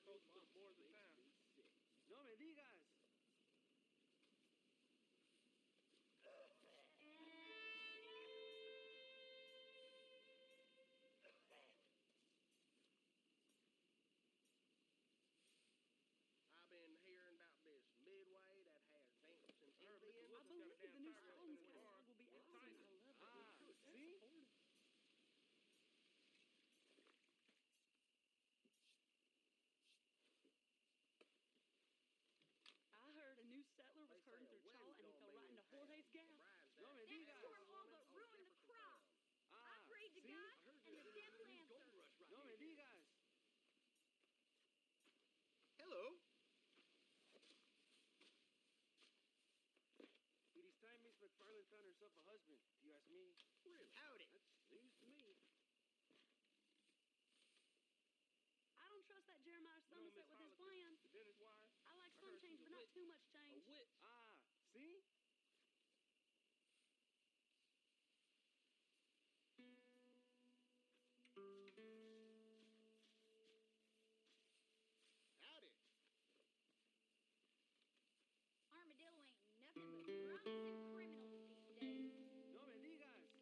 No me digas. I've been hearing about this midway that has dance and serving. I believe the new Stalin's catalog will be out soon. I love it. See? I heard a new settler was herding through Chala and he fell right into Jorge's gap. No me That digas. storm all but ruined the crop. I prayed to see? God, and the devil answered. No me digas. Hello. It is time Miss McFarland found herself a husband, if you ask me. Really? Howdy. That's news to me. I don't trust that Jeremiah Somerset with his plan. The Dennis wire. I like some change, but not too much change. A witch. See? Howdy. Armadillo ain't nothing but drunks and criminals these days. No me digas.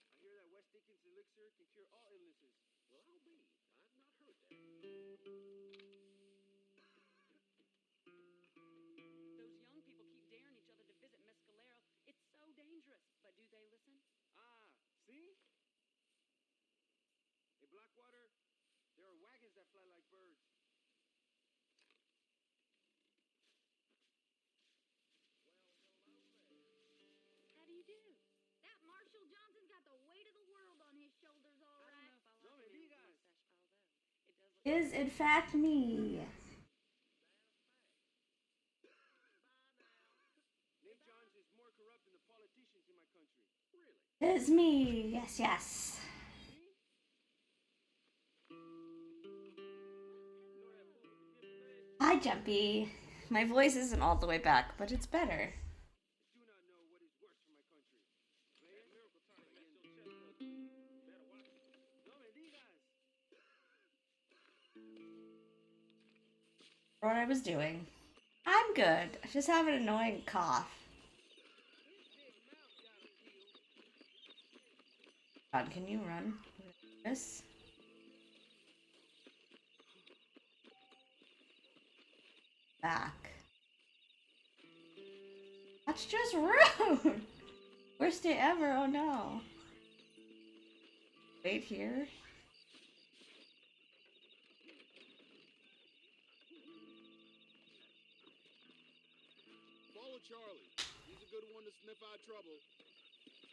I hear that West Dickens elixir can cure all illnesses. Well, I'll be. I've not heard that. Those young people keep daring each other to visit Mescalero. It's so dangerous. But do they listen? See? In Blackwater, there are wagons that fly like birds. Well, hello there. How do you do? That Marshall Johnson's got the weight of the world on his shoulders, all I don't right. know if I No like me a man with a digas. mustache, although it does look Is in fact me. Nate Johns is more corrupt than the politicians in my country. Really? Is me. Yes, yes. See? Know that fool with the gift leg? Hi, Jumpy. My voice isn't all the way back, but it's better. Do not know what is worse for my country. Player, miracle time against your chest ugly. Better watch it. No me digas. What I was doing. I'm good. I just have an annoying cough. His big mouth got him killed. God, can you run? This? Back. That's just rude! Worst day ever, oh no. Wait here. Follow Charlie. He's a good one to sniff out trouble.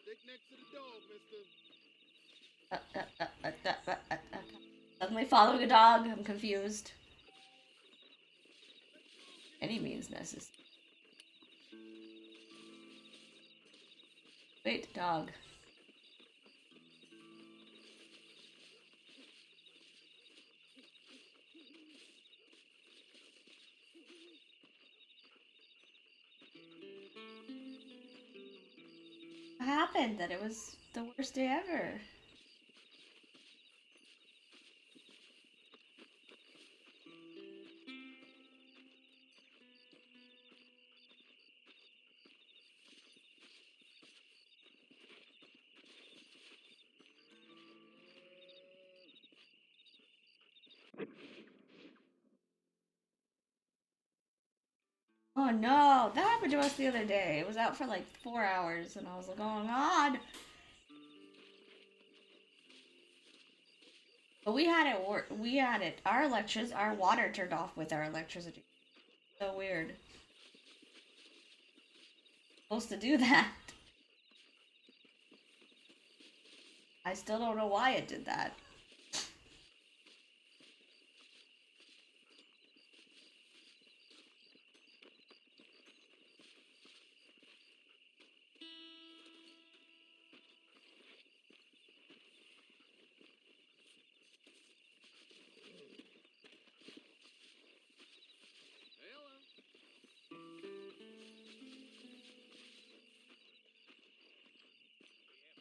Stick next to the dog, mister. Suddenly following a dog, I'm confused. Any means necessary. Wait, dog. What happened? That it was the worst day ever. Oh no, that happened to us the other day. It was out for like 4 hours and I was like, oh god. But we had it, our electricity, our water turned off with our electricity. So weird. Supposed to do that. I still don't know why it did that. We have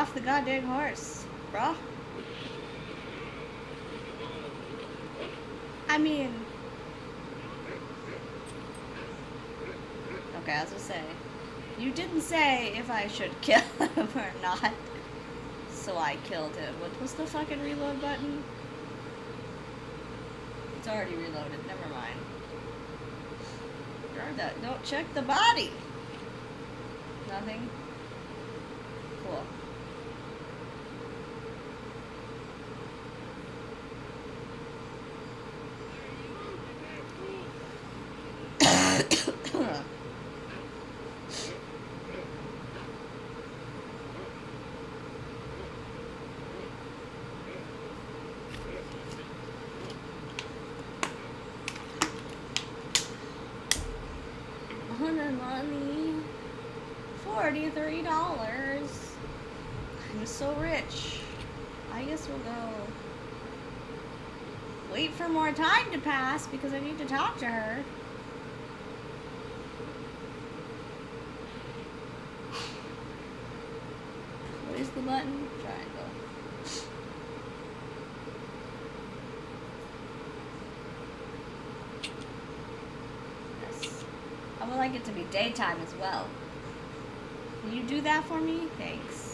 off the goddamn horse, bruh. I mean... Okay, I was gonna say, you didn't say if I should kill him or not, so I killed him. What was the fucking reload button? It's already reloaded, never mind. Don't check the body! Nothing? Cool. Money. $43. I'm so rich. I guess we'll go wait for more time to pass because I need to talk to her. What is the button? Triangle. Yes. I would like it to be daytime as well. Can you do that for me? Thanks.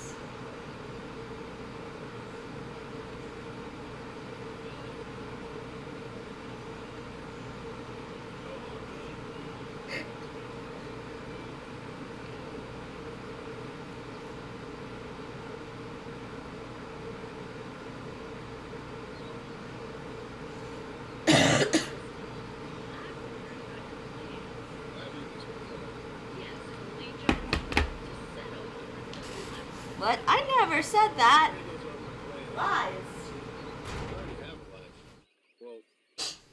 What? I never said that. Lies. Well,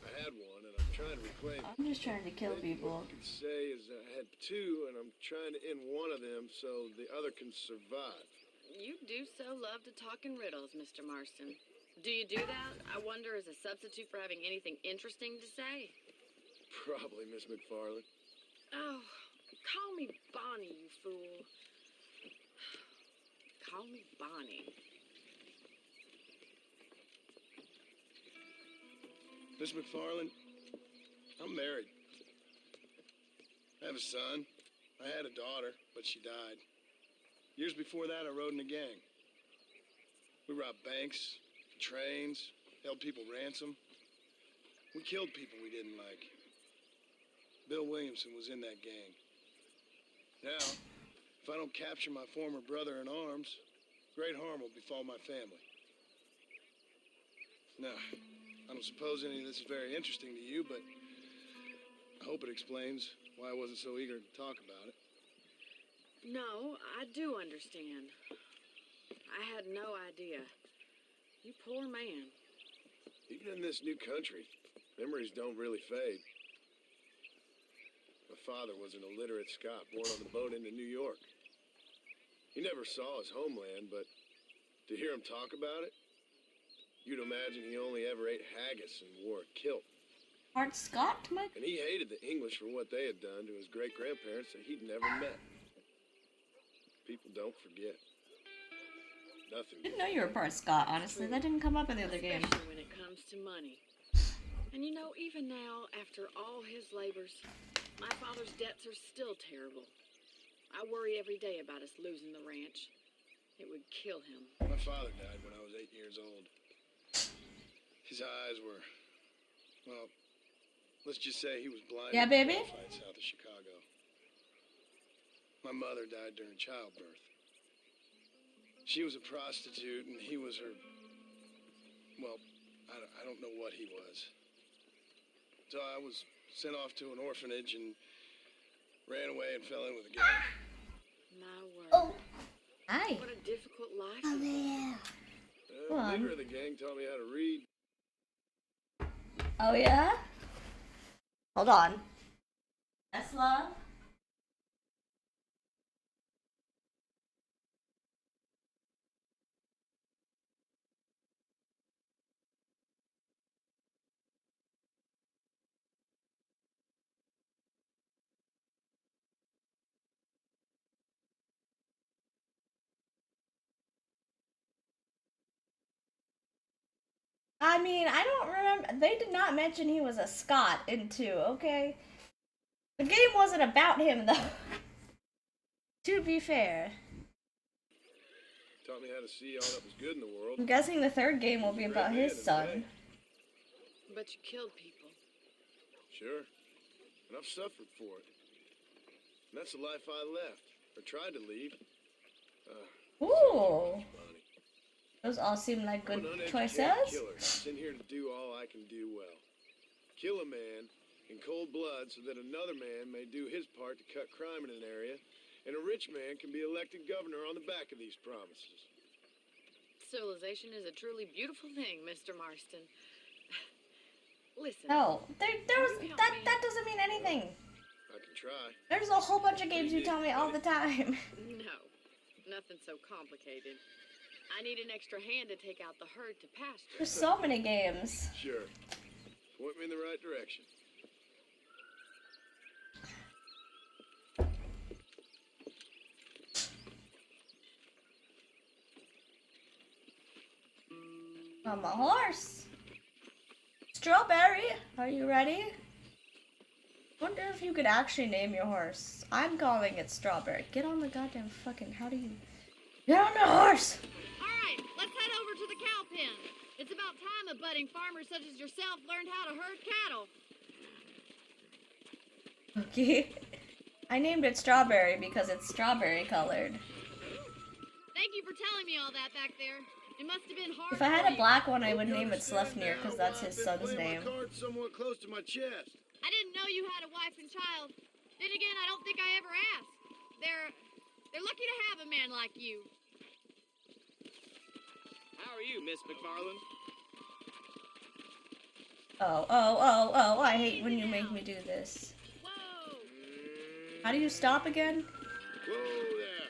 I had one, and I'm trying to reclaim it. I'm just trying to kill people. What you could say is I had two, and I'm trying to end one of them so the other can survive. You do so love to talk in riddles, Mr. Marston. Do you do that, I wonder, as a substitute for having anything interesting to say? Probably, Miss McFarland. Oh, call me Bonnie, you fool. Call me Bonnie. Miss McFarland, I'm married. I have a son. I had a daughter, but she died. Years before that, I rode in a gang. We robbed banks, trains, held people ransom. We killed people we didn't like. Bill Williamson was in that gang. Now, if I don't capture my former brother in arms, great harm will befall my family. Now, I don't suppose any of this is very interesting to you, but I hope it explains why I wasn't so eager to talk about it. No, I do understand. I had no idea. You poor man. Even in this new country, memories don't really fade. My father was an illiterate Scot born on the boat into New York. He never saw his homeland, but to hear him talk about it, you'd imagine he only ever ate haggis and wore a kilt. Art Scott, Mike? And he hated the English for what they had done to his great-grandparents that he'd never met. People don't forget. Nothing. Didn't know you were part Scott, honestly. That didn't come up in the other game. Especially when it comes to money. And you know, even now, after all his labors, my father's debts are still terrible. I worry every day about us losing the ranch. It would kill him. My father died when I was 8 years old. His eyes were, well, let's just say he was blind. Yeah, baby? In a fight south of Chicago. My mother died during childbirth. She was a prostitute, and he was her, well, I don't know what he was. So I was sent off to an orphanage and ran away and fell in with a gang. My word. Oh. Hi. What a difficult life. Oh, yeah. The leader of the gang taught me how to read. Oh, yeah? Hold on. Tesla? I mean, I don't remember. They did not mention he was a Scot in 2, okay? The game wasn't about him, though. To be fair. Taught me how to see all that was good in the world. I'm guessing the third game will be about his son. But you killed people. Sure. And I've suffered for it. And that's the life I left. Or tried to lead. Ooh. Bonnie. Those all seem like good I'm an uneducated choices. killer, sent here to do all I can do well. Kill a man in cold blood so that another man may do his part to cut crime in an area, and a rich man can be elected governor on the back of these promises. Civilization is a truly beautiful thing, Mr. Marston. Listen. No, there was that doesn't mean anything. I can try. There's a whole bunch of games you tell me all the time. No, nothing so complicated. I need an extra hand to take out the herd to pasture. There's so many games. Sure. Point me in the right direction. I'm a horse. Strawberry, are you ready? Wonder if you could actually name your horse. I'm calling it Strawberry. Get on the goddamn fucking, how do you... Get on the horse! Alright, let's head over to the cow pen. It's about time a budding farmer such as yourself learned how to herd cattle. Okay. I named it Strawberry because it's strawberry colored. Thank you for telling me all that back there. It must have been hard. If I had a black one, I would name it Slefnir because that's his son's name. My card somewhat close to my chest. I didn't know you had a wife and child. Then again, I don't think I ever asked. They're lucky to have a man like you. How are you, Miss McFarland? Oh, I hate when you make me do this. Whoa! How do you stop again? Whoa there.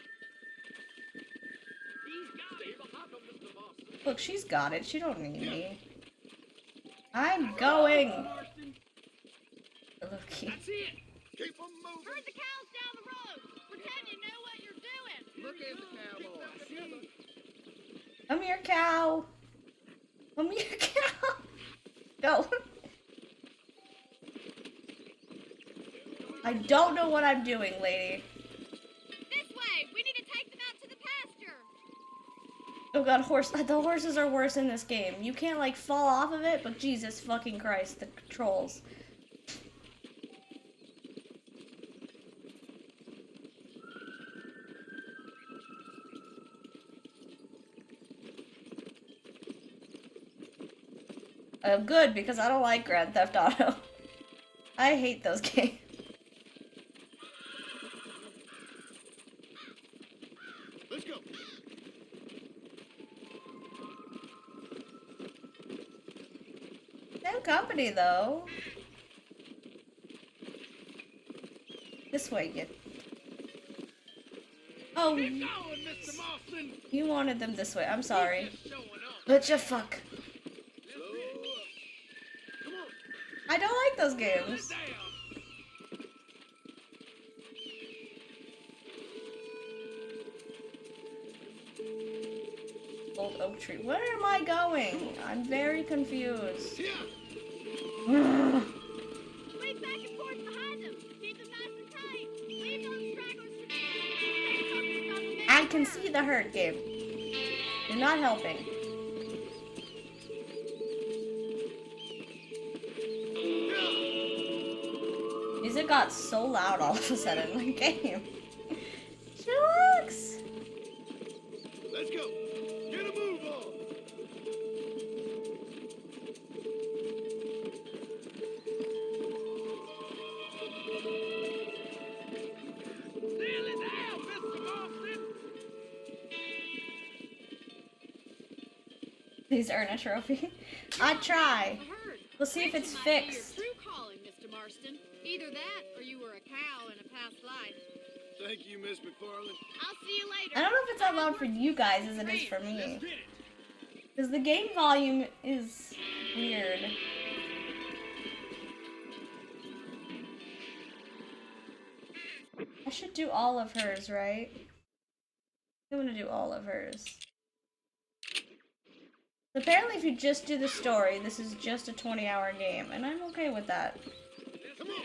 Look, she's got it. She don't need me. I'm going. Loki. That's it. Keep 'em moving. Herd the cows down the road. Pretend you know what you're doing. Look at the cowboy. Come here, cow. Come here, cow. Go. I don't know what I'm doing, lady. This way. We need to take them out to the pasture. Oh god, the horses are worse in this game. You can't, like, fall off of it, but Jesus fucking Christ, the controls. Good, because I don't like Grand Theft Auto. I hate those games. Let's go. Same company, though. This way, you. Oh, Keep going, Mr. Marston. you wanted them this way. I'm sorry. Just showing up. But you fuck. Slow up. Come on. I don't like those games. Down. Old oak tree. Where am I going? I'm very confused. Yeah. Sweep back and forth behind them. Keep them nice and tight. Leave those stragglers to me. I can see the hurt game. You're not helping. Music got so loud all of a sudden in the game. Shucks! Let's go. Get a move on. Nearly there, Mr. Marston. Please earn a trophy. I'd try. The herd. We'll see if it's Racing might be fixed. Your true calling, Mr. Marston. Either that, or you were a cow in a past life. Thank you, Miss McFarland. I'll see you later. I don't know if it's that loud for you guys as it is for me. Because the game volume is weird. I should do all of hers, right? I'm gonna do all of hers. Apparently if you just do the story, this is just a 20-hour game, and I'm okay with that. Come on.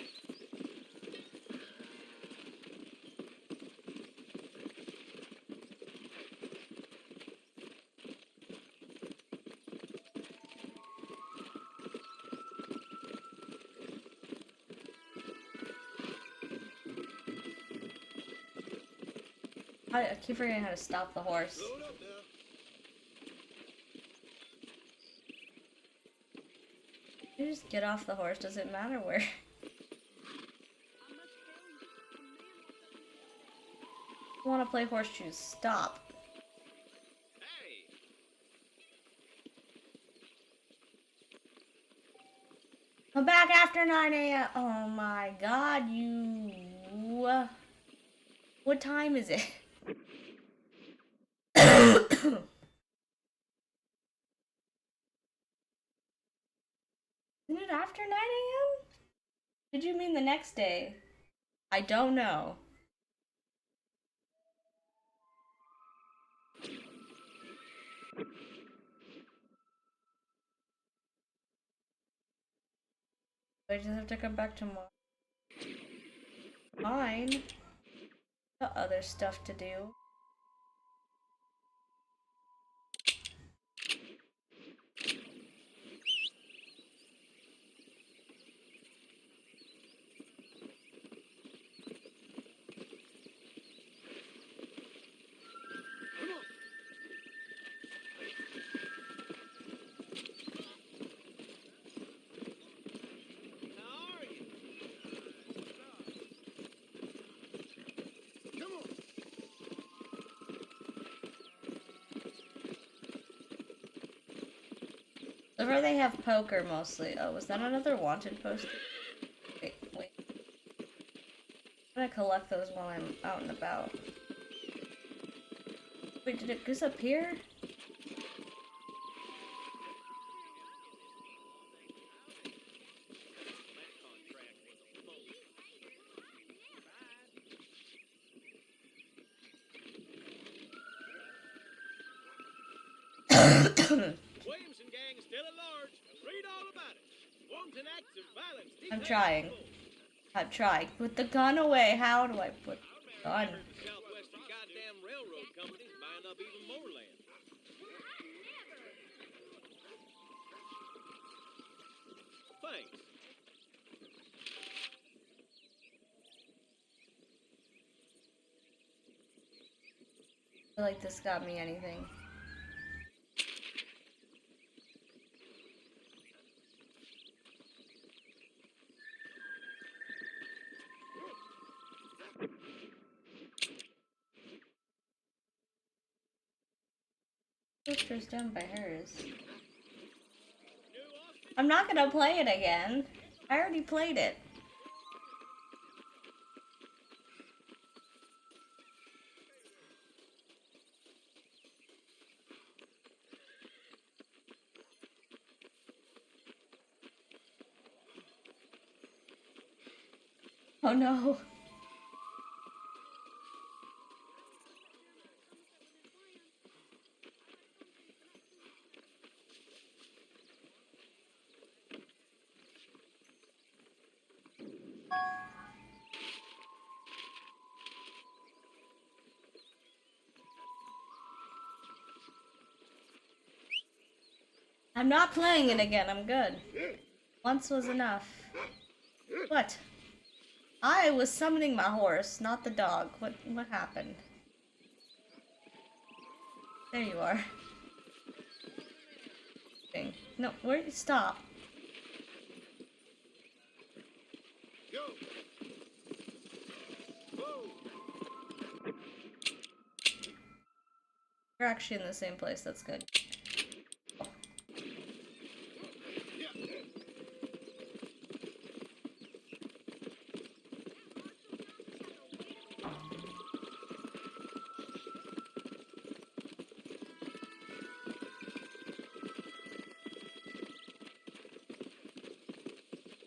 I keep forgetting how to stop the horse. Load up now. You just get off the horse, does it matter where? I want to play horseshoes. Stop. Hey! I'm back after 9 a.m. Oh my god, you... What time is it? Isn't it after 9 a.m.? Did you mean the next day? I don't know. I just have to come back tomorrow. Fine. Got other stuff to do. How are you? Come on. So far they have poker mostly. Oh, was that another wanted poster? Wait. I'm gonna collect those while I'm out and about. Wait, did it disappear? Williamson gang is still at large. Read all about it. Wanton acts of violence. I'm trying. I'm trying. Put the gun away. How do I put the gun? Southwestern goddamn railroad companies buying up even more land. Thanks. I feel like this got me anything. Poster's down by hers. I'm not gonna play it again. I already played it. Oh no. I'm not playing it again. I'm good. Once was enough. What? I was summoning my horse, not the dog. What happened? There you are. Okay. No, where? Stop. Go. Whoa. We're actually in the same place. That's good.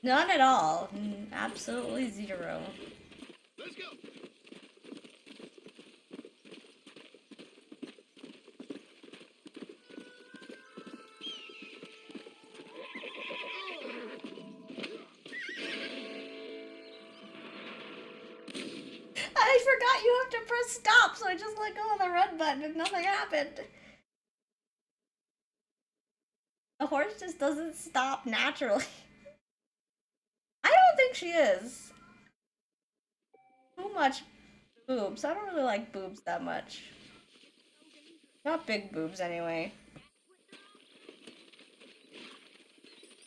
None at all. Absolutely zero. Let's go. forgot you have to press stop, so I just let go of the red button and nothing happened. The horse just doesn't stop naturally. I don't think she is. Too much boobs. I don't really like boobs that much. Not big boobs, anyway.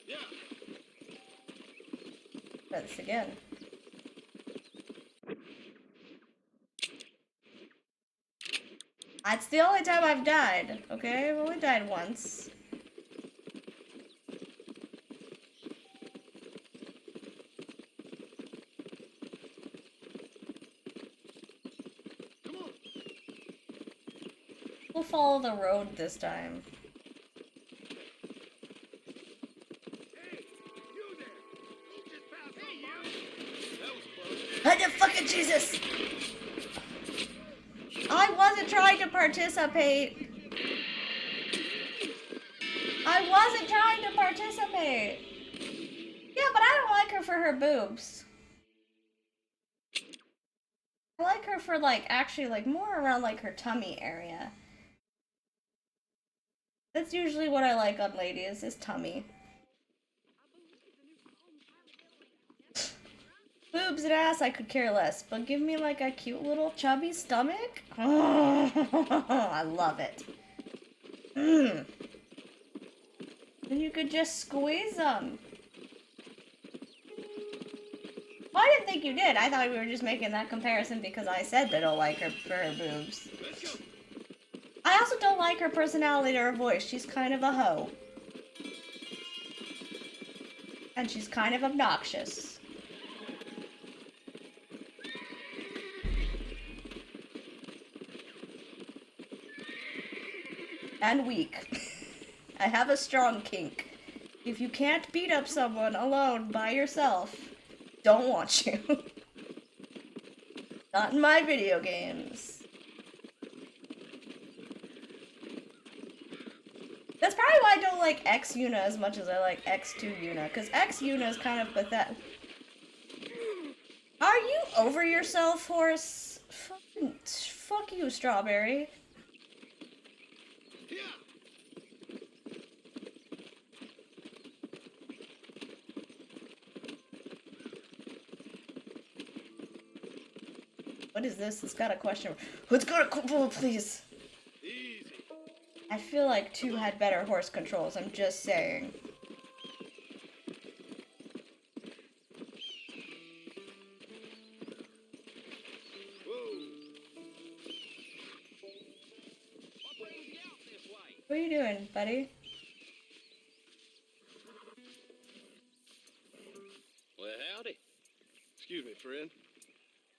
Yeah. Try this again. That's the only time I've died, okay? I've only died once. Come on. We'll follow the road this time. Hey, you there. Who just passed on by? That was close. Oh, the fucking Jesus! I wasn't trying to participate. I wasn't trying to participate. Yeah, but I don't like her for her boobs. I like her for, like, actually, like, more around, like, her tummy area. That's usually what I like on ladies, is tummy. Boobs and ass, I could care less, but give me like a cute little chubby stomach. Oh, I love it. Then you could just squeeze them. Well, I didn't think you did. I thought we were just making that comparison because I said that I don't like her for her boobs. I also don't like her personality or her voice. She's kind of a hoe. And she's kind of obnoxious. And weak. I have a strong kink. If you can't beat up someone alone by yourself, don't want you. Not in my video games. That's probably why I don't like X Yuna as much as I like X2 Yuna, because X Yuna is kind of pathetic. Are you over yourself, horse? Fuck you, Strawberry. What is this? It's got a question. Who's got a please? Easy. I feel like 2 had better horse controls. I'm just saying. Whoa. What brings you out this way? What are you doing, buddy? Well, howdy. Excuse me, friend.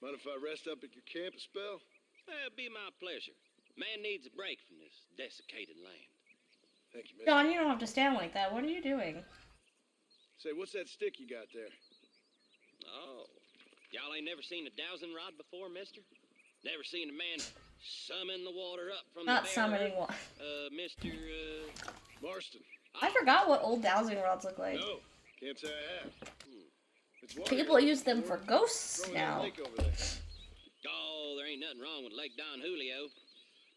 Mind if I rest up at your camp a spell? Well, it'd be my pleasure. Man needs a break from this desiccated land. Thank you, mister. John, you don't have to stand like that. What are you doing? Say, what's that stick you got there? Oh, y'all ain't never seen a dowsing rod before, mister? Never seen a man summon the water up from Not the summoning water. Mr. Marston. I forgot what old dowsing rods look like. No, can't say I have. It's water People here. use them for ghosts Throw it in the now. lake over there. Oh, there ain't nothing wrong with Lake Don Julio.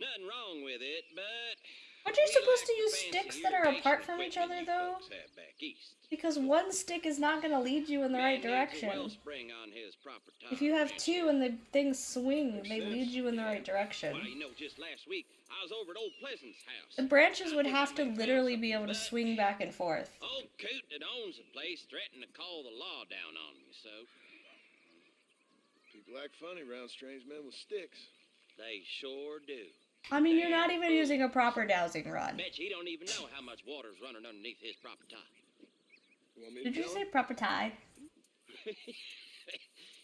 Nothing wrong with it, but... Aren't you we supposed to lack use the sticks fancy that are irrigation apart from each other, equipment you though? folks have back east. Because one stick is not going to lead you in the right Man needs a direction. wellspring on his proper time. If you have 2 and the things swing, they sense. lead you in the right direction. Well, you know, just last week, I was over at old Pleasant's house. The branches would have to literally be able to swing back and forth. Old coot that owns the place threatened to call the law down on me, so People act funny around strange men with sticks. they sure do. I mean, you're not even using a proper dowsing rod. Bet you he don't even know how much water's running underneath his proper top. You want me to Did you tell say him? proper tie?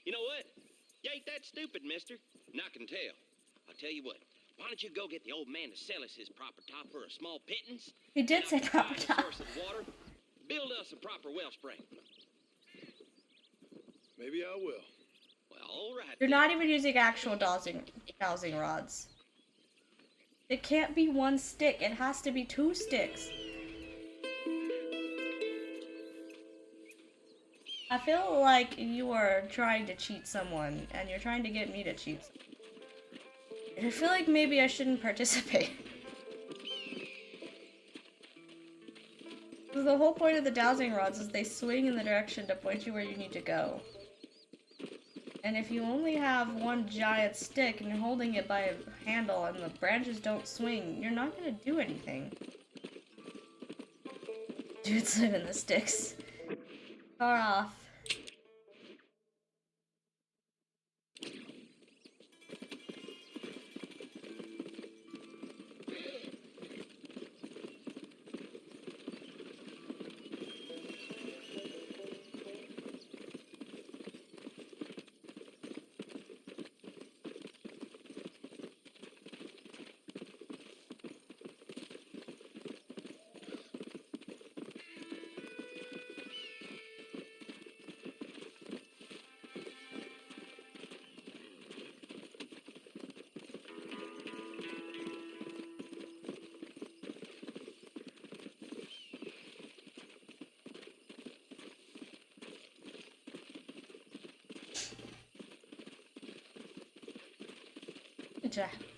You know what? You ain't that stupid, mister. And I can tell. I'll tell you what. Why don't you go get the old man to sell us his proper top for a small pittance? He did say Find proper a tie. source of water. Build us a proper wellspring. Maybe I will. Well, all right. You're then. not even using actual dowsing rods. It can't be 1 stick. It has to be 2 sticks. I feel like you are trying to cheat someone, and you're trying to get me to cheat. I feel like maybe I shouldn't participate. The whole point of the dowsing rods is they swing in the direction to point you where you need to go. And if you only have one giant stick and you're holding it by a handle and the branches don't swing, you're not gonna do anything. Dude's living the sticks. Far off.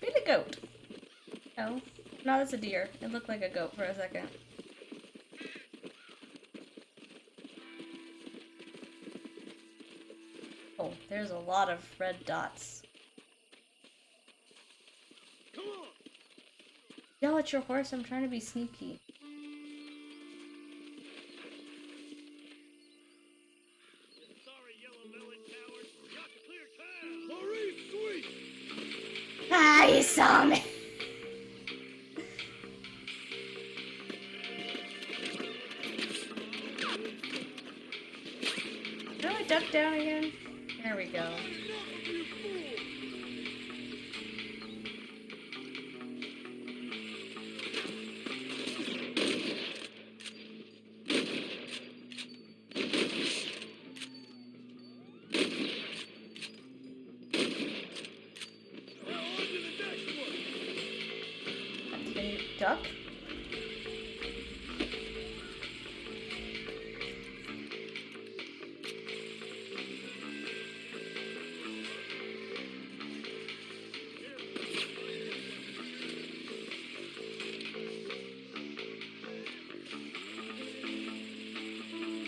Be the goat. No. No, that's a deer. It looked like a goat for a second. Oh, there's a lot of red dots. Come on. Yell at your horse, I'm trying to be sneaky. Sorry, yellow melon coward. Got to clear town. Maurice, sweet. Ah, you saw me! How do I duck down again? There we go. Can you duck?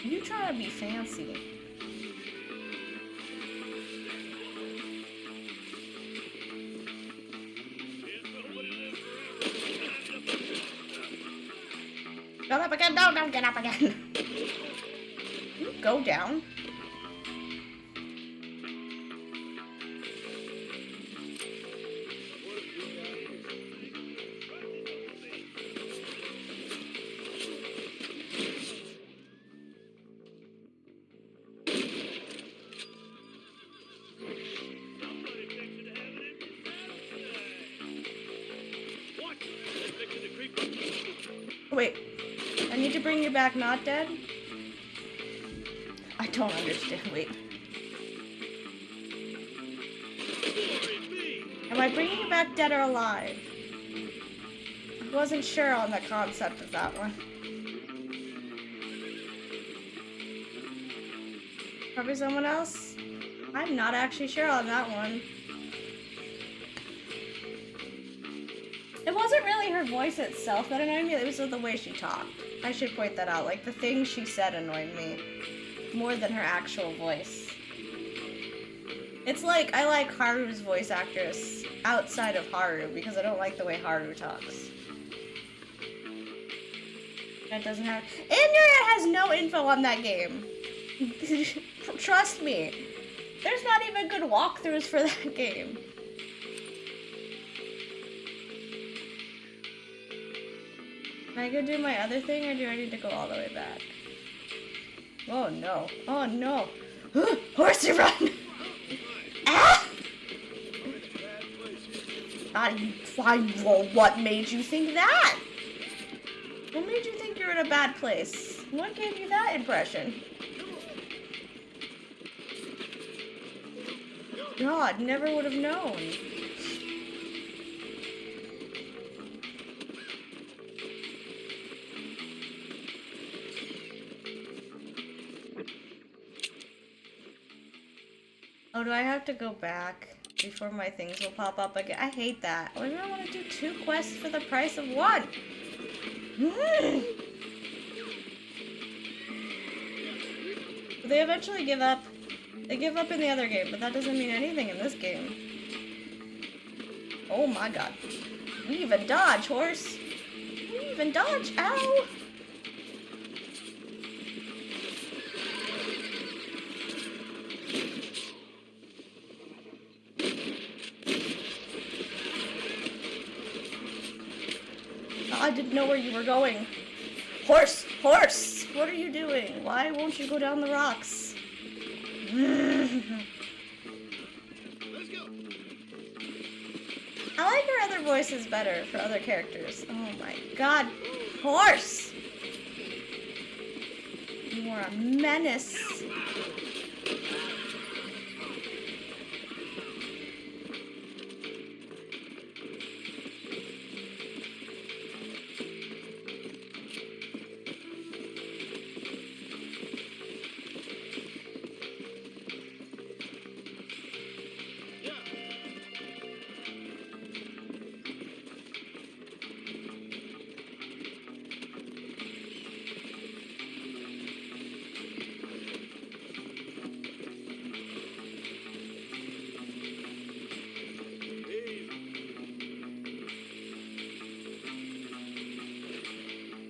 You try to be fancy. Get up again! No, don't get up again! You go down. Wait, I need to bring you back not dead? I don't understand, wait. Am I bringing you back dead or alive? I wasn't sure on the concept of that one. Probably someone else? I'm not actually sure on that one. It wasn't really her voice itself that annoyed me, it was the way she talked. I should point that out. Like, the things she said annoyed me more than her actual voice. It's like, I like Haru's voice actress outside of Haru because I don't like the way Haru talks. It doesn't have... Andrea has no info on that game. Trust me. There's not even good walkthroughs for that game. Can I go do my other thing, or do I need to go all the way back? Oh no. Oh no. Horsey run! Ah! What made you think that? What made you think you're in a bad place? What gave you that impression? God, never would have known. Oh, do I have to go back before my things will pop up again? I hate that. Why do I want to do 2 quests for the price of 1? They eventually give up. They give up in the other game, but that doesn't mean anything in this game. Oh my god. We even dodge, horse. We even dodge. Ow! I didn't know where you were going. Horse! Horse! What are you doing? Why won't you go down the rocks? Let's go. I like her other voices better for other characters. Oh my god. Horse! You are a menace.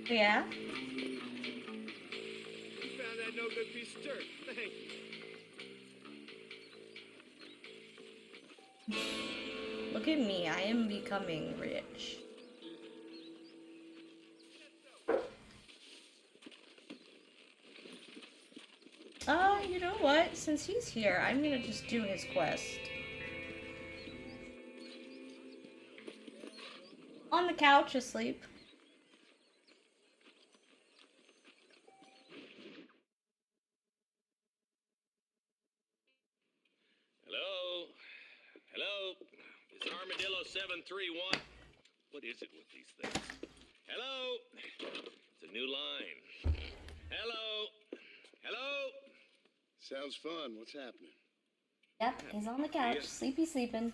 Yeah? You found that no good piece of dirt. Thank you. Look at me, I am becoming rich. You know what? Since he's here, I'm gonna just do his quest. On the couch, asleep. Hello? Hello? It's Armadillo 731. What is it with these things? Hello? It's a new line. Hello? Hello? Sounds fun. What's happening? Yep, he's on the couch, sleeping.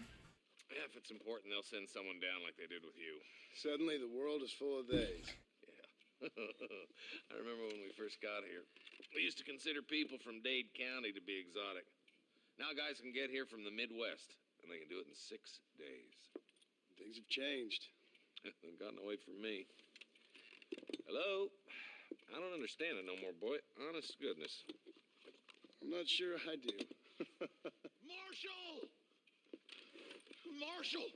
Yeah, if it's important, they'll send someone down like they did with you. Suddenly the world is full of theys. Yeah. I remember when we first got here. We used to consider people from Dade County to be exotic. Now guys can get here from the Midwest, and they can do it in 6 days. Things have changed. They've gotten away from me. Hello? I don't understand it no more, boy. Honest to goodness. I'm not sure I do. Marshall! Marshall!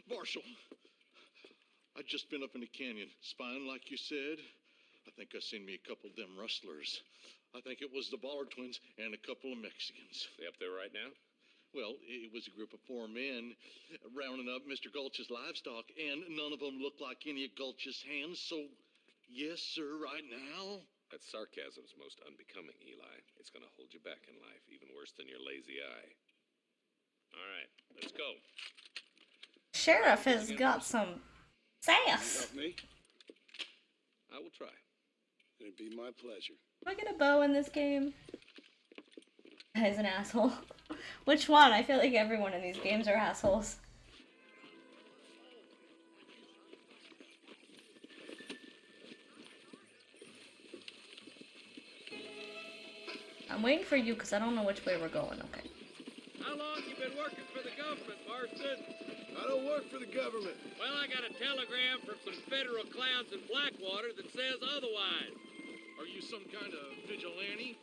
Marshall! I just been up in the canyon, spying like you said. I think I seen me a couple of them rustlers. I think it was the Ballard twins and a couple of Mexicans. They up there right now? Well, it was a group of 4 men rounding up Mr. Gulch's livestock, and none of them looked like any of Gulch's hands, so yes, sir, right now. That sarcasm's most unbecoming, Eli. It's gonna hold you back in life, even worse than your lazy eye. All right, let's go. Sheriff has got some sass. Help me? I will try. It'd be my pleasure. Do I get a bow in this game? That is an asshole. Which one? I feel like everyone in these games are assholes. I'm waiting for you because I don't know which way we're going. Okay. How long you been working for the government, Marston? I don't work for the government. Well, I got a telegram from some federal clowns in Blackwater that says otherwise. Are you some kind of vigilante?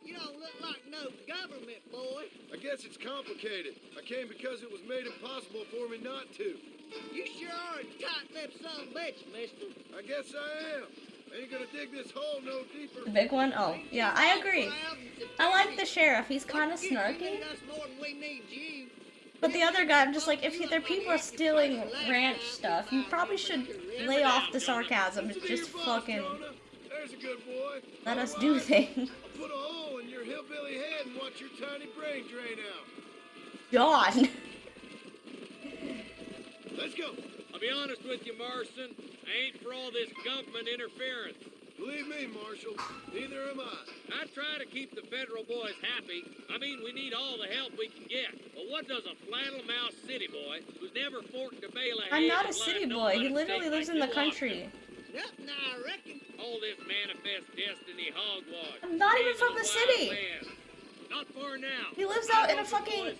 You don't look like no government, boy. I guess it's complicated. I came because it was made impossible for me not to. You sure are a tight-lipped son of a bitch, mister. I guess I am. I ain't gonna dig this hole no deeper. The big one? Oh, yeah, I agree. I like the sheriff. He's kind of You snarky. need us more than we need you. But the other guy, I'm just like, if their people are stealing ranch stuff, you probably should lay off the sarcasm. It's just fucking There's a good boy. let us do things. I'll put a hole in your hillbilly head and watch your tiny brain drain out. John. Let's go. I'll be honest with you, Marston. I ain't for all this government interference. Believe me, Marshal, neither am I. I try to keep the federal boys happy. I mean, we need all the help we can get. But what does a flannel mouse city boy who's never forked a bale of hay I'm not a in his city life know boy. how He to literally stake lives like in the you ought to? country. Nothing, I reckon. All this manifest destiny hogwash. I'm not even King of from the Wild city. West. Not far now. He lives out in a Listen, fucking boys,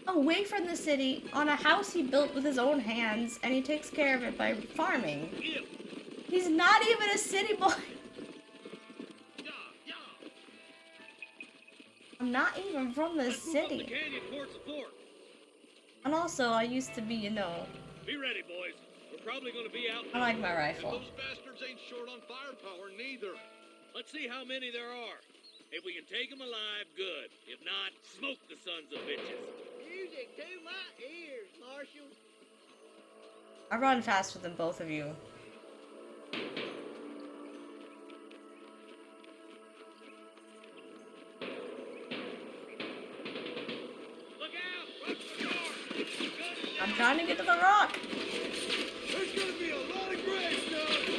away from the city on a house he built with his own hands, and he takes care of it by farming. yeah, He's not even a city boy. yeah. I'm not even from the Let's move up the city. canyon toward support. And also, I used to be, you know, Be ready, boys. We're probably going to be out. I like my rifle. Those bastards ain't short on firepower, neither. Let's see how many there are. If we can take them alive, good. If not, smoke the sons of bitches. Music to my ears, Marshal. I run faster than both of you. Look out! Watch the door! I'm trying to get to the rock. There's gonna be a lot of gravestones.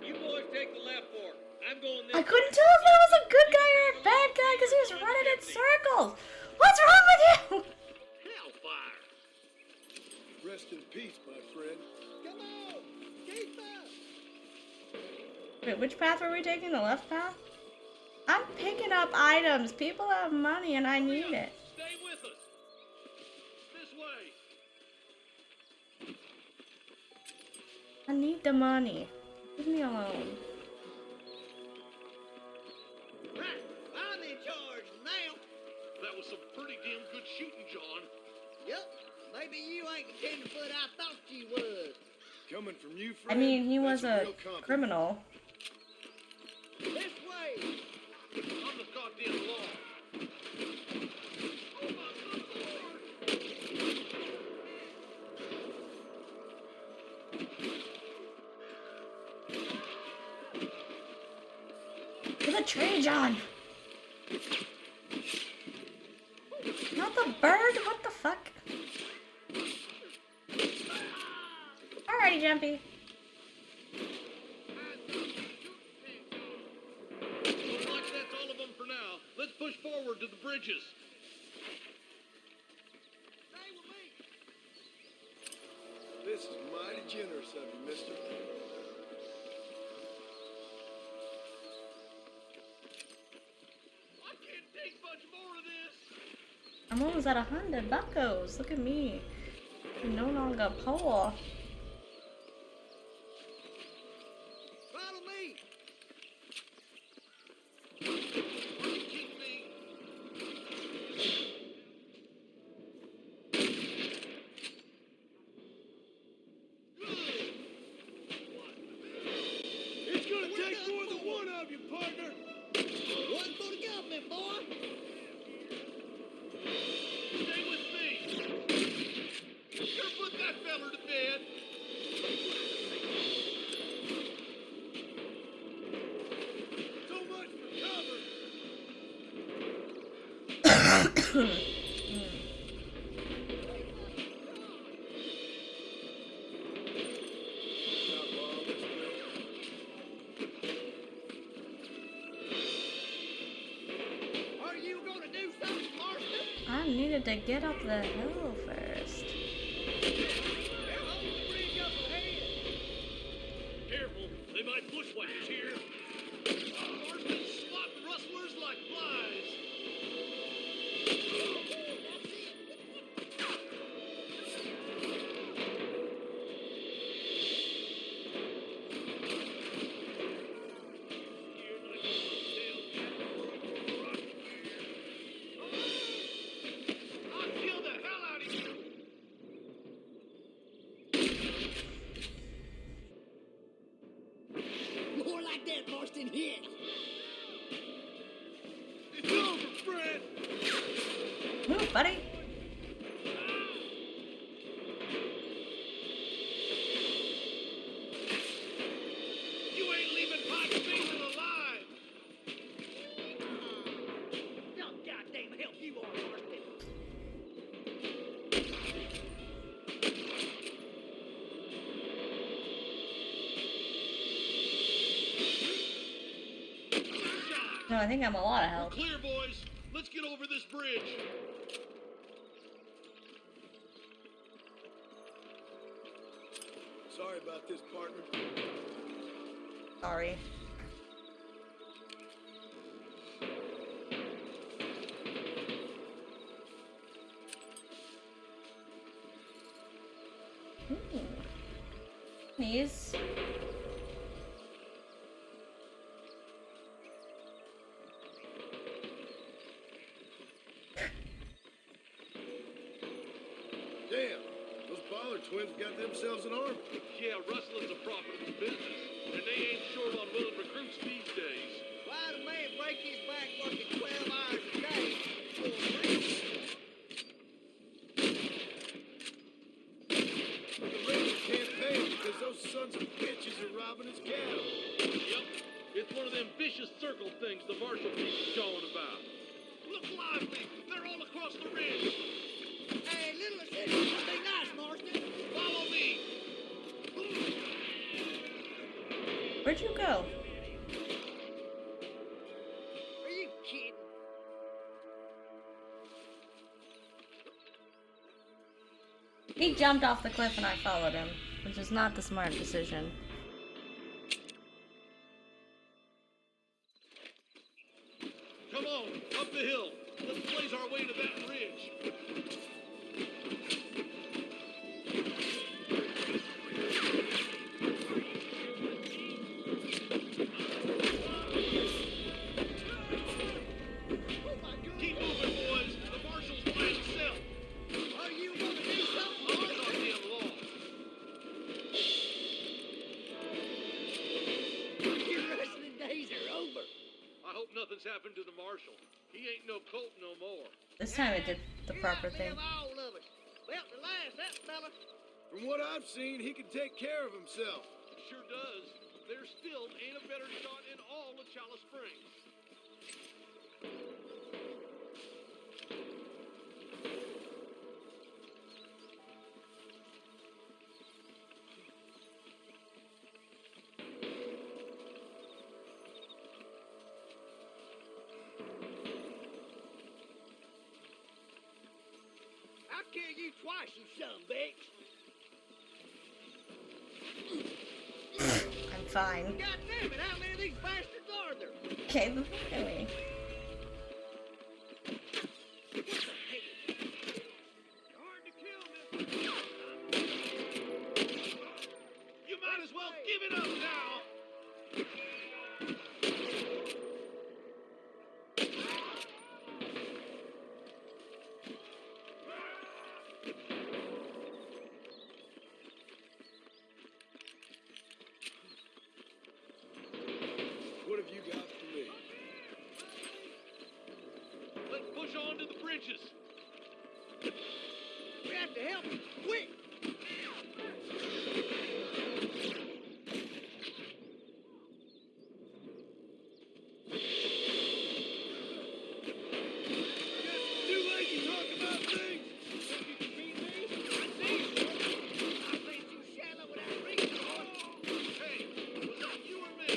You boys take the left fork. I'm going this I couldn't tell if that was a good guy or a bad guy because he was running in circles. What's wrong with you? hellfire. Rest in peace, my friend. Come on, keep up. Wait, which path were we taking? The left path? I'm picking up items. People have money and I need it. Stay with us. This way. I need the money. Leave me alone. Right, I'm in charge now. That was some pretty damn good shooting, John. Yup, maybe you ain't the tenderfoot I thought you was. Coming from you, I friend. mean, he that's was a real compliment. criminal. This way. On the goddamn law. Oh, my good Lord. To the tree, John. Not the bird? What the fuck? Alrighty, Jumpy. Looks like that's all of them for now. Let's push forward to the bridges. Stay with me. This is mighty generous of you, mister. I can't take much more of this. I'm almost at 100 buckos. Look at me. I'm no longer poor. Follow me. Are you kidding me? It's gonna take more than one of you, partner. One for the government, boy. Stay with me. Gonna put that feller to bed. So much for cover. Not long, is Are you gonna do something, Marston? I needed to get up the hill first. They're holding the bridge up ahead. Careful, they might bushwhack us here. Marston swatting rustlers like flies. I'll kill the hell out of you. More like that, Marston. Hit. It's over, Fred. Move, buddy. You ain't leaving Pike Basin alive. No, I think I'm a lot of We're help. clear, boys. Let's get over this bridge. Sorry about this, partner. Sorry. These. Damn, those Baller twins got themselves an army. Yeah, rustling's a profitable business, and they ain't short on willing recruits these days. Why'd a man break his back working 12 hours a day for a race? The ranger can't pay him because those sons of bitches are robbing his cattle. Yep, it's one of them vicious circle things the marshal keeps going about. Look lively! They're all across the ridge! Hey, little city, stay nice, Marston. Follow me! Where'd you go? Are you kidding? He jumped off the cliff and I followed him, which is not the smart decision. Come on, up the hill. Let's blaze our way to that ridge. Keep moving, boys. The marshal's by himself. Are you gonna do something, I'll Marston? start him along. Your wrestling days are over. I hope nothing's happened to the marshal. He ain't no colt no more. This time it did the Here proper I thing. live, all of us. Well, the last that fella. From what I've seen, he can take care of himself. Sure does. There still ain't a better shot in all of Chalice Springs. I'll kill you twice, you son of a bitch. I'm fine. God damn it, how many of these bastards are there? Okay, look at me. What the hell? Hard to kill, mister. You might as well give it up now. What have you got for me? Let's push on to the bridges. We have to help him, quick. Too late to talk about things. Think you can beat me? I see you. I think you shallow without reason. Hey, was that you or me?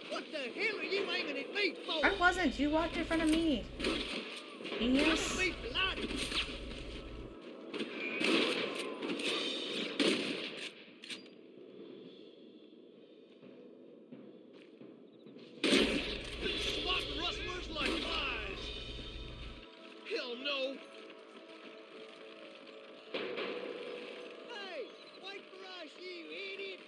What the hell are you aiming at me for? I wasn't. You walked in front of me. I'm Genius. gonna be delighted. Swat rustlers like flies. Hell no. Hey, wait for us, you idiot.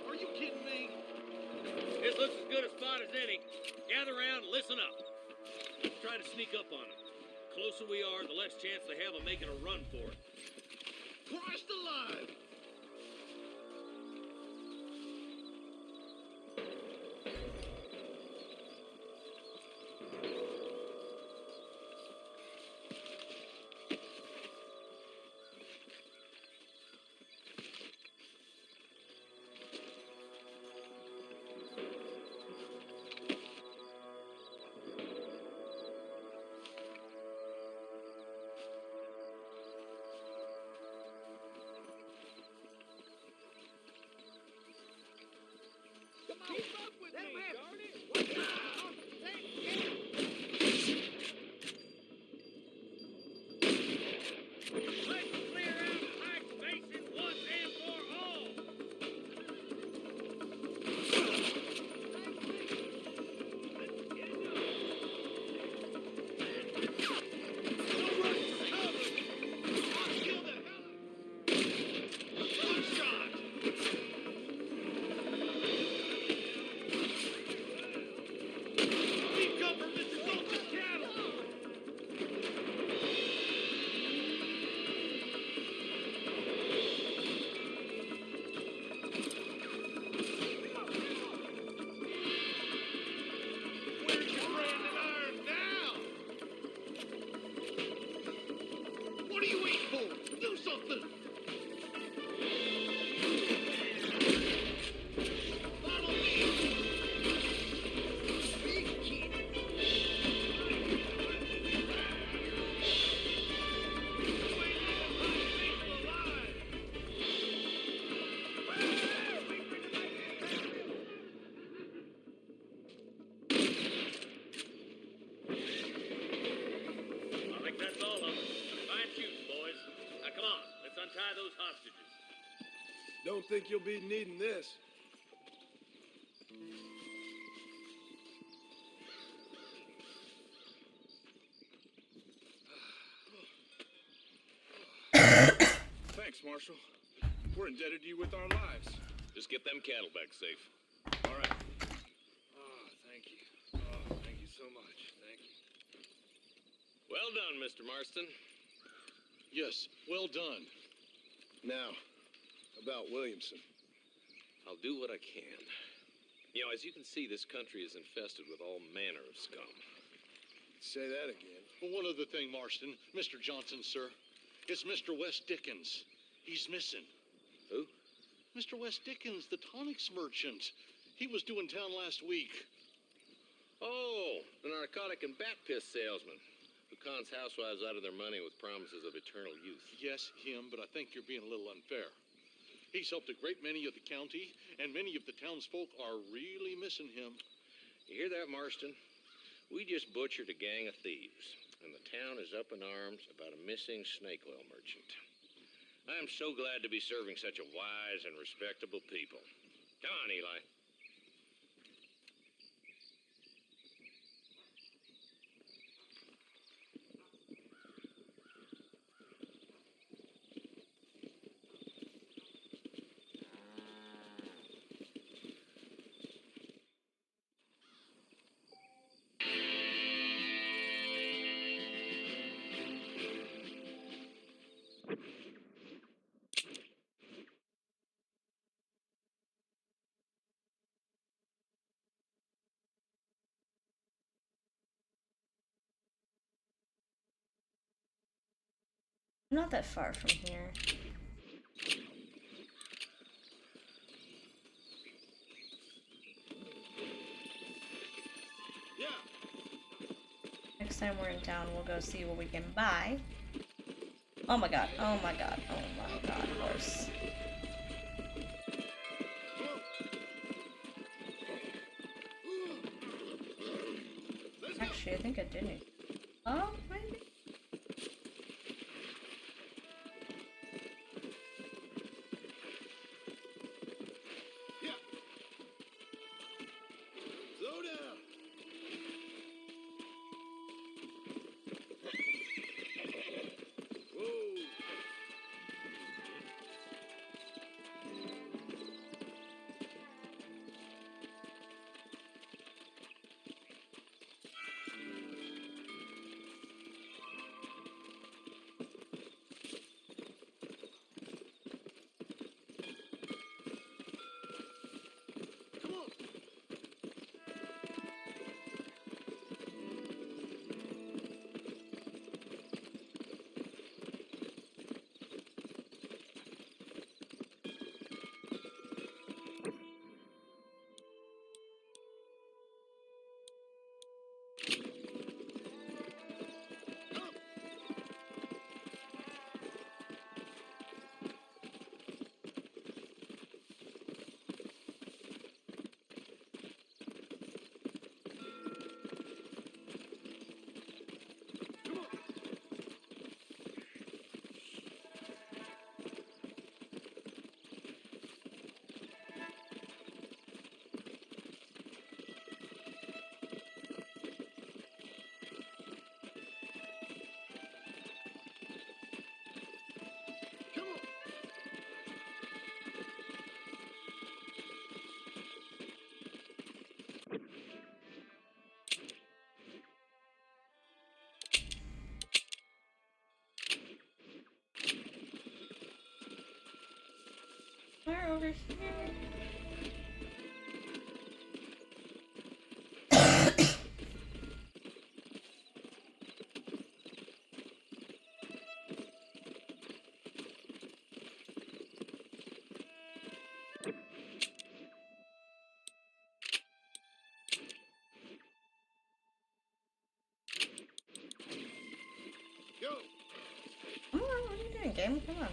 Are you kidding me? This looks as good a spot as any. Gather around and listen up. Let's try to sneak up on them. The closer we are, the less chance they have of making a run for it. Christ alive. Keep up with me, darn it! Watch out! Let's clear out Pike's Basin once and for all. What are you waiting for? Do something! Follow me! Big kid! I think that's all of them. Fine shooting, boys. Now come on, let's untie those hostages. Don't think you'll be needing this. Thanks, Marshal. We're indebted to you with our lives. Just get them cattle back safe. All right. Oh, thank you. Oh, thank you so much. Thank you. Well done, Mr. Marston. Yes, well done. Now, about Williamson. I'll do what I can. You know, as you can see, this country is infested with all manner of scum. Say that again. Well, one other thing, Marston. Mr. Johnson, sir. It's Mr. West Dickens. He's missing. Who? Mr. West Dickens, the tonics merchant. He was due in town last week. Oh, the narcotic and bat piss salesman who cons housewives out of their money with promises of eternal youth. Yes, him, but I think you're being a little unfair. He's helped a great many of the county, and many of the townsfolk are really missing him. You hear that, Marston? We just butchered a gang of thieves, and the town is up in arms about a missing snake oil merchant. I am so glad to be serving such a wise and respectable people. Come on, Eli. I'm not that far from here. Yeah. Next time we're in town, we'll go see what we can buy. Oh my god, oh my god, oh my god, horse. Actually, I think I didn't. Oh, maybe? Yeah. Slow down. Whoa. over here. Go. Come on, what are you doing, game? Come on.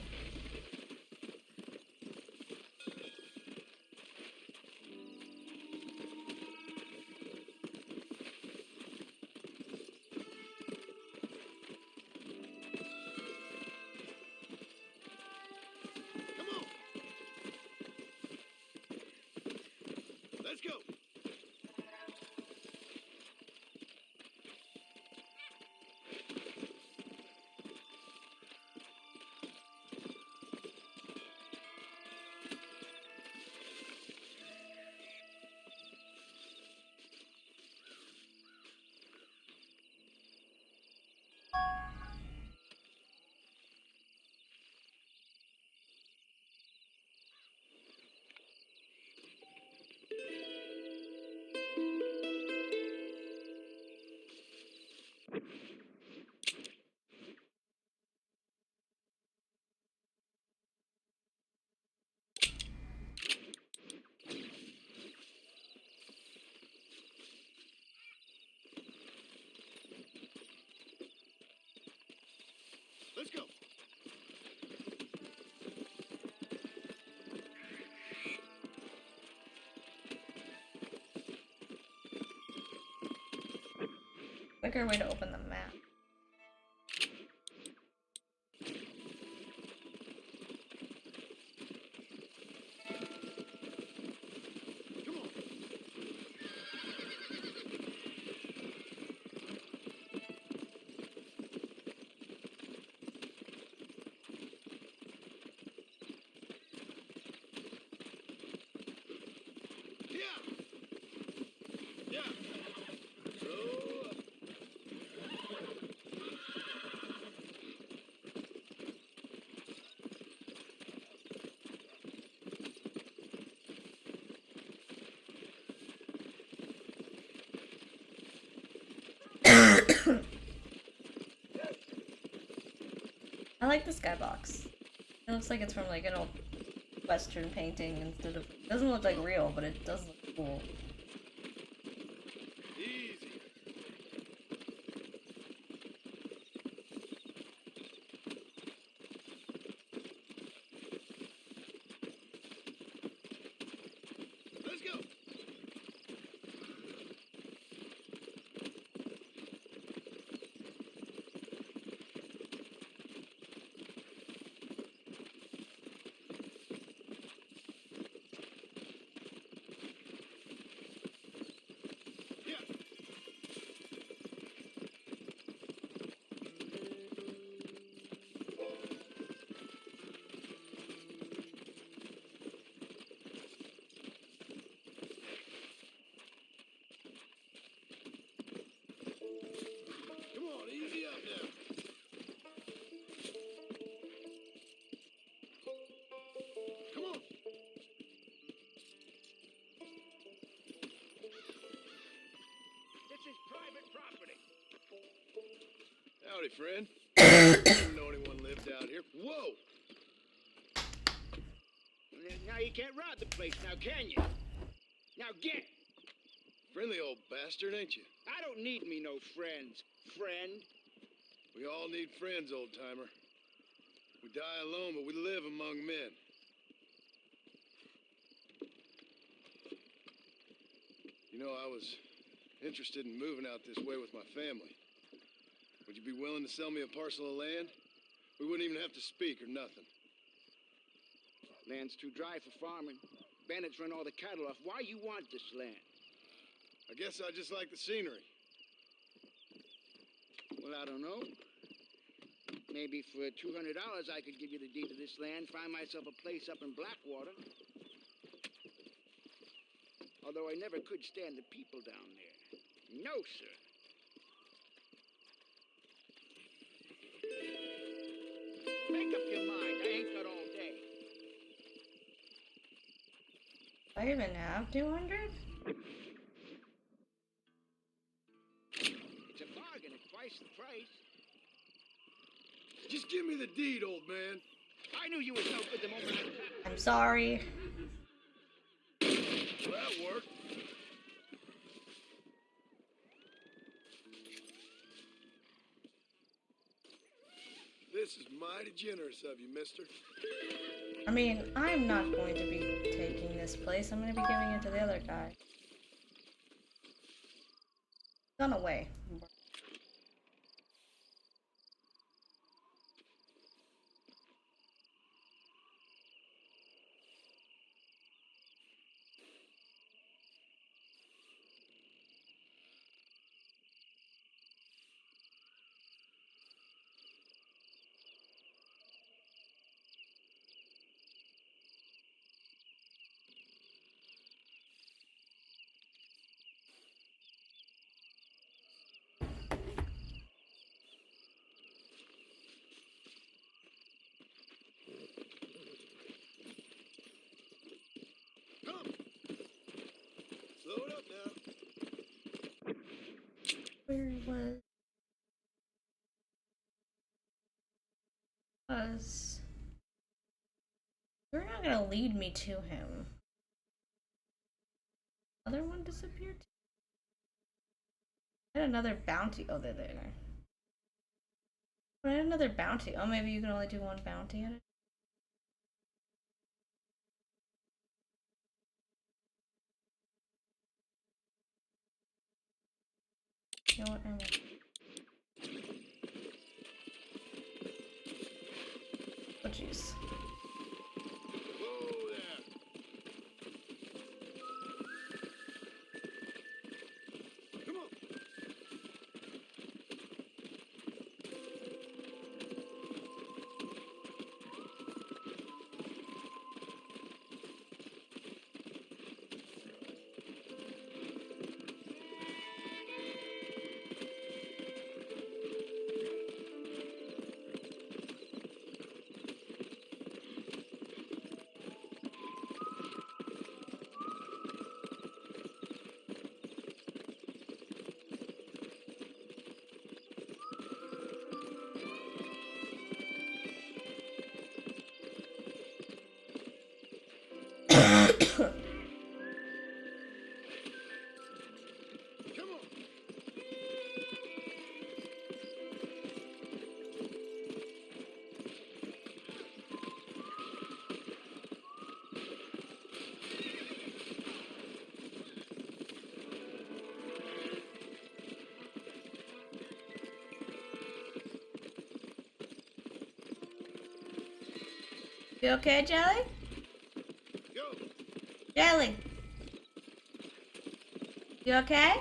Come on. Let's go. Let's go. Quicker way to open the map. Come on. Yeah. Yeah. So. I like the skybox. It looks like it's from like an old Western painting instead of. It doesn't look like real, but it does look cool. Easy. Let's go. Yeah. Come on, easy up now. Come on. This is private property. Howdy, friend. I didn't know anyone lived out here. Whoa! Now you can't rob the place, now can you? Now get! Friendly old bastard, ain't you? I don't need me no friends, friend. We all need friends, old timer. We die alone, but we live among men. You know, I was interested in moving out this way with my family. Would you be willing to sell me a parcel of land? We wouldn't even have to speak or nothing. Land's too dry for farming. Bandits run all the cattle off. Why you want this land? I guess I just like the scenery. Well, I don't know. Maybe for $200 I could give you the deed to this land, find myself a place up in Blackwater. Although I never could stand the people down there. No, sir. Make up your mind. I ain't got all day. I even have 200? It's a bargain at twice the price. Just give me the deed, old man. I knew you was no good the moment I... I'm sorry. That worked. This is mighty generous of you, mister. I mean, I'm not going to be taking this place. I'm going to be giving it to the other guy. Gone away. Come. Slow it up now. Where was... You're not gonna lead me to him. Other one disappeared? I had another bounty. Oh, they're there. I had another bounty. Oh, maybe you can only do one bounty at it. You know what? I won't. Oh, jeez. Whoa there. Come on. Come on. You okay, Jelly? Go. Jelly! You okay?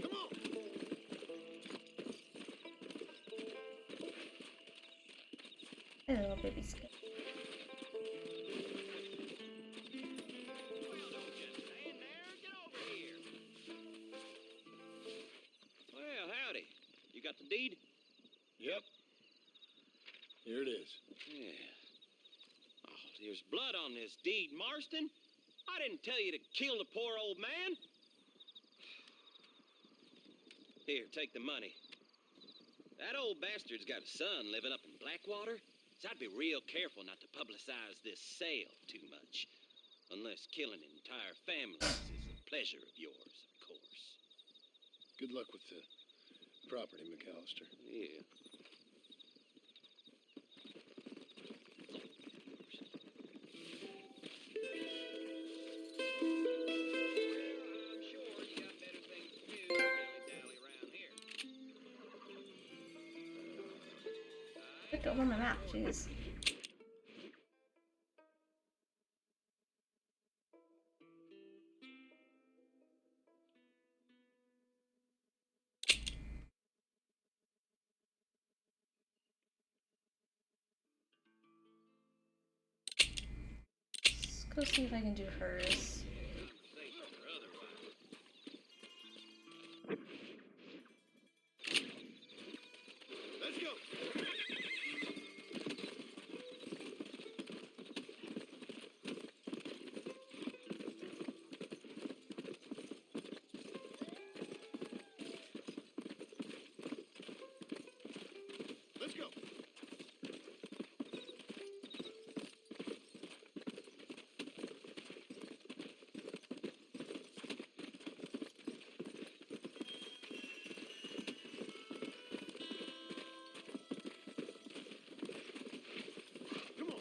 Come on. Hey, little baby skip. Well, howdy. You got the deed? Yep. Here it is. Yeah. Oh, there's blood on this deed, Marston. I didn't tell you to kill the poor old man. Here, take the money. That old bastard's got a son living up in Blackwater, so I'd be real careful not to publicize this sale too much. Unless killing entire families is a pleasure of yours, of course. Good luck with the property, McAllister. Yeah. I'm sure you got better things to do than dilly-dally around here. Look at on the map, jeez. Let's go see if I can do hers. Let's go. Let's go. Come on.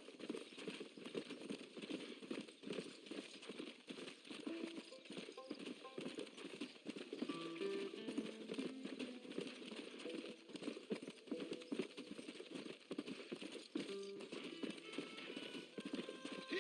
Yeah.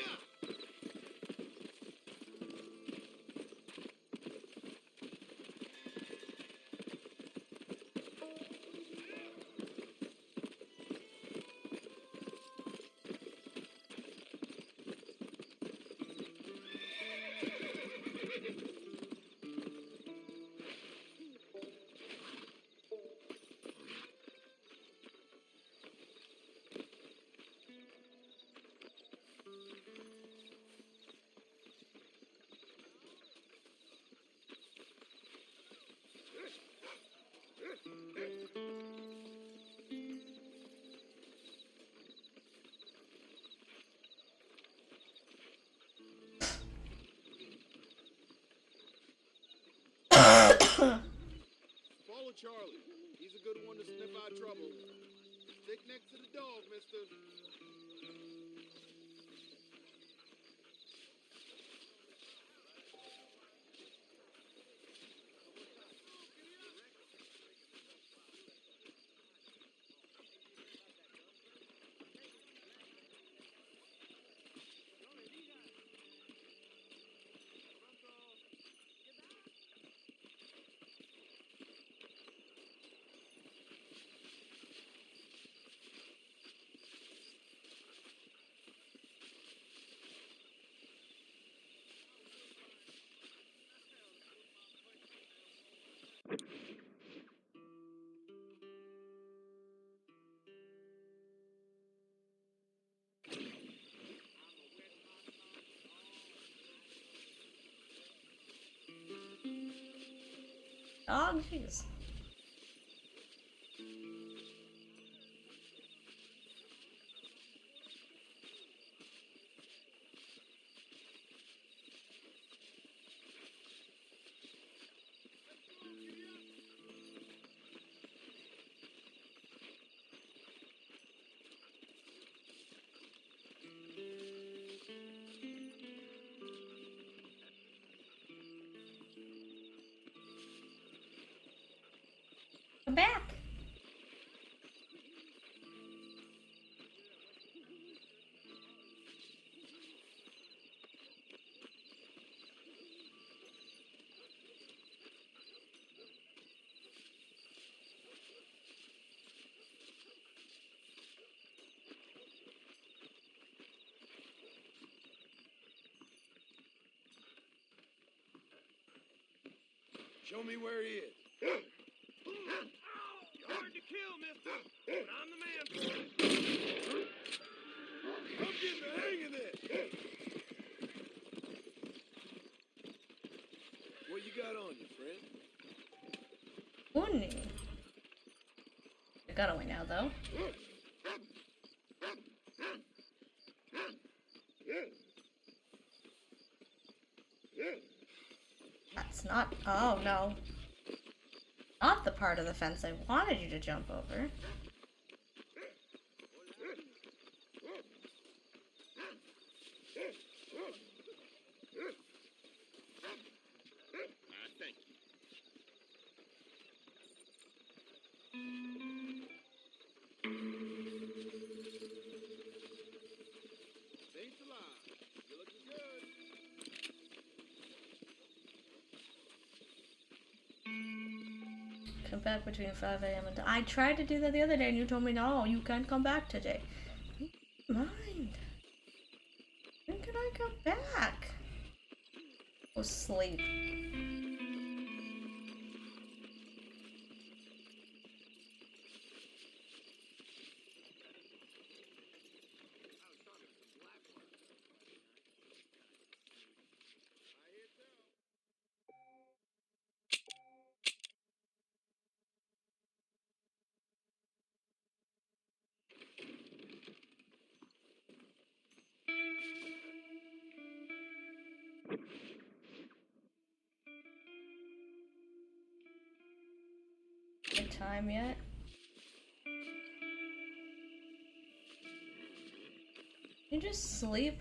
Follow Charlie. He's a good one to sniff out trouble. Stick next to the dog, mister. Oh, jeez. Come back. Show me where he is. You're hard to kill, mister, but I'm the man for it. I'm getting the hang of this. What you got on you, friend? Uni. I got away now, though. That's not. Oh, no. Not the part of the fence I wanted you to jump over. Thank you. Saints alive. You're looking good. Come back between 5 a.m. and... I tried to do that the other day and you told me, no, you can't come back today. Mind. When can I Go back. Go sleep. Good time yet? You just sleep?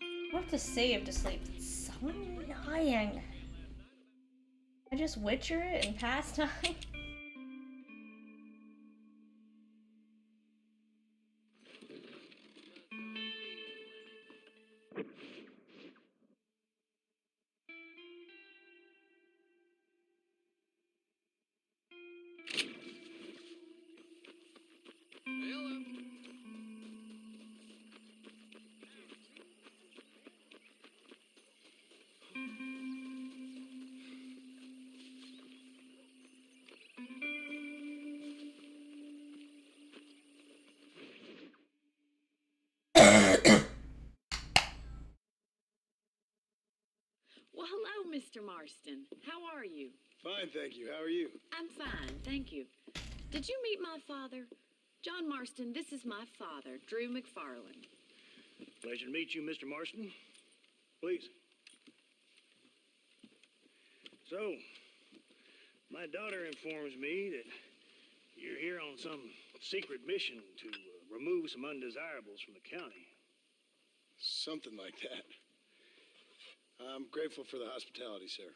I have to save to sleep. It's so annoying. I just Witcher it in pastime. Well, hello, Mr. Marston. How are you? Fine, thank you. How are you? I'm fine, thank you. Did you meet my father? John Marston, this is my father, Drew McFarland. Pleasure to meet you, Mr. Marston. Please. So, my daughter informs me that you're here on some secret mission to remove some undesirables from the county. Something like that. I'm grateful for the hospitality, sir.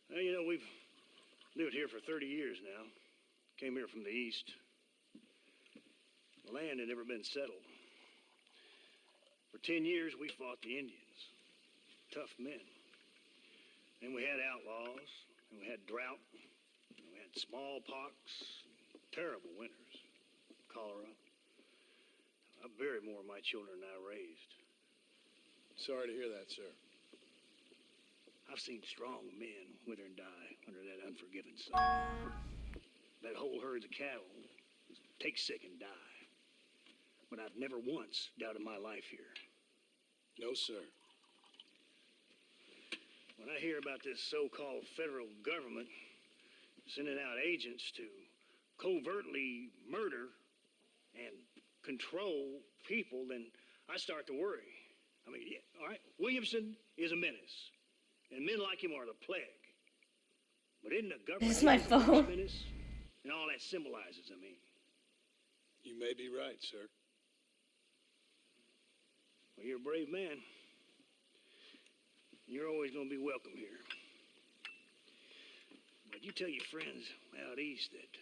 Well, you know, we've lived here for 30 years now. Came here from the east. The land had never been settled. For 10 years, we fought the Indians. Tough men. Then we had outlaws, and we had drought, and we had smallpox, terrible winters, cholera. I buried more of my children than I raised. Sorry to hear that, sir. I've seen strong men wither and die under that unforgiving sun. That whole herds of cattle take sick and die. But I've never once doubted my life here. No, sir. When I hear about this so-called federal government sending out agents to covertly murder and control people, then I start to worry. I mean, yeah, all right, Williamson is a menace, and men like him are the plague. But isn't the government This is my phone. a menace? And all that symbolizes, I mean. You may be right, sir. Well, you're a brave man. You're always going to be welcome here. But you tell your friends out east that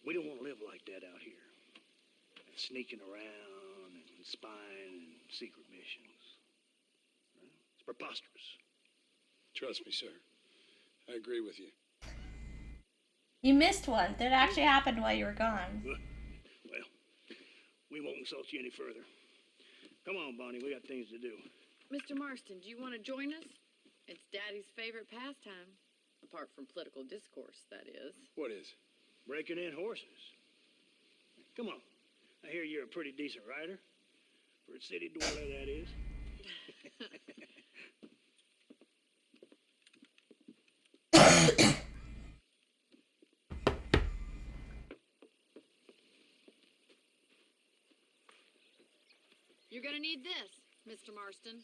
we don't want to live like that out here. Sneaking around and spying and secret missions. It's preposterous. Trust me, sir. I agree with you. You missed one. That actually happened while you were gone. Well, we won't insult you any further. Come on, Bonnie, we got things to do. Mr. Marston, do you want to join us? It's Daddy's favorite pastime. Apart from political discourse, that is. What is? Breaking in horses. Come on. I hear you're a pretty decent rider. For a city dweller, that is. You're gonna need this, Mr. Marston.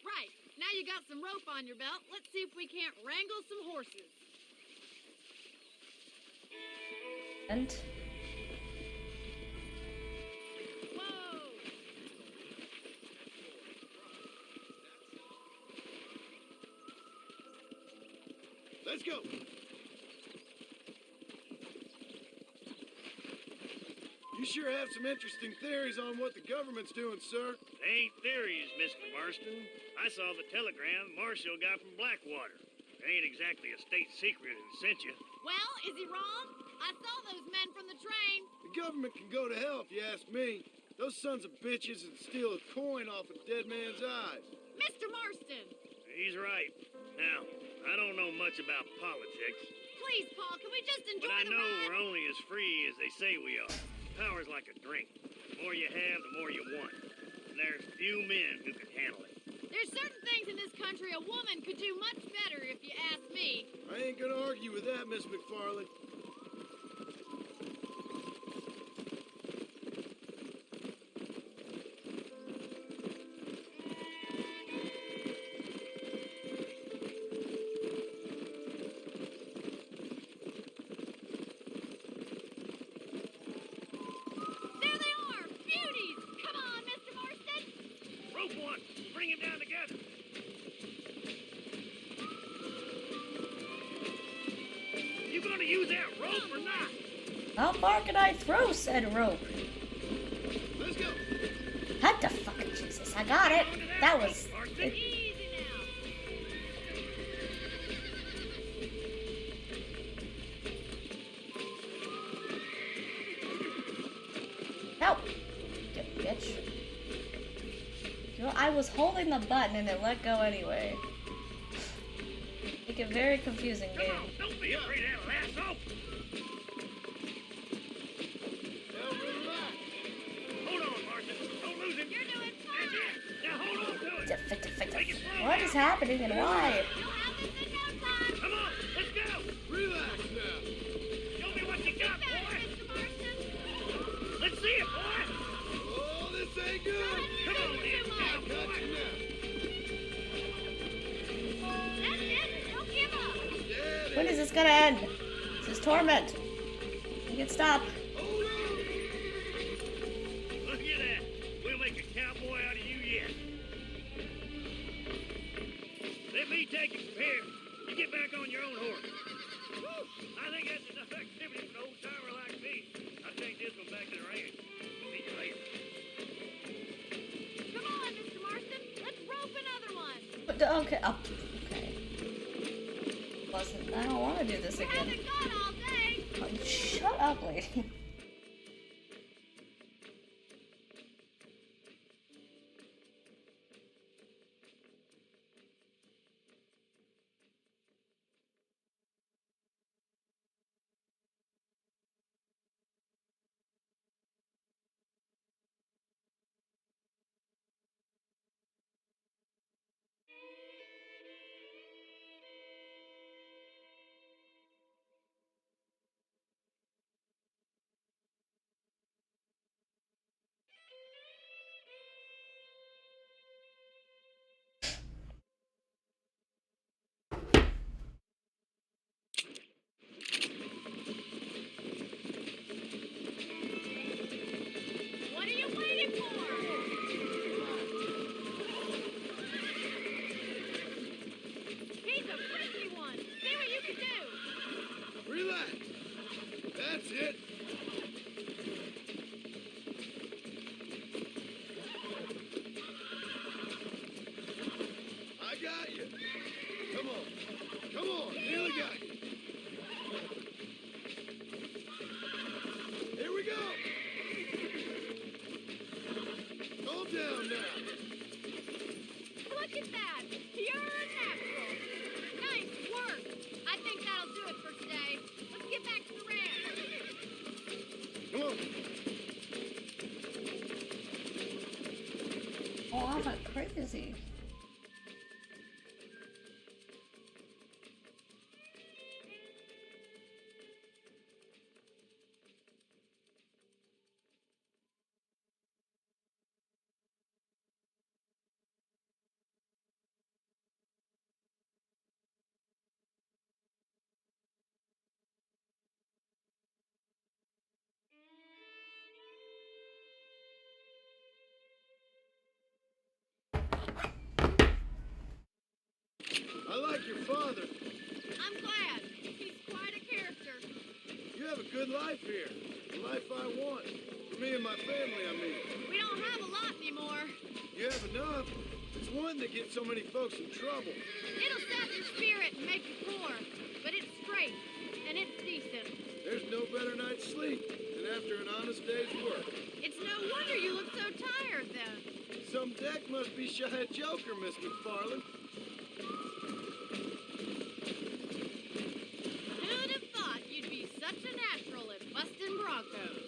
Right, now you got some rope on your belt. Let's see if we can't wrangle some horses. And Whoa! Let's go. You sure have some interesting theories on what the government's doing, sir. They ain't theories, Mr. Marston. I saw the telegram Marshall got from Blackwater. It ain't exactly a state secret who sent you. Well, Is he wrong? I saw those men from the train. The government can go to hell if you ask me. Those sons of bitches that steal a coin off a dead man's eyes. Mr. Marston! He's right. Now, I don't know much about politics, Please, Paul, can we just enjoy but I the know ride? we're only as free as they say we are. Power's like a drink. The more you have, the more you want. And there's few men who can handle it. There's certain things in this country a woman could do much better if you ask me. I ain't gonna argue with that, Miss McFarland. There they are! Beauties! Come on, Mr. Marston! Rope one! Bring him down together! You gonna use that rope or not? How far can I throw said rope? Let's go. What the fucking Jesus? I got it. That was. It, Easy now. help! You bitch. You know, I was holding the button and it let go anyway. Make it very confusing Come game. on, don't be afraid of that lasso! Now relax. Hold on, Marston. Don't lose him. You're doing That's fine. it. Now hold on to it. What is happening and why? You'll have this in no time. Come on, let's go. Relax now. Show me what you got, Got boy. it, Mr. Marston. Let's see it, boy. Oh, this ain't good. Come on, in, I now, got boy. you now. That's it. Don't give up. Yeah, When is this gonna end? This is torment. Make it stop. hold on. Look at that. We'll make a cowboy out of you yet. Let me take it from here. You get back on your own horse. Woo! I think that's enough activity for an old timer like me. I'll take this one back to the ranch. See you later. Come on, Mr. Marston. Let's rope another one. But, okay. Oh, okay. I don't want to do this We again. haven't gone all day. Oh, shut up, lady. What are you waiting for? He's a freaky one. See what you can do. Relax. That's it. I got you. Come on. Come on. Nearly got you. Here we go. Calm down now. Look at that. Pure natural. Nice work. I think that'll do it for today. Let's get back to the ranch. Come on. Oh, I'm not crazy. I like your father. I'm glad. He's quite a character. You have a good life here. The life I want. For me and my family, I mean. We don't have a lot anymore. You have enough. It's one that gets so many folks in trouble. It'll sap your spirit and make you poor, but it's straight. and it's decent. There's no better night's sleep than after an honest day's work. It's no wonder you look so tired then. Some deck must be shy at Joker, Miss McFarland. Who'd have thought you'd be such a natural at busting Broncos?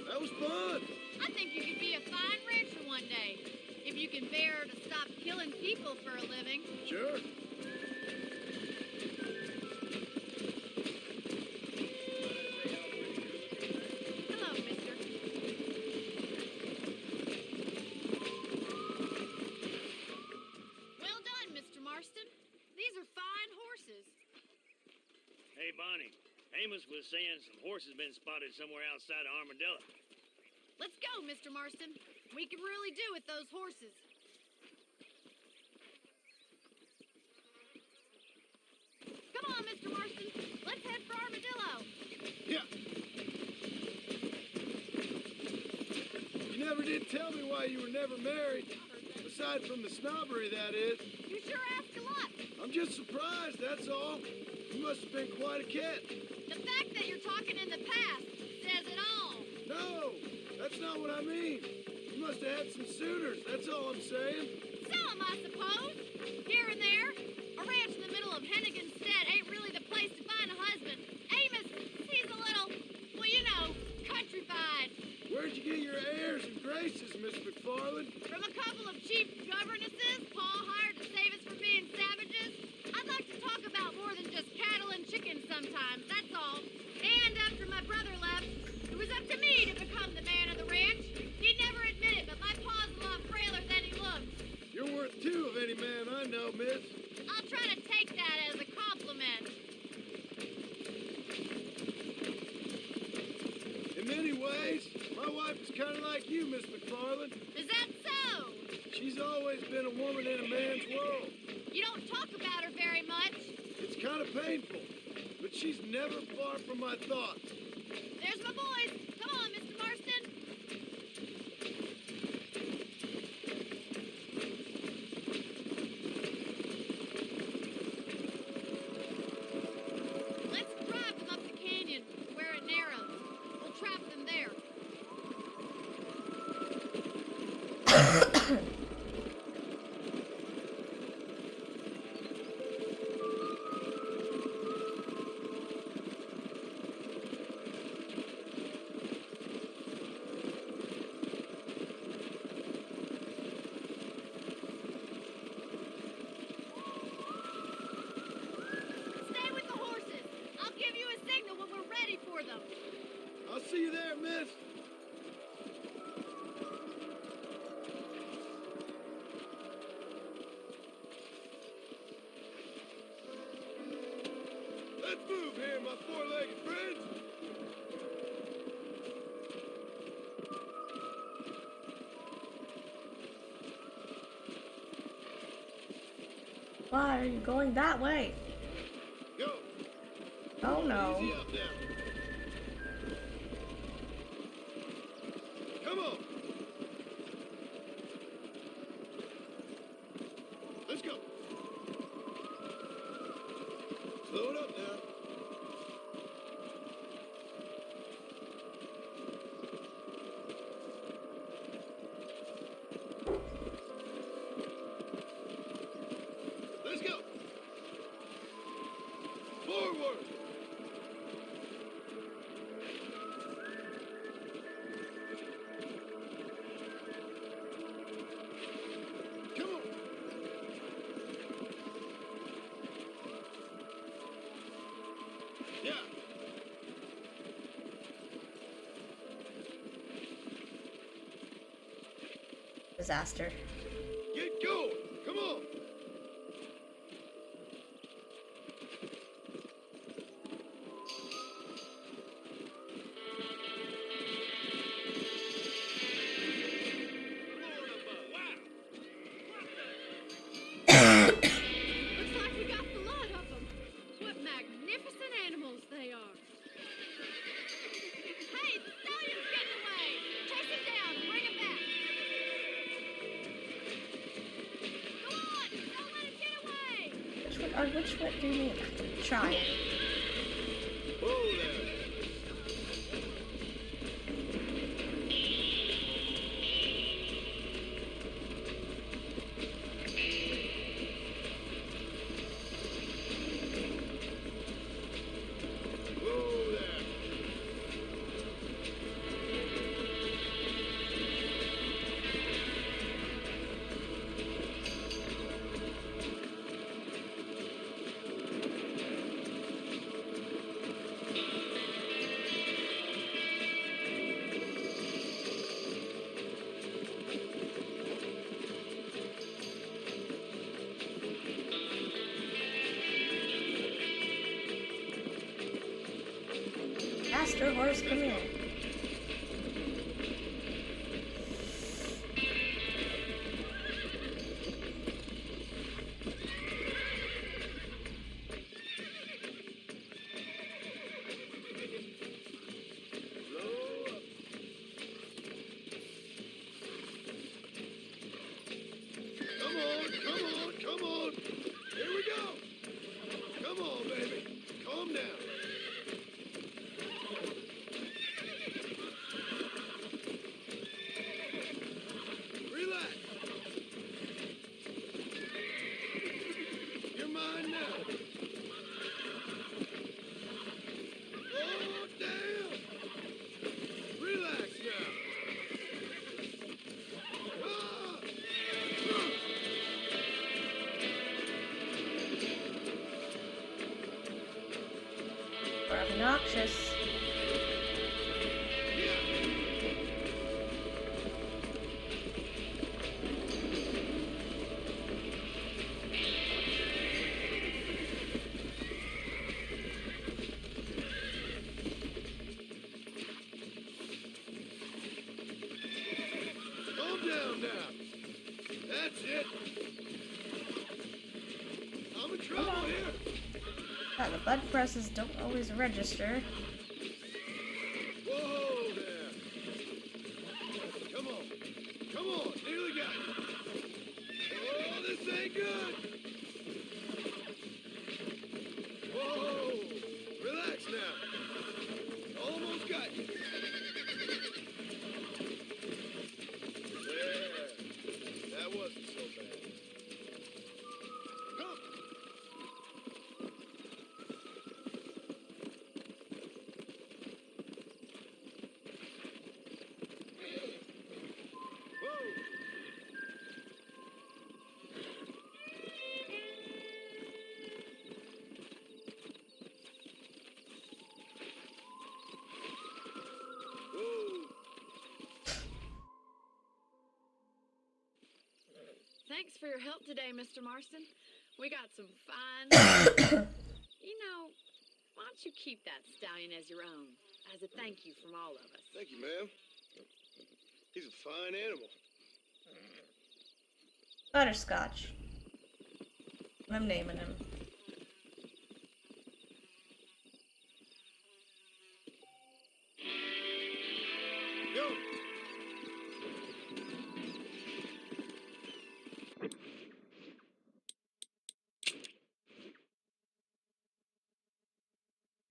That was fun. I think you could be a fine rancher one day, if you can bear to stop killing people for a living. Sure. Hello, mister. Well done, Mr. Marston. These are fine horses. Hey, Bonnie. Amos was saying some horses been spotted somewhere outside of Armadillo. Let's go, Mr. Marston. We can really do with those horses. Come on, Mr. Marston. Let's head for Armadillo. Yeah. You never did tell me why you were never married. Aside from the snobbery, that is. You sure ask a lot. I'm just surprised, that's all. You must have been quite a cat. The fact that you're talking in the past says it all. No, that's not what I mean. You must have had some suitors, that's all I'm saying. Some, I suppose. Here and there. A ranch in the middle of Hennigan's Stead ain't really the place to find a husband. Amos, he's a little, well, you know, countrified. Where'd you get your airs and graces, Miss McFarland? From a couple of cheap governesses Paul hired to save us from being savages. I'd like to talk about more than just cattle and chickens sometimes, that's all. And after my brother left, it was up to me to become the man of the ranch. He'd never admit it, but my pa's a lot frailer than he looks. You're worth two of any man I know, miss. I'll try to take that as a compliment. In many ways, my wife is kind of like you, Miss McFarland. Is that so? She's always been a woman in a man's world. You don't talk about her very much. It's kind of painful, but she's never far from my thoughts. There's my boys. Come on, Mr. Marston. Let's drive them up the canyon where it narrows. We'll trap them there. Stay with the horses. I'll give you a signal when we're ready for them. I'll see you there, miss. Let's move here, my four-legged friends. Why are you going that way? Go. Oh no. Easy up now. Come on. Let's go. Slow it up now. Let's go. Forward. Come on. Yeah. Disaster. Get going. Come on. Looks like we got the lot of them. What magnificent animals they are. Hey, the stallion's getting away. Chase him down and bring him back. Go on, don't let him get away. Which way do you mean? Try it. Whoa, Sure, horse, come here. Come on, come on, come on. Here we go. Come on, baby. Calm down. Relax. You're mine now. Oh, damn. Relax now. Ah! We're obnoxious. Calm down now. That's it. I'm in trouble here. Yeah, the bud presses don't always register. Whoa there. Come on. Come on. Nearly got it. Oh, this ain't good. Whoa. Relax now. Almost got you. There. That wasn't so bad. Come. Whoa. Whoa. Thanks for your help today, Mr. Marston. We got some fine... You know, why don't you keep that stallion as your own, as a thank you from all of us? Thank you, ma'am. He's a fine animal. Butterscotch. I'm naming him. Go.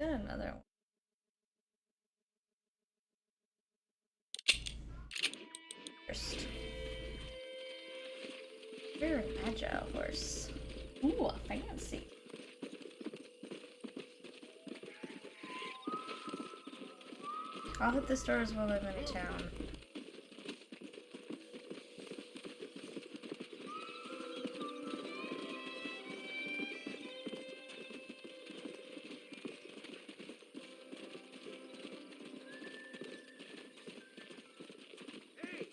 Got another one. First. Very agile horse. Ooh, fancy. I'll hit the stores while I'm in town. Hey,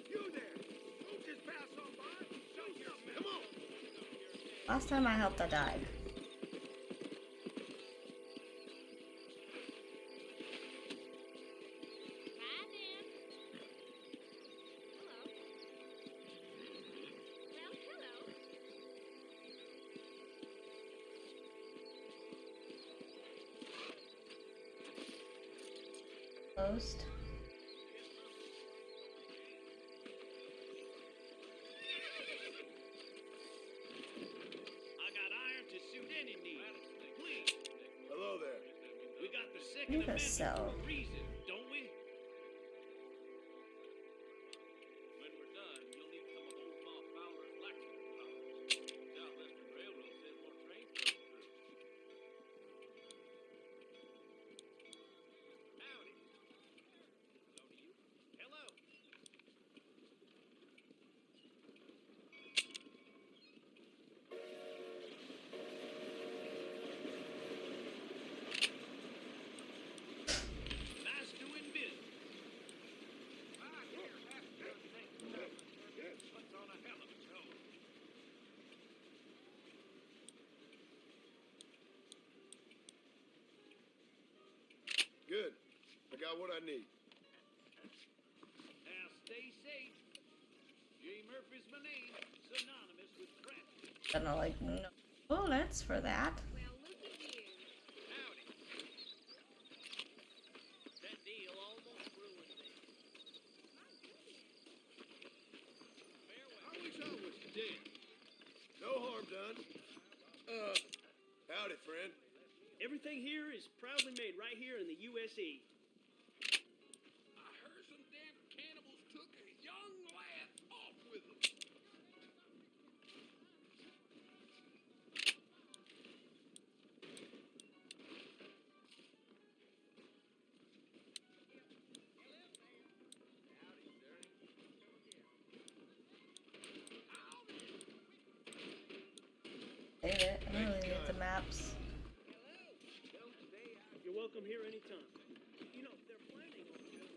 you there! Don't just pass on by. Show yourself. Come on. Last time I helped, I died. Hi, Dan. Hello. Well, hello. Closed. I got iron to suit any need. Please. Hello there. We got the Need second a amendment cell. for a reason, don't we? When we're done, you'll need some of old Ma Fowler's blacksmith power. Southwestern Railroad says more trains coming through. Howdy. Hello to you. Hello. Nice got what I need. Now stay safe. J. Murphy's my name, synonymous with crap. Gonna like no bullets for that. Well, looky here. Howdy. That deal almost ruined me. Farewell. I wish I was dead. No harm done. Howdy, friend. Everything here is proudly made right here in the USA. I heard some damn cannibals took a young lad off with them. Save it. I don't really need the maps. You're welcome here anytime. You know, they're planning on building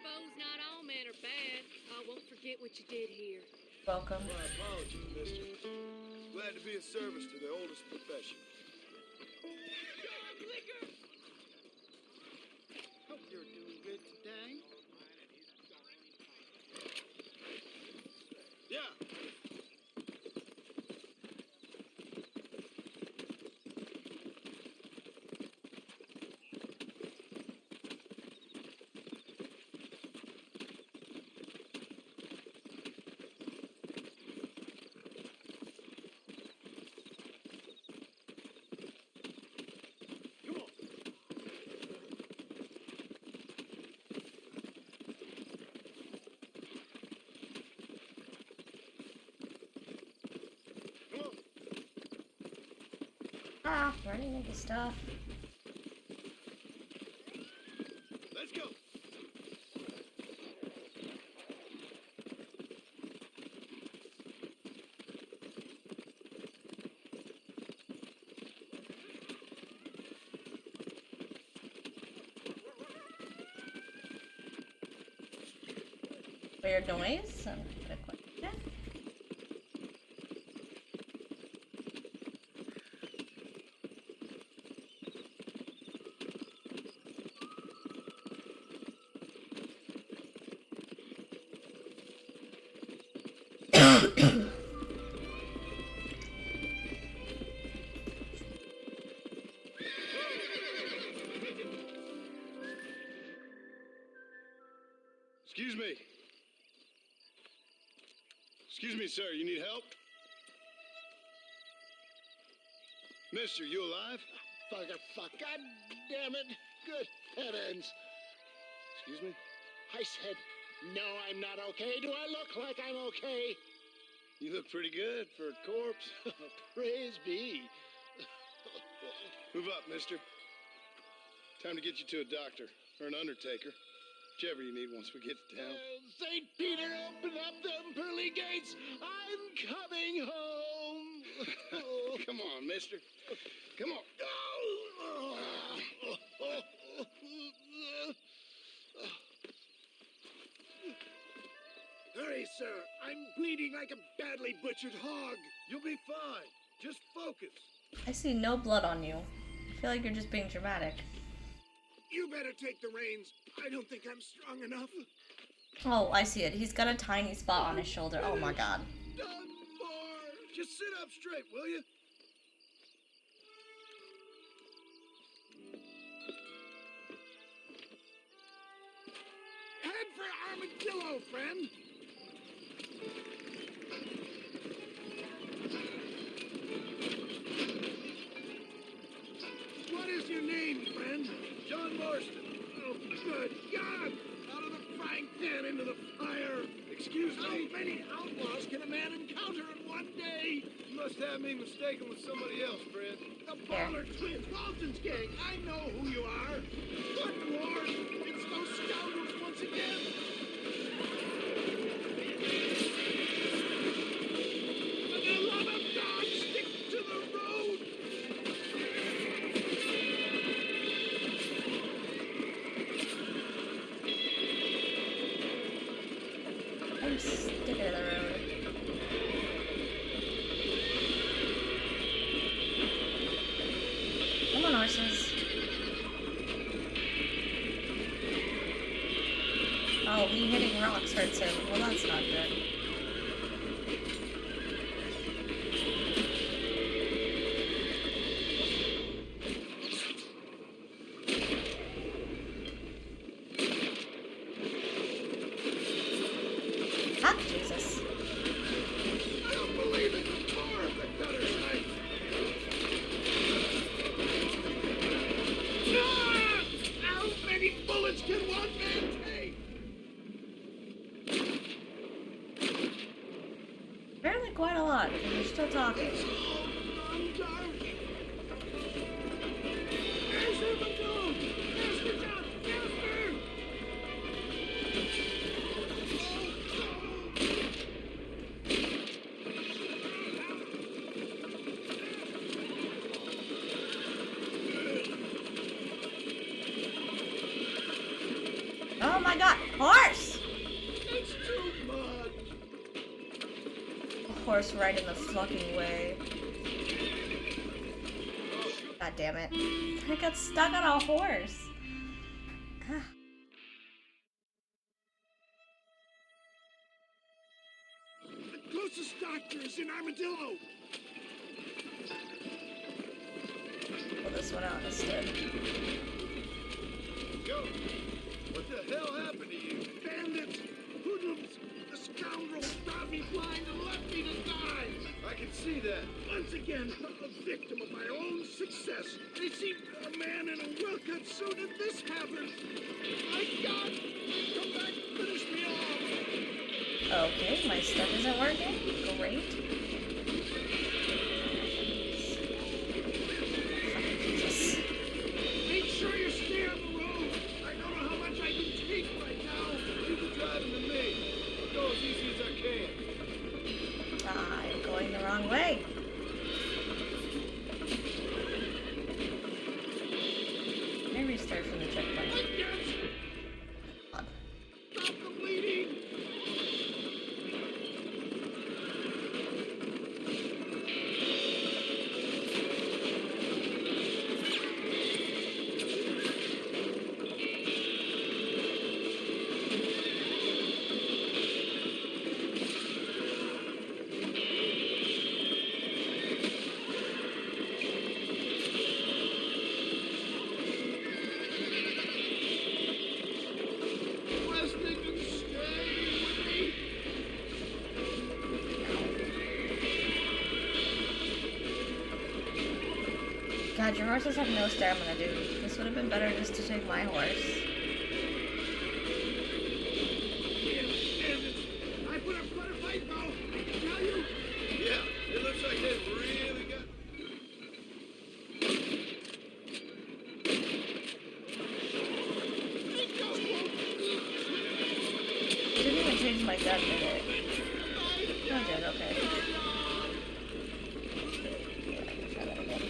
Suppose not all men are bad. I won't forget what you did here. Welcome. My apologies, mister. Glad to be of service to the oldest profession. Hope you're doing good today. Yeah. Ah, running into stuff. Let's go. Weird noise. I'm gonna quit it. Excuse me. Excuse me, sir. You need help? Mister, you alive? Fuck, God damn it. Good heavens. Excuse me? I said, no, I'm not okay. Do I look like I'm okay? You look pretty good for a corpse. Praise be. Move up, mister. Time to get you to a doctor or an undertaker. Whichever you need once we get to town. St. Peter, open up them pearly gates. I'm coming home. Come on, mister. Come on. Hurry, sir. I'm bleeding like a badly butchered hog. You'll be fine. Just focus. I see no blood on you. I feel like you're just being dramatic. You better take the reins. I don't think I'm strong enough. Oh, I see it. He's got a tiny spot on his shoulder. Oh my god. Done for. Just sit up straight, will you? Head for Armadillo, friend. What is your name, friend? John Marston. Oh, good God! Out of the frying pan into the fire. Excuse How me. many outlaws can a man encounter in one day? You must have me mistaken with somebody else, Fred. The Baller Twins, Walton's gang. I know who you are. What wars? It's those scoundrels once again. Apparently quite a lot, because you're still talking. I'm dark. There's the dog. There's the dog. Faster! Oh my god, horse! It's too much. A horse right in the fucking way. God damn it. I got stuck on a horse. Ah. The closest doctor is in Armadillo. Pull this one out instead. Yo, what the hell happened to you? Bandits, hoodlums, the scoundrels robbed me blind and left me to die. I can see that. Once again, a victim of my own success. They see a man in a well-cut suit and this happens. My God, come back and finish me off. Okay, my stuff isn't working. Great. Jesus. Make sure you stay on the road. I don't know how much I can take right now. Leave the driving to me. I'll go as easy as I can. Ah, I'm going the wrong way. Let me restart from the checkpoint. Stop the bleeding. God, your horses have no stamina, dude. This would have been better just to take my horse. I put up quite a fight, though. I can tell you. Yeah, it looks like they've really got... Didn't even change my gun, did it? Oh, it did, okay. Yeah, I can try that again.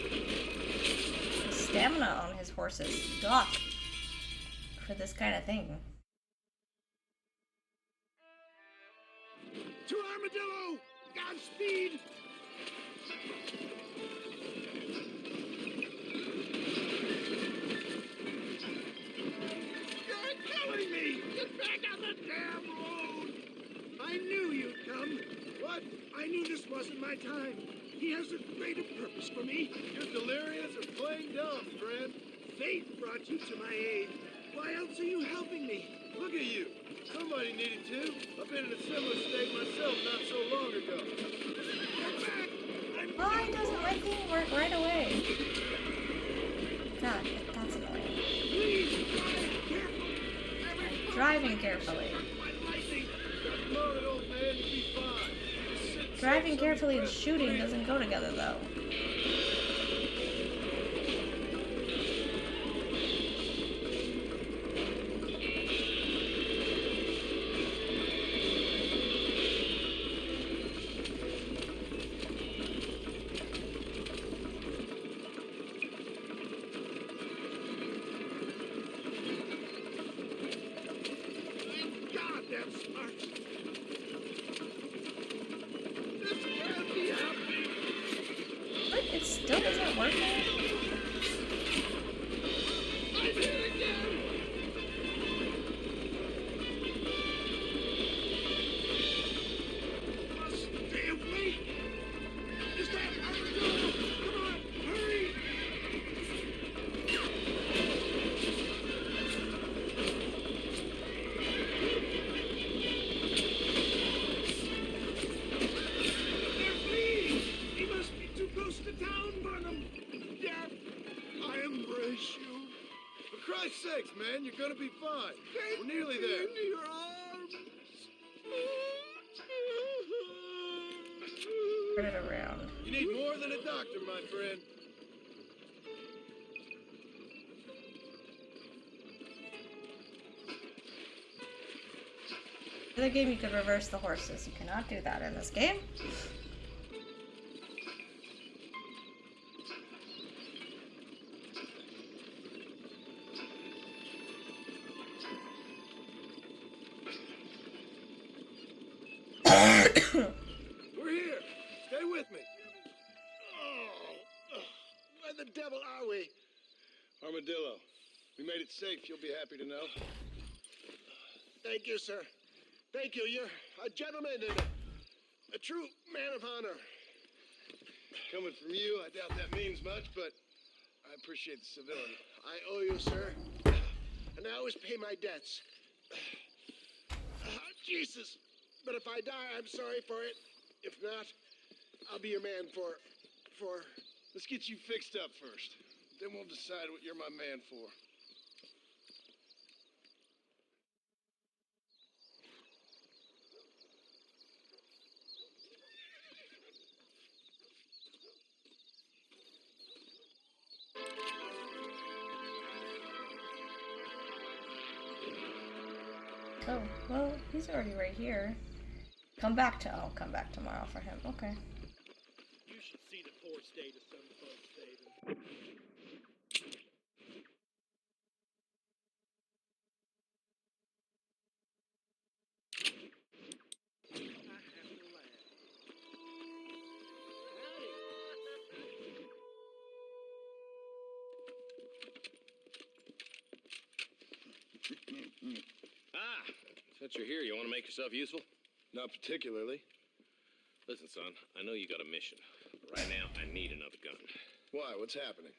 The stamina on his horses suck for this kind of thing. To Armadillo! Godspeed! You're killing me! Get back on the damn road! I knew you'd come. What? I knew this wasn't my time. He has a greater purpose for me. You're delirious or plain dumb, friend. Fate brought you to my aid. Why else are you helping me? Look at you. Somebody needed to. I've been in a similar state myself not so long ago. Get back! Why doesn't my thing work right away? God, that's annoying. Please drive carefully. I'm driving carefully. Come on, old man, you'll be fine. Just sit Driving carefully and shooting doesn't go together, though. God, that's smart. This can't be happening. What? It still isn't working? I'm here again. Must stay awake. Is that Armadillo? Come on, hurry. They're fleeing. He must be too close to town, Barnum. Dad, I embrace you. For Christ's sakes, man, you're gonna be fine. We're nearly there. Into your arms. Spread it around. You need more than a doctor, my friend. In the game, you could reverse the horses. You cannot do that in this game. We're here. Stay with me. Oh, where the devil are we? Armadillo. We made it safe, you'll be happy to know. Thank you, sir. Thank you. You're a gentleman and a true man of honor. Coming from you, I doubt that means much, but I appreciate the civility. I owe you, sir. And I always pay my debts. Jesus. But if I die, I'm sorry for it. If not, I'll be your man for... Let's get you fixed up first. Then we'll decide what you're my man for. Oh, well, he's already right here. Come back to... I'll come back tomorrow for him. Okay. You should see the poor state of some folks, David. I have to laugh. Ah, since you're here, you want to make yourself useful? Not particularly. Listen, son, I know you got a mission. But right now, I need another gun. Why? What's happening?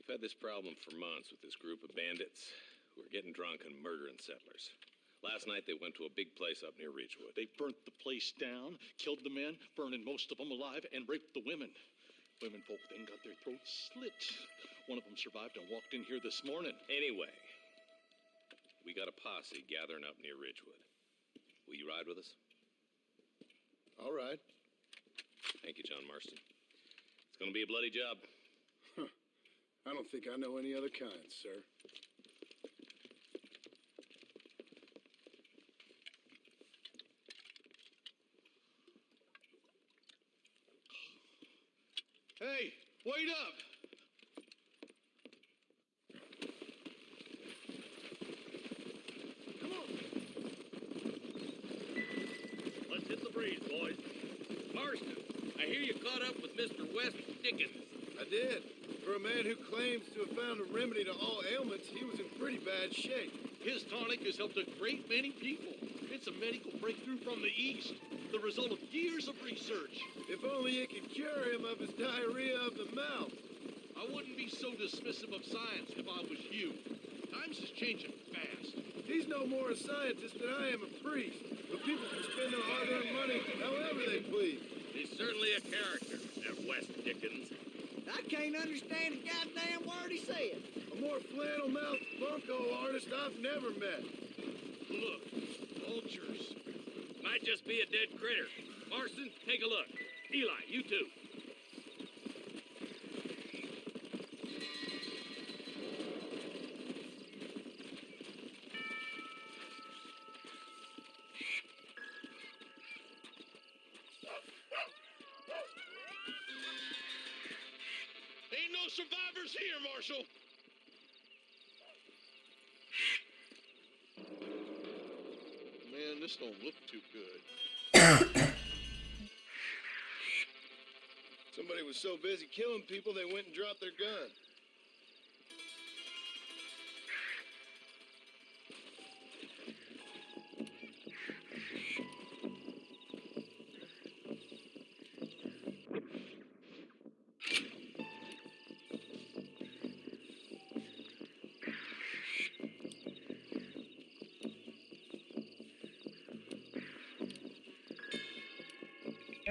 We've had this problem for months with this group of bandits who are getting drunk and murdering settlers. Last night, they went to a big place up near Ridgewood. They burnt the place down, killed the men, burning most of them alive, and raped the women. Women folk then got their throats slit. One of them survived and walked in here this morning. Anyway, we got a posse gathering up near Ridgewood. Will you ride with us? All right. Thank you, John Marston. It's gonna be a bloody job. Huh. I don't think I know any other kind, sir. Hey, wait up! Come on. Let's hit the breeze, boys. Marston, I hear you caught up with Mr. West Dickens. I did. For a man who claims to have found a remedy to all ailments, he was in pretty bad shape. His tonic has helped a great many people. It's a medical breakthrough from the East, the result of years of research. If only it could cure him of his diarrhea of the mouth. I wouldn't be so dismissive of science if I was you. Times is changing fast. He's no more a scientist than I am a priest. But people can spend their hard-earned money however they please. He's certainly a character, that West Dickens. I can't understand a goddamn word he said. A more flannel-mouthed bunco artist I've never met. Look, vultures. Might just be a dead critter. Marston, take a look. Eli, you too. Ain't no survivors here, Marshal. Man, this don't look too good. Somebody was so busy killing people, they went and dropped their gun.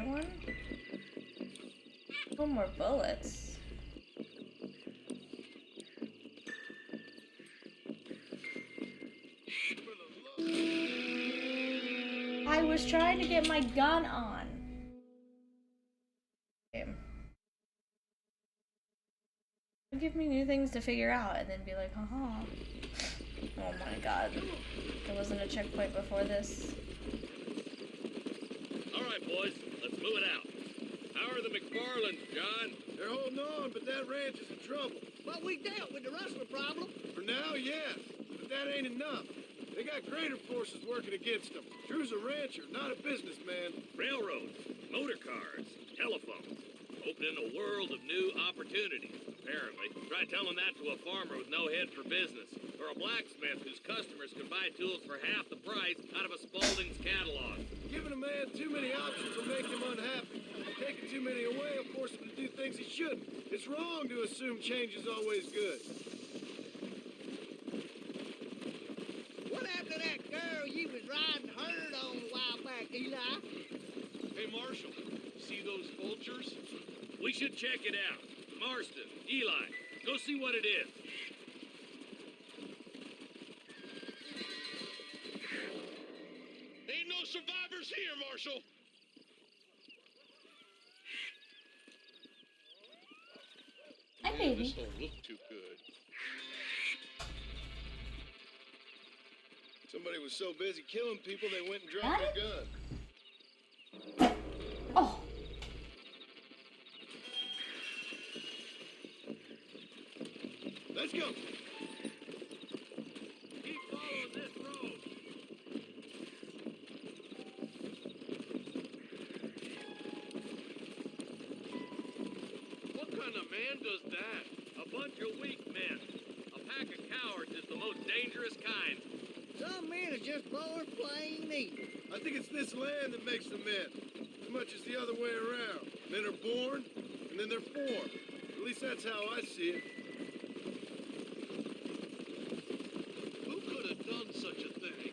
One? No more bullets. I was trying to get my gun on. Give me new things to figure out and then be like, haha. Oh my god. There wasn't a checkpoint before this. All right, boys, let's move it out. How are the McFarlands, John? They're holding on, but that ranch is in trouble. Well, we dealt with the rustler problem. For now, yes, but that ain't enough. They got greater forces working against them. Drew's a rancher, not a businessman. Railroads, motor cars, telephones. Opening a world of new opportunities, apparently. Try telling that to a farmer with no head for business. Or a blacksmith whose customers can buy tools for half the price out of a Spaulding's catalog. Giving a man too many options will make him unhappy. Taking too many away will force him to do things he shouldn't. It's wrong to assume change is always good. What happened to that girl you was riding herd on a while back, Eli? Hey, Marshal, see those vultures? We should check it out. Marston, Eli, go see what it is. Ain't no survivors here, Marshal. Hi, Man, baby. this don't look too good. Somebody was so busy killing people they went and dropped What? their gun. Oh. Let's go. Keep following this road. What kind of man does that? A bunch of weak men. A pack of cowards is the most dangerous kind. Some men are just born plain evil. I think it's this land that makes them men, as much as the other way around. Men are born, and then they're formed. At least that's how I see it. Who could have done such a thing?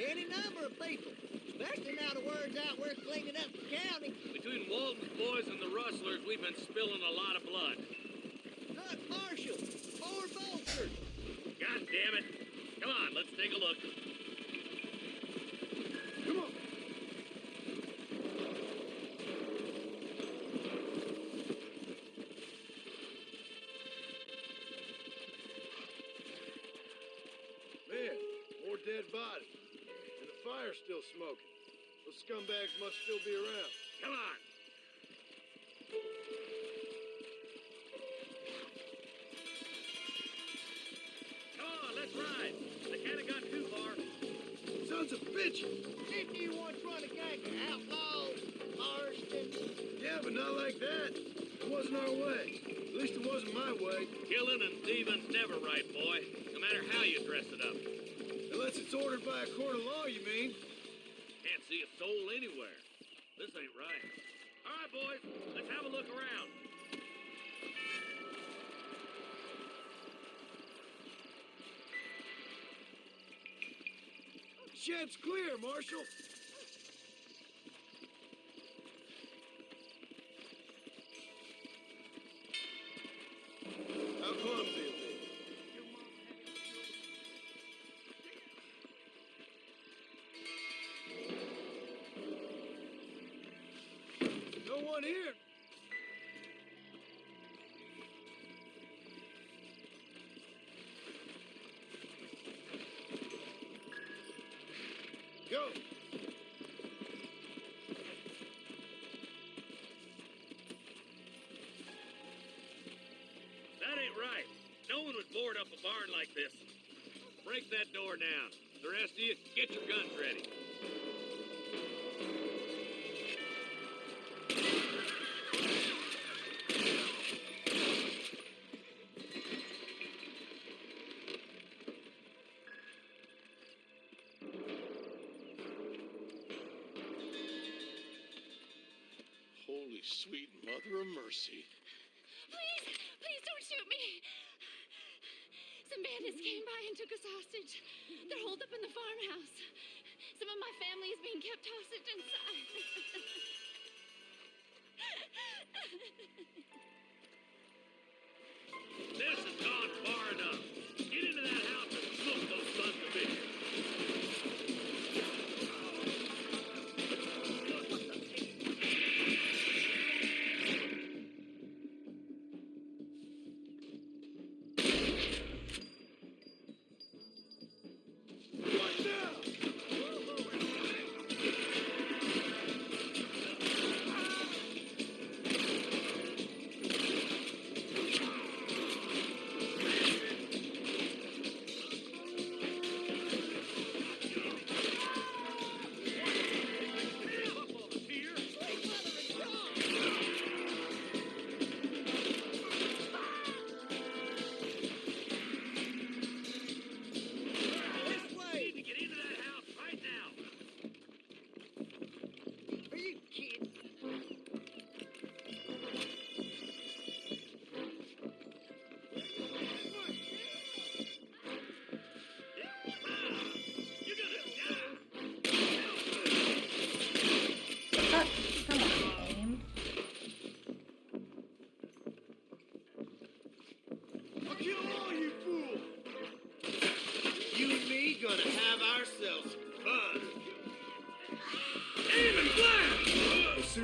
Any number of people, especially now the word's out we're cleaning up the county. Between Walton's boys and the rustlers, we've been spilling a lot of blood. Not Marshall, or Bolter. God damn it. Come on, let's take a look. Come on. Man, more dead bodies. And the fire's still smoking. Those scumbags must still be around. Come on. Come on, let's ride. They can't have gone too far. Sons of bitches! Didn't you once run a gang of outlaws, Marston? Yeah, but not like that. It wasn't our way. At least it wasn't my way. Killing and thieving's never right, boy. No matter how you dress it up. Unless it's ordered by a court of law, you mean? Can't see a soul anywhere. This ain't right. All right, boys, let's have a look around. Shed's clear, Marshal. How clumsy it be? No one here. Go. That ain't right. No one would board up a barn like this. Break that door down. The rest of you, get your guns ready. Holy sweet mother of mercy. Please don't shoot me. Some bandits came by and took us hostage. They're holed up in the farmhouse. Some of my family is being kept hostage inside. This has gone far enough. Get into that house and smoke those sons of bitches.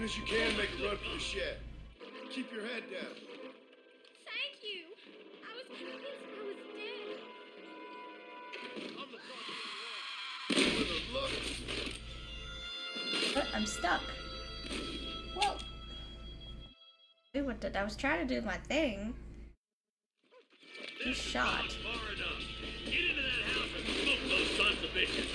as you can, make a run for the shed. Keep your head down. Thank you. I was convinced I was dead. With a look. But I'm stuck. Well, do what did I was trying to do my thing. He's shot. Far enough. Get into that house and smoke those sons of bitches.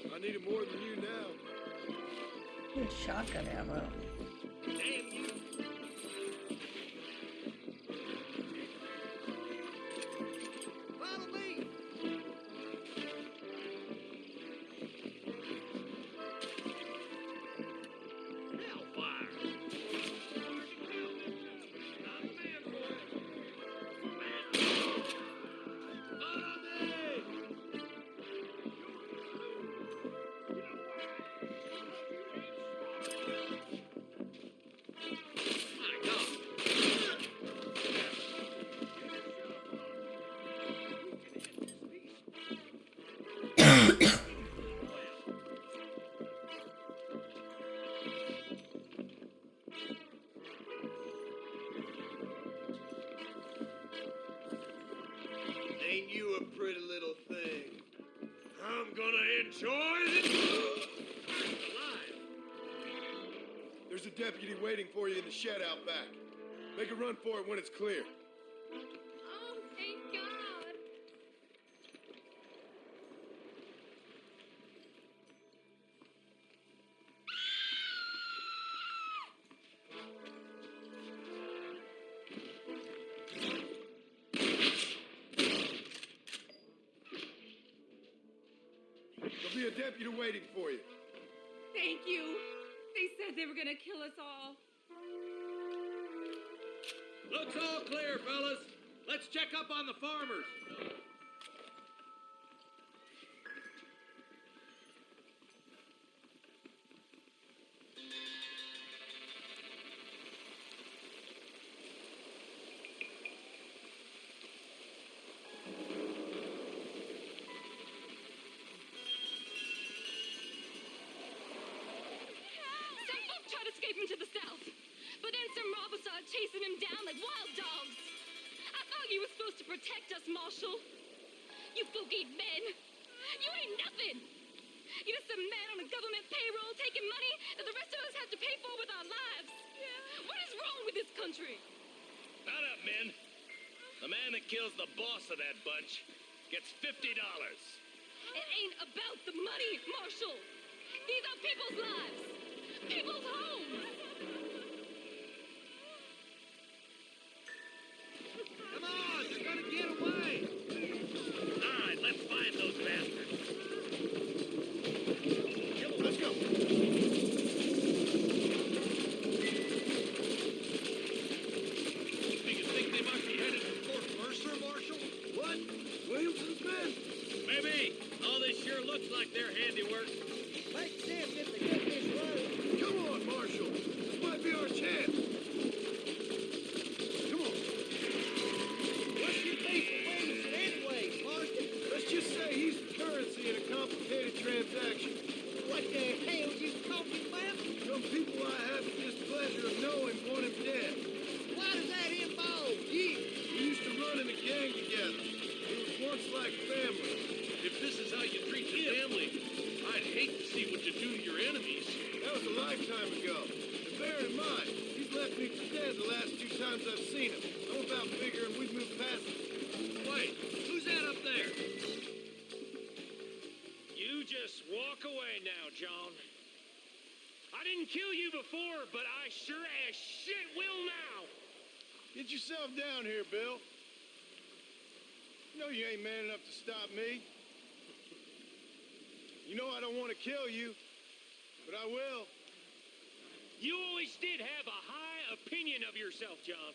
I needed more than you now. Good shotgun ammo. Follow me. Hellfire. Ain't you a pretty little thing? I'm gonna enjoy this. Alive. There's a deputy waiting for you in the shed out back. Make a run for it when it's clear. Oh, thank God. There'll be a deputy waiting for you. Thank you. They said they were gonna kill us all. Looks all clear, fellas. Let's check up on the farmers. Some folk tried escaping to the south, but then some robbers started chasing him down like wild dogs. I thought you were supposed to protect us, Marshal. You folk ain't men. You ain't nothing. You're just a man on a government payroll taking money that the rest of us have to pay for with our lives. What is wrong with this country? Shut up, men. The man that kills the boss of that bunch gets $50. It ain't about the money, Marshal. These are people's lives. People's homes. Come on, they're gonna get away. All right, let's find those bastards. Let's go. Do you think they might be headed to Fort Mercer, Marshal? What? Williamson's men? Maybe. All this sure looks like their handiwork. Let's see if they get this road. Come on, Marshal. This might be our chance. Come on. What's your beef with Williamson anyway, Marston? Let's just say he's the currency in a complicated transaction. What the hell you talking about? Some people I have the displeasure of knowing want him dead. Why does that involve you? We used to run in a gang together. It was once like family. If this is how you treat the family, I'd hate to see what you do to your enemies. That was a lifetime ago. And bear in mind, he's left me for dead the last 2 times I've seen him. I'm about figuring we've moved past it. Wait, who's that up there? You just walk away now, John. I didn't kill you before, but I sure as shit will now. Get yourself down here, Bill. You know you ain't man enough to stop me. You know I don't want to kill you, but I will. You always did have a high opinion of yourself, John.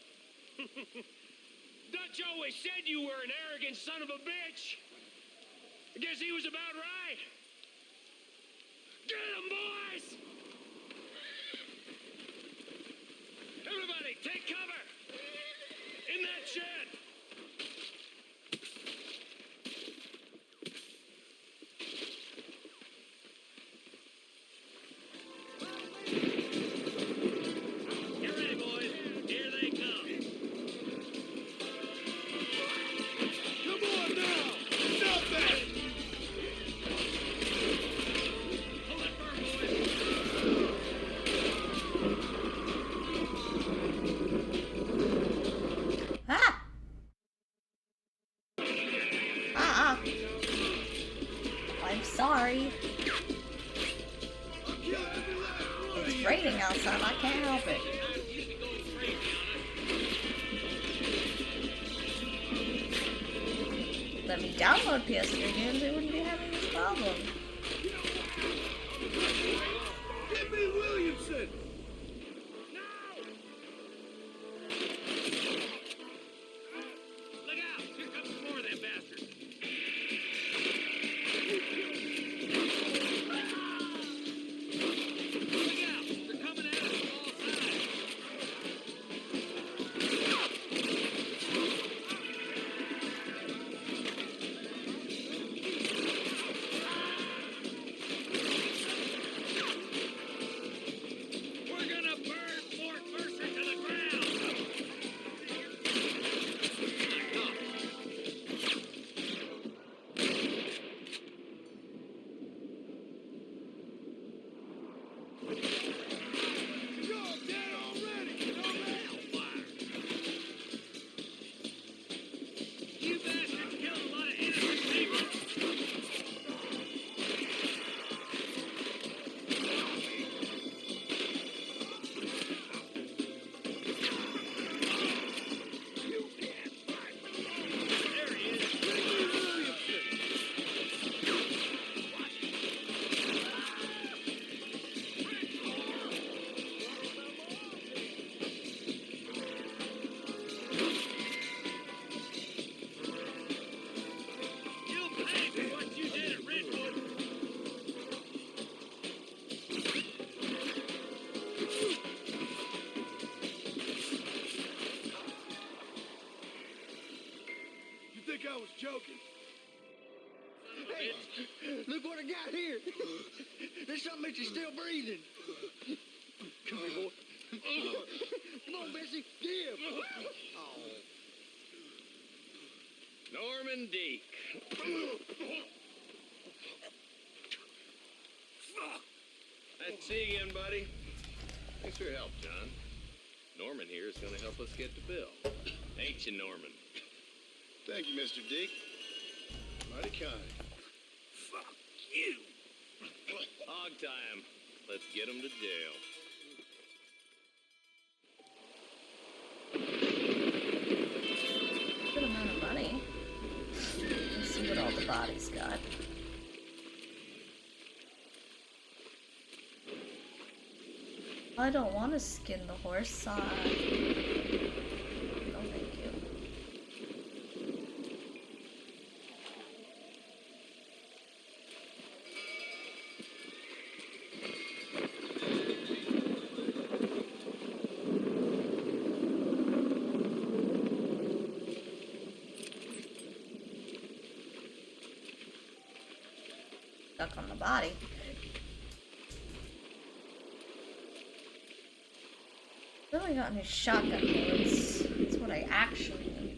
Dutch always said you were an arrogant son of a bitch. I guess he was about right. Get him, boys! Everybody, take cover! In that shed! Get ready, boys. Here they come. Come on now! Stop that! Hold it firm, boys. Ah! Ah! I'm sorry. It's raining outside. I can't help it. Let me download PS3 games, we wouldn't be having this problem. Give me Williamson! Look out! Here comes some more of them bastards. Look out! They're coming at us from all sides. We're gonna burn Fort Mercer to the ground. You're dead already! You know that? You bastards killed a lot of innocent people. There he is. You'll pay for what you did at Redwood. You think I was joking? Hey, Look what I got here! There's something that you're still breathing. Come here, boy. Come on, Bessie, give! Norman Deek. Nice to see you again, buddy. Thanks for your help, John. Norman here is going to help us get to Bill. Ain't you, Norman? Thank you, Mr. Deke. Mighty kind. fuck you. Hog time. Let's get him to jail. Good amount of money. Let's see what all the bodies got. I don't want to skin the horse. No, thank you. Stuck on the body. Really got any shotgun bullets. That's what I actually need.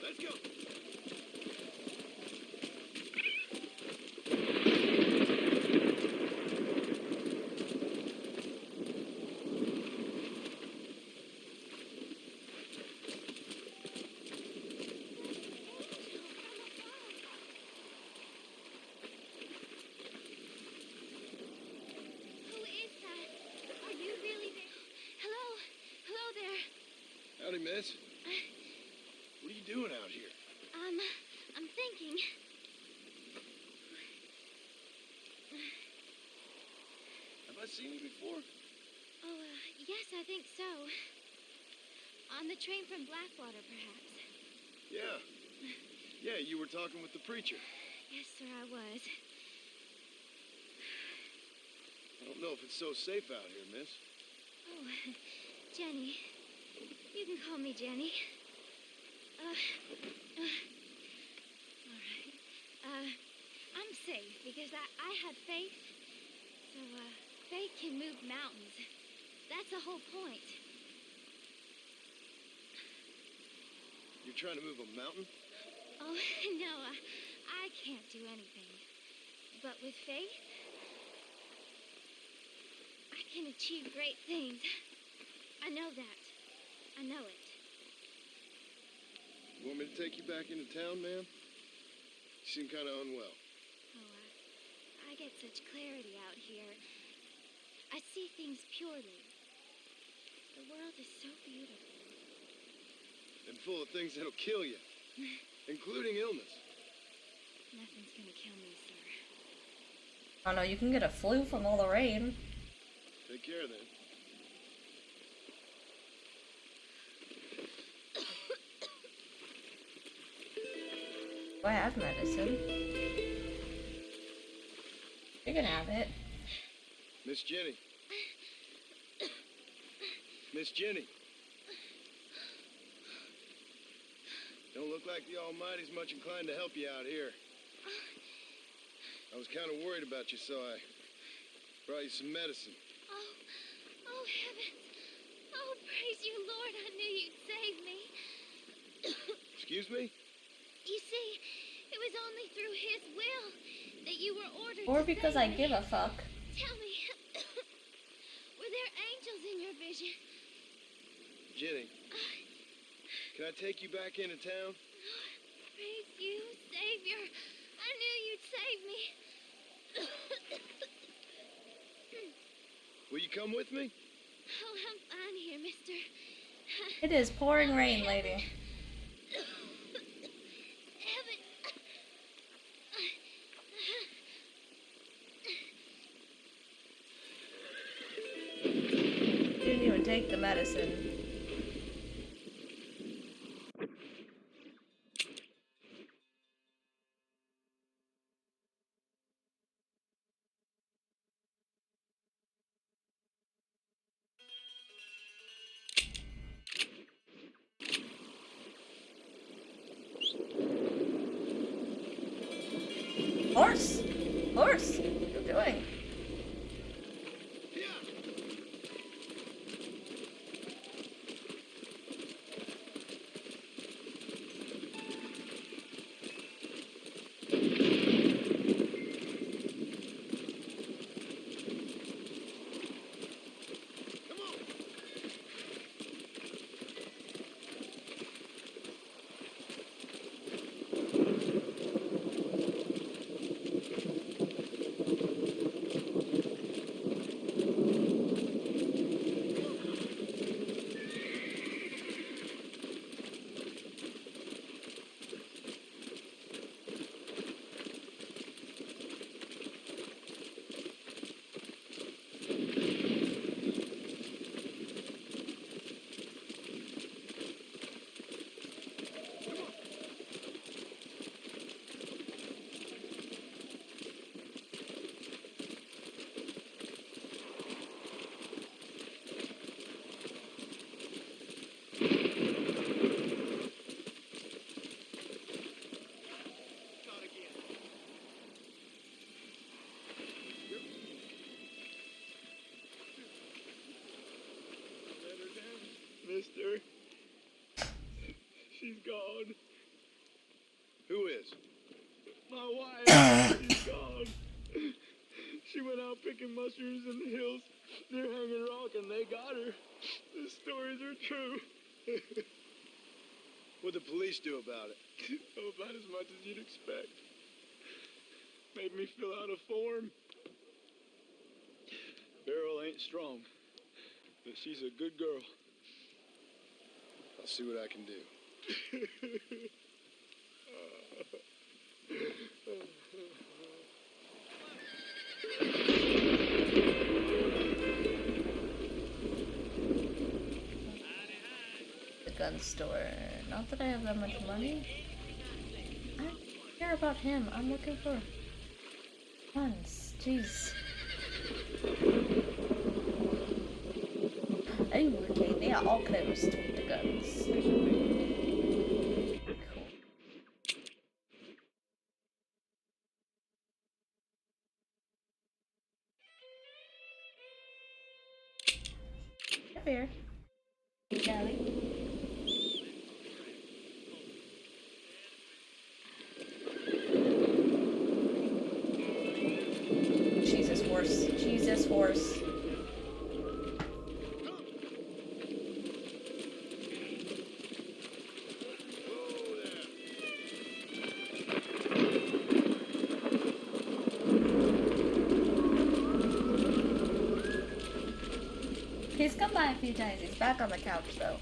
Let's go. Who is that? Are you really there? Hello? Hello there. Howdy, miss. What are you doing out here? I'm thinking. Have I seen you before? Oh, yes, I think so. On the train from Blackwater, perhaps. Yeah. Yeah, you were talking with the preacher. Yes, sir, I was. I don't know if it's so safe out here, miss. Oh, Jenny. You can call me Jenny. All right. I'm safe because I had faith. So, faith can move mountains. That's the whole point. You're trying to move a mountain? Oh, no, I can't do anything. But with faith, I can achieve great things. I know that. I know it. You want me to take you back into town, ma'am? You seem kind of unwell. Oh, I get such clarity out here. I see things purely. The world is so beautiful. And full of things that'll kill you, including illness. Nothing's gonna kill me, sir. Oh no, you can get a flu from all the rain. Take care then. Do I have medicine? You can have it. Miss Jenny. Miss Jenny. Don't look like the Almighty's much inclined to help you out here. I was kind of worried about you, so I brought you some medicine. Oh, heavens. Oh, praise you, Lord. I knew you'd save me. Excuse me? You see, it was only through his will that you were ordered Or to because save I me. give a fuck. Tell me, were there angels in your vision? Jenny, can I take you back into town? Praise you, Savior. I knew you'd save me. Will you come with me? Oh, I'm fine here, mister. It is pouring rain, lady. Heaven. Didn't even take the medicine. Horse! Horse! What are you doing? missed her. She's gone. Who is? My wife, she's gone. She went out picking mushrooms in the hills near Hanging Rock, and they got her. The stories are true. What'd the police do about it? Oh, about as much as you'd expect. Made me fill out a form. Beryl ain't strong, but she's a good girl. I'll see what I can do. The gun store. Not that I have that much money. I don't care about him. I'm looking for guns. Jeez. Oh, okay, they are all closed with the guns. Cool. Come here. Kelly. Jesus horse. Jesus horse. He's come by a few times. He's back on the couch though.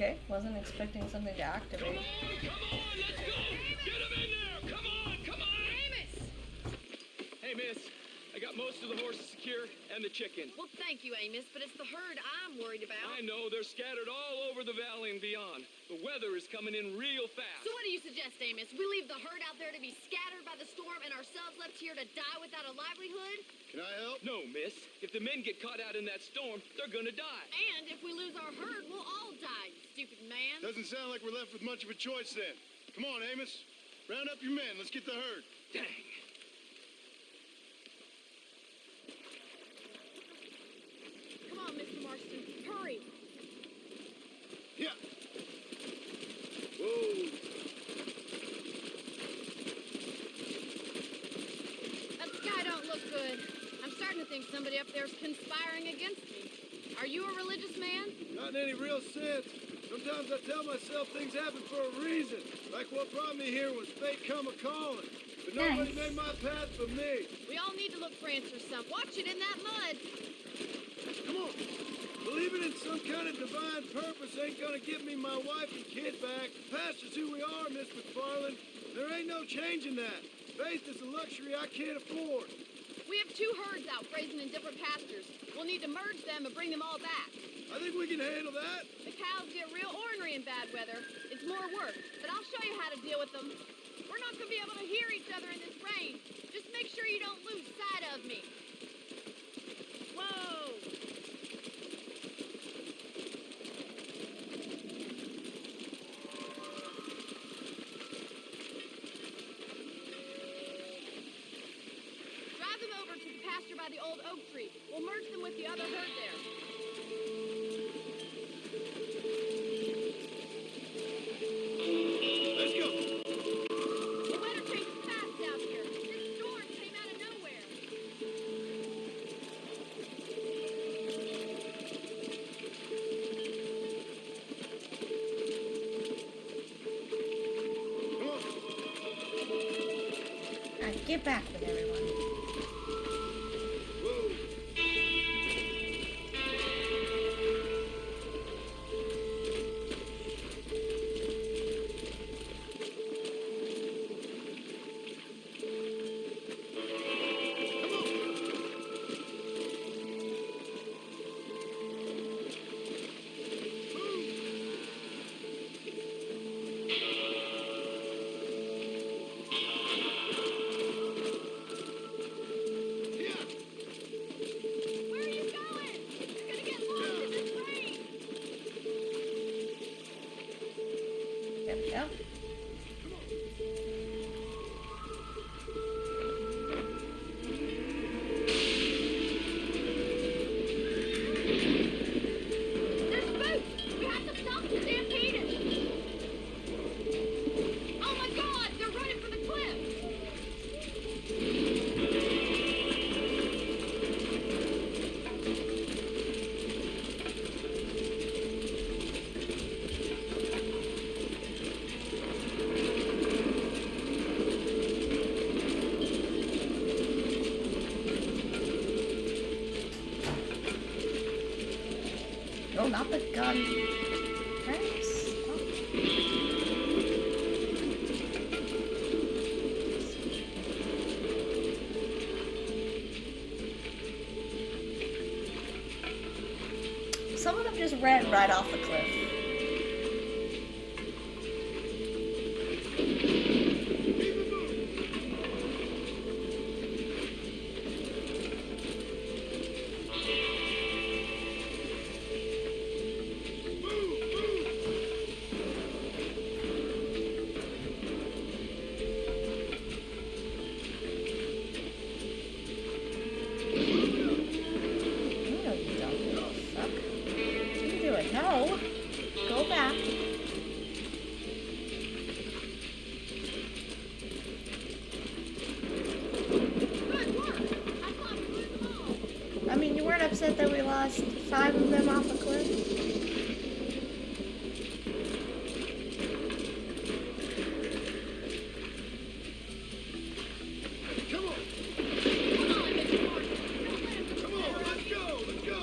Okay, wasn't expecting something to activate. Come on, let's go! Get him in there! Come on! Amos! Hey, miss, I got most of the horses secure and the chickens. Well, thank you, Amos, but it's the herd I'm worried about. I know, they're scattered all over the valley and beyond. The weather is coming in real fast. So what do you suggest, Amos? We leave the herd out there to be scattered by the storm and ourselves left here to die without a livelihood? Can I help? No, miss. If the men get caught out in that storm, they're gonna die. And if we lose our herd, we'll all die, you stupid man. Doesn't sound like we're left with much of a choice then. Come on, Amos. Round up your men. Let's get the herd. Dang. Come on, Mr. Marston. Hurry. Yeah. Whoa. That sky don't look good. I'm starting to think somebody up there's conspiring against me. Are you a religious man? Not in any real sense. Sometimes I tell myself things happen for a reason. Like what brought me here was fate come a-calling. But nobody made my path for me. We all need to look for answers some. Watch it in that mud. Come on. Believing in some kind of divine purpose ain't gonna give me my wife and kid back. The past is who we are, Miss McFarland. There ain't no changing that. Faith is a luxury I can't afford. We have two herds out grazing in different pastures. We'll need to merge them and bring them all back. I think we can handle that. The cows get real ornery in bad weather. It's more work, but I'll show you how to deal with them. We're not gonna be able to hear each other in this rain. Just make sure you don't lose sight of me. Whoa! Drive them over to the pasture by the old oak tree. We'll merge them with the other herd there. Let's go. The weather changes fast out here. This storm came out of nowhere. Alright, get back with everyone. Where are you going? You're gonna get lost in this rain. There we go. There's boots! We have to stop the stampede! Oh my god! They're running for the cliff! No, not the gun. Thanks. Oh. Some of them just ran right off the cliff. No, you don't. Oh, fuck. What are you doing? No. Go back. Good work! I thought we blew them all. I mean, you weren't upset that we lost 5 of them off a cliff? Come on. Come on, Mr. Martin. Don't let him Come on. Let's go. Let's go.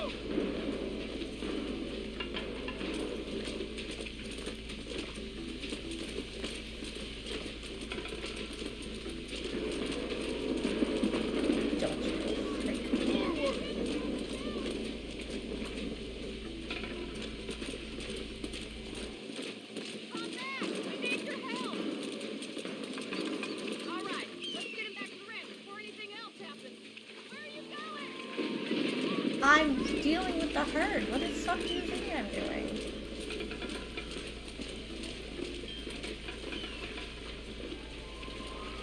Don't you freak. Forward. Come back! We need your help! All right, let's get him back to the ranch before anything else happens. Where are you going? I'm dealing with the herd. What the fuck do you think I'm doing?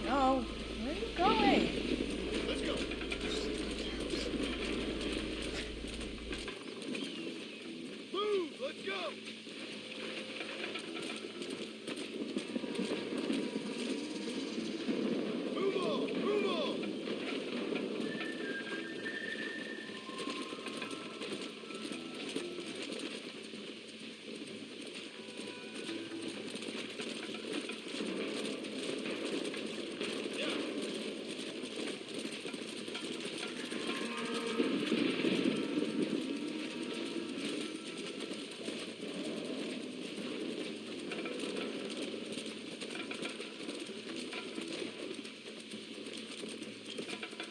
No. Where are you going? Let's go. Move. Let's go. Move on. Move on.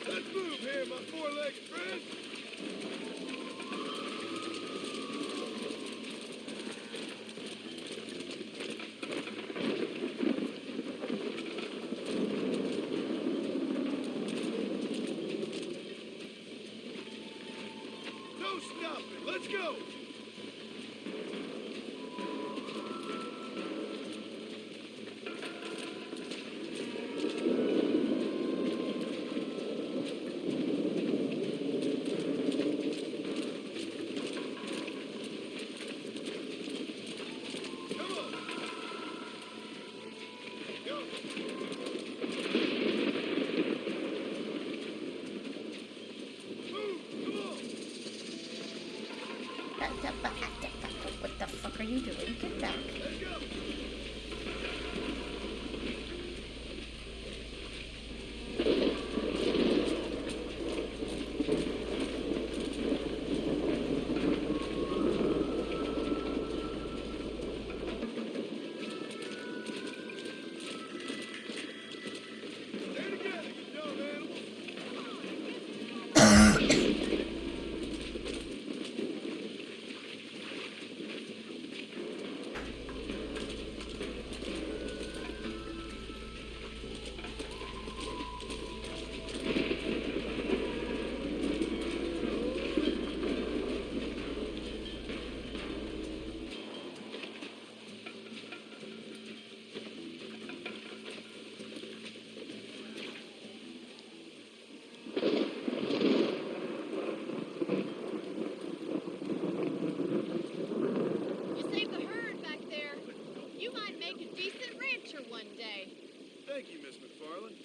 Let's move here, my four-legged friend. What the fuck are you doing? Get back. Let's go. Stay together, you dumb animals. You saved the herd back there. You might make a decent rancher one day. Thank you, Miss McFarland.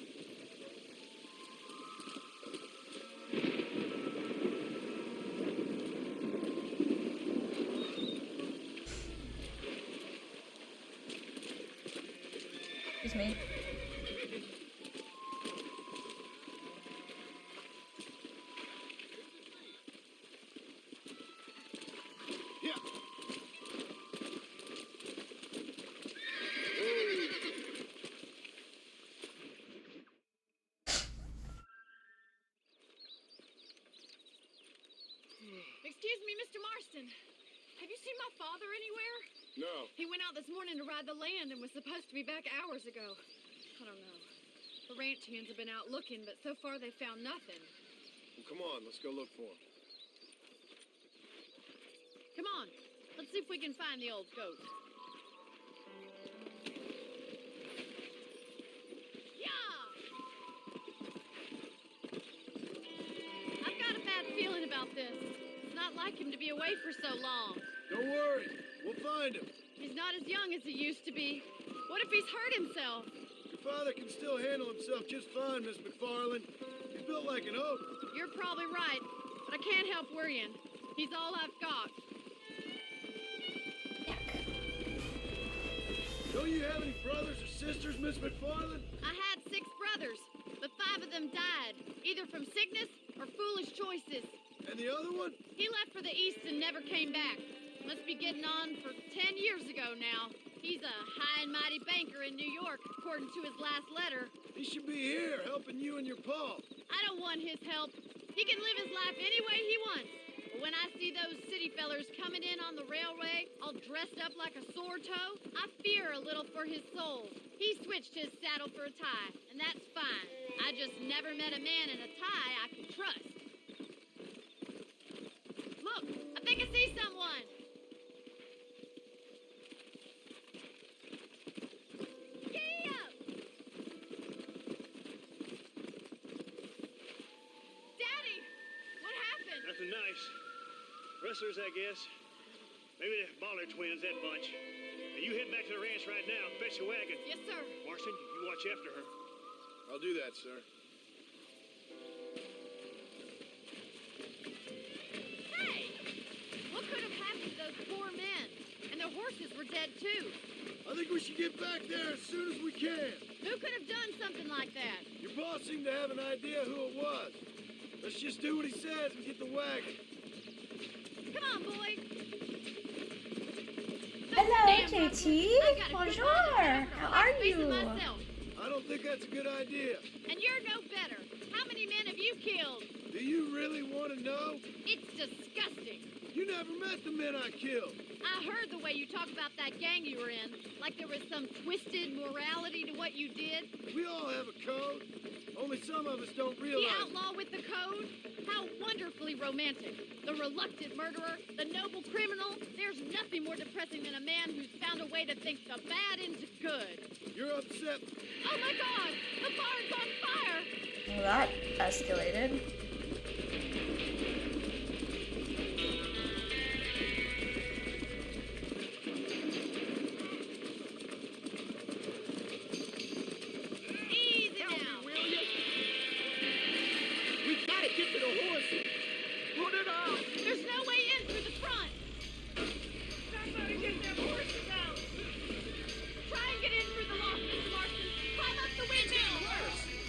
Excuse me. Yeah. Excuse me, Mr. Marston. Have you seen my father anywhere? No. He went out this morning to ride the land and was supposed to be back hours ago. I don't know. The ranch hands have been out looking, but so far they found nothing. Well, come on, let's go look for him. Come on, let's see if we can find the old goat. Yeah! I've got a bad feeling about this. It's not like him to be away for so long. Don't worry, we'll find him. He's not as young as he used to be. What if he's hurt himself? Your father can still handle himself just fine, Miss McFarland. He's built like an oak. You're probably right, but I can't help worrying. He's all I've got. Don't you have any brothers or sisters, Miss McFarland? I had 6 brothers, but 5 of them died, either from sickness or foolish choices. And the other one? He left for the east and never came back. Must be getting on for 10 years ago now. He's a high and mighty banker in New York, according to his last letter. He should be here, helping you and your pa. I don't want his help. He can live his life any way he wants. But when I see those city fellers coming in on the railway, all dressed up like a sore toe, I fear a little for his soul. He switched his saddle for a tie, and that's fine. I just never met a man in a tie I could trust. Look, I think I see someone. Giddy up! Daddy, what happened? Nothing nice. Rustlers, I guess. Maybe the Baller twins, that bunch. Now you head back to the ranch right now. Fetch a wagon. Yes, sir. Marston, you watch after her. I'll do that, sir. Hey! What could have happened to those poor men? And their horses were dead, too. I think we should get back there as soon as we can. Who could have done something like that? Your boss seemed to have an idea who it was. Let's just do what he says and get the wagon. Come on, boy. Hello, Damn, JT. I gotta Bonjour. quit my How are face you? of myself. I don't think that's a good idea. And you're no better. How many men have you killed? Do you really want to know? It's disgusting. You never met the men I killed. I heard the way you talk about that gang you were in, like there was some twisted morality to what you did. We all have a code. Only some of us don't The realize. outlaw with the code? How wonderfully romantic. The reluctant murderer, the noble criminal. There's nothing more depressing than a man who's found a way to think the bad into good. You're upset. Oh my God! The barn's on fire! Well, that escalated.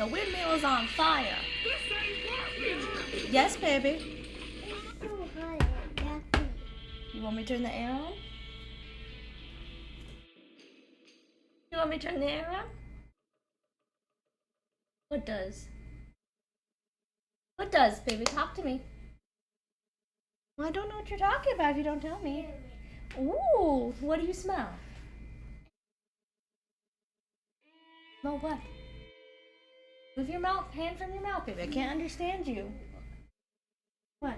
The windmill is on fire. This ain't working! Yes, baby. You want me to turn the air on? You want me to turn the air on? What does? What does, baby? Talk to me. Well, I don't know what you're talking about if you don't tell me. Ooh, what do you smell? Smell what? Move your mouth, hand from your mouth, baby. I can't understand you. What?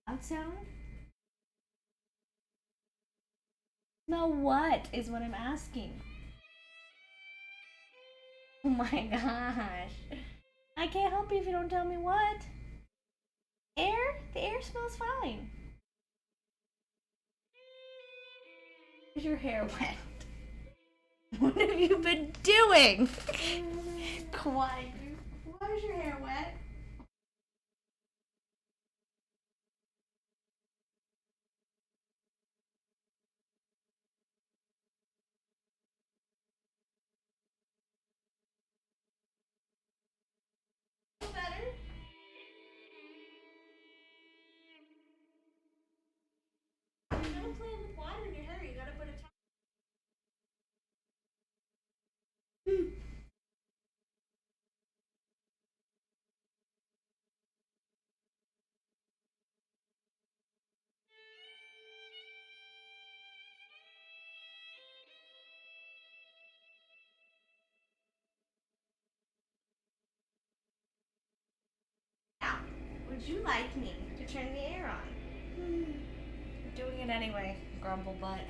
Loud sound? Smell what is what I'm asking. Oh my gosh. I can't help you if you don't tell me what. Air? The air smells fine. Is your hair wet? What have you been doing? Quiet. Why is your hair wet? Better? You're gonna play with water in your hair. You gotta put a towel. Now, would you like me to turn the air on? I'm doing it anyway, grumble butt.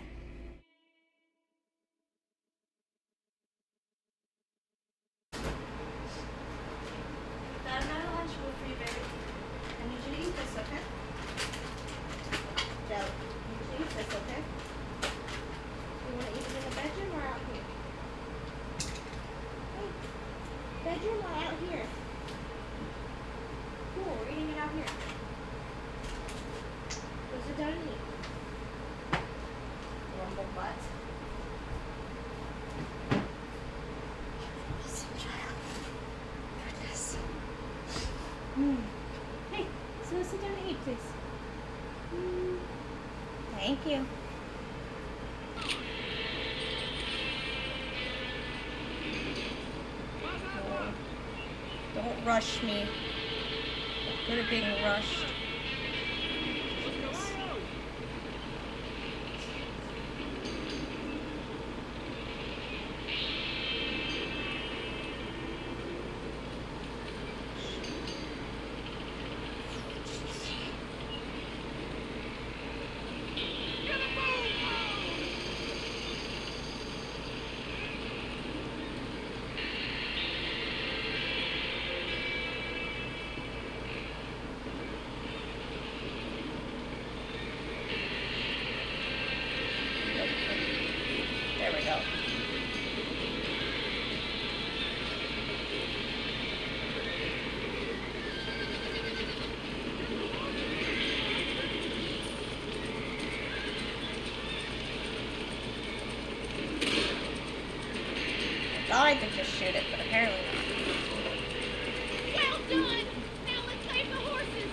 Got another lunch meal for you, baby. I need you to eat this, okay? No, I need you to eat this, okay? You want to eat it in the bedroom or out here? Hey, bedroom or out here? Cool, we're eating it out here. Go sit down and eat. Grumble butt. Listen, child. Goodness. Hey, so sit down and eat, please. Thank you. Don't rush me. I'm good at being rushed. There we go. I thought I could just shoot it, but apparently not. Well done! Now let's save the horses!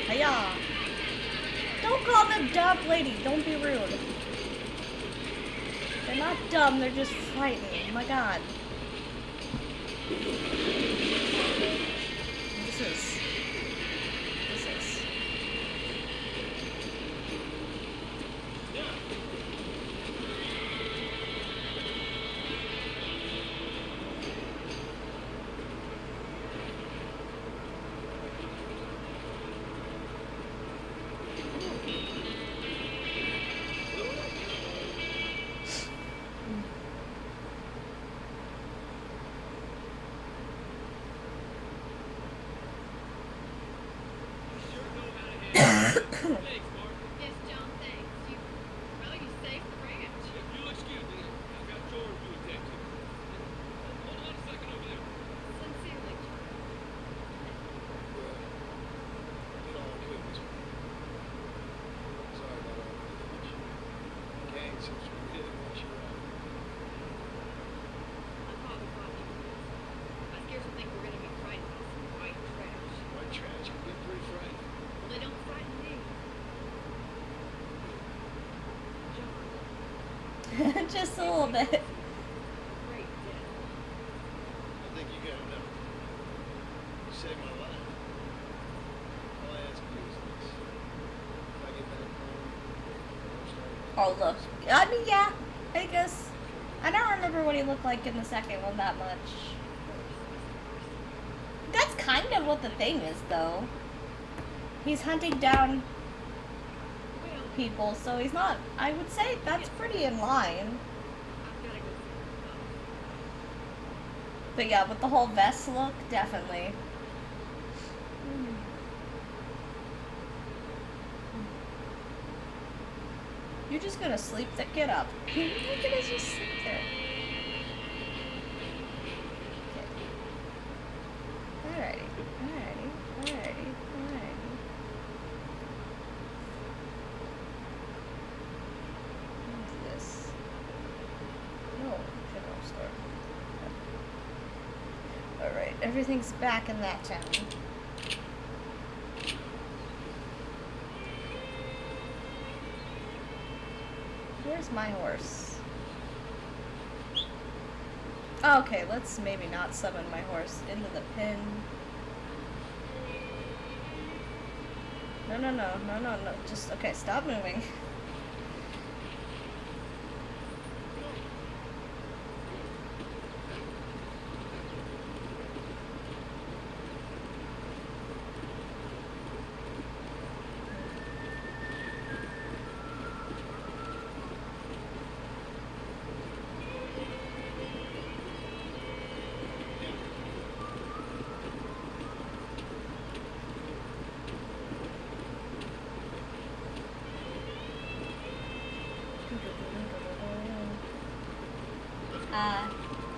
Hiya! Don't call them dumb, lady. Don't be rude. They're not dumb, they're just frightened. Oh my god. This is. Yes, John, thanks. You, well, you saved the ranch. If you'll excuse me, I've got chores to attend to. a little bit. Great death. I think you got enough. You saved my life. All I ask you is this. If I get back home, Oh, look. I mean, yeah. I guess. I don't remember what he looked like in the second one that much. That's kind of what the thing is, though. He's hunting down people, so he's not. I would say that's pretty in line. But yeah, with the whole vest look, definitely. You're just gonna sleep there. Get up. You're gonna just sleep there. Okay. Alrighty. What's this? No, general store. Alright, everything's back in that town. Where's my horse? Okay, let's maybe not summon my horse into the pen. No. Just, okay, stop moving.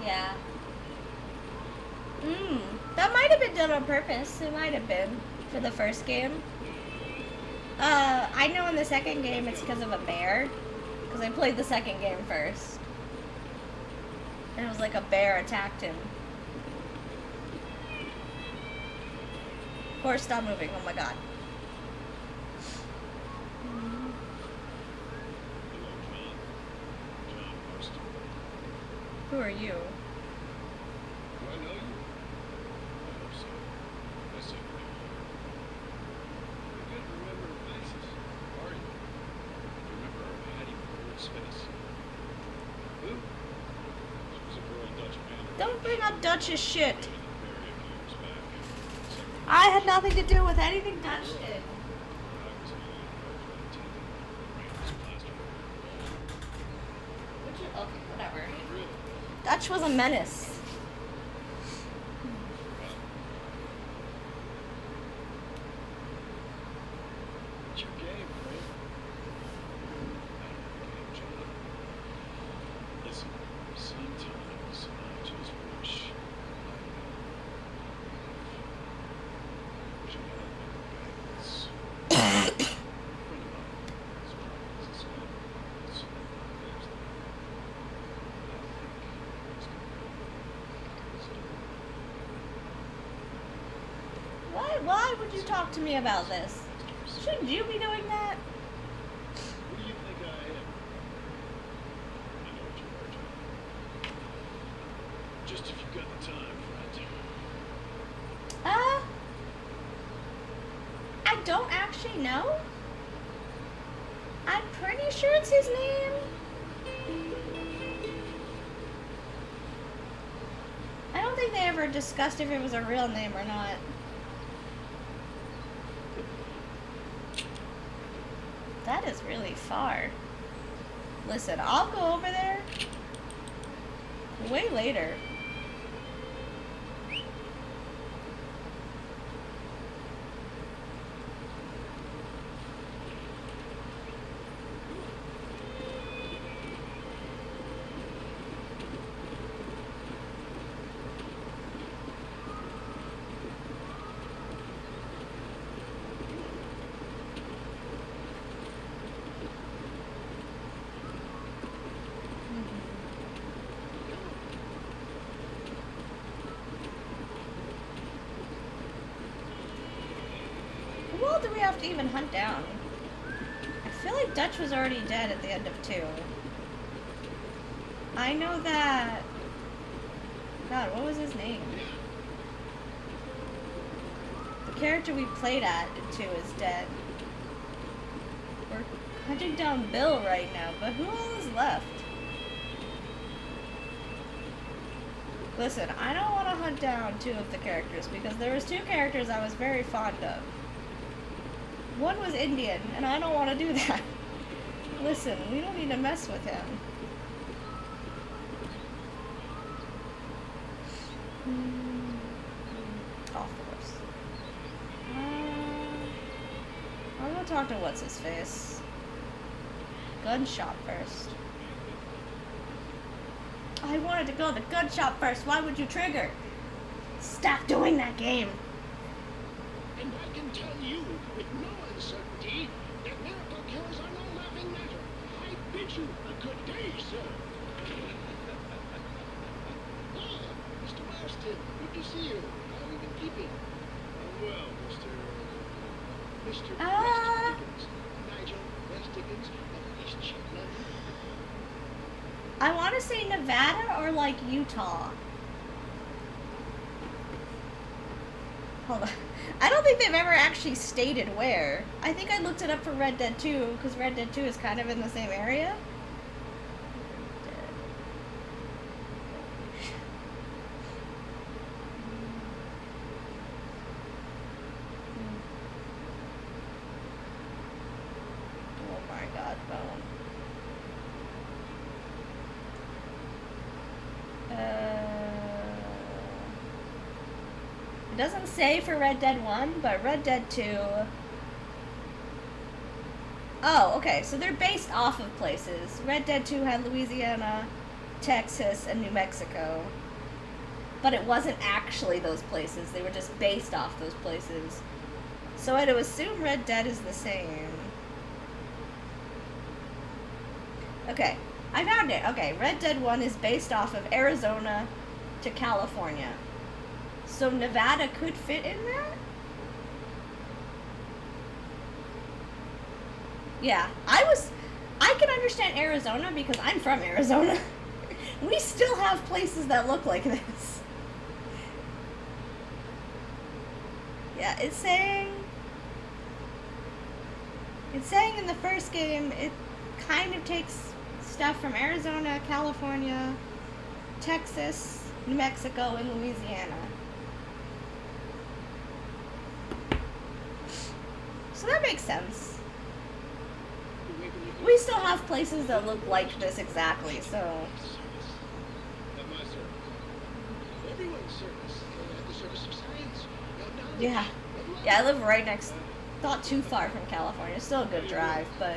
Yeah. That might have been done on purpose. It might have been for the first game. I know in the second game it's because of a bear. Because I played the second game first. And it was like a bear attacked him. Horse, stop moving. Oh my god. Who are you? do I know you? I hope so. I see you. You're good to remember faces. Are you? Remember Headoverheelsgaming face? Who? She was a girl Dutch man. Don't bring up Dutch's shit. I had nothing to do with anything Dutch did. Okay, whatever. Dutch was a menace. What's your game, man? Listen, sometimes I just wish Why would you talk to me about this? Shouldn't you be doing that? Who do you think I am? I know what you are, John. Just if you've got the time, friend. I don't actually know. I'm pretty sure it's his name. I don't think they ever discussed if it was a real name or not. That is really far. Listen, I'll go over there way later. Who all do we have to even hunt down? I feel like Dutch was already dead at the end of 2. I know that. God, what was his name? The character we played at 2 is dead. We're hunting down Bill right now, but who all is left? Listen, I don't want to hunt down 2 of the characters because there was 2 characters I was very fond of. One was Indian, and I don't want to do that. Listen, we don't need to mess with him. Off course. I'm gonna talk to what's his face. Gun shop first. I wanted to go to the gun shop first. Why would you trigger? Stop doing that game. And I can tell you with no uncertainty that miracle cures are no laughing matter. I bid you a good day, sir. Ah, Mr. Marston, good to see you. How have you been keeping? Well, Mr. West Dickens. Nigel West Dickens of East Shetland. I want to say Nevada or like Utah. Hold on. I don't think they've ever actually stated where. I think I looked it up for Red Dead 2 because Red Dead 2 is kind of in the same area. Oh my god, phone. It doesn't say for Red Dead 1, but Red Dead 2... Oh, okay, so they're based off of places. Red Dead 2 had Louisiana, Texas, and New Mexico. But it wasn't actually those places. They were just based off those places. So I'd assume Red Dead is the same. Okay, I found it. Okay, Red Dead 1 is based off of Arizona to California. So Nevada could fit in that? Yeah, I can understand Arizona because I'm from Arizona. We still have places that look like this. Yeah, it's saying in the first game, it kind of takes stuff from Arizona, California, Texas, New Mexico, and Louisiana. So that makes sense. We still have places that look like this exactly, so... At my service. Everyone's service. At the service of science. Yeah. Yeah, I live right next... Not too far from California. Still a good drive, but...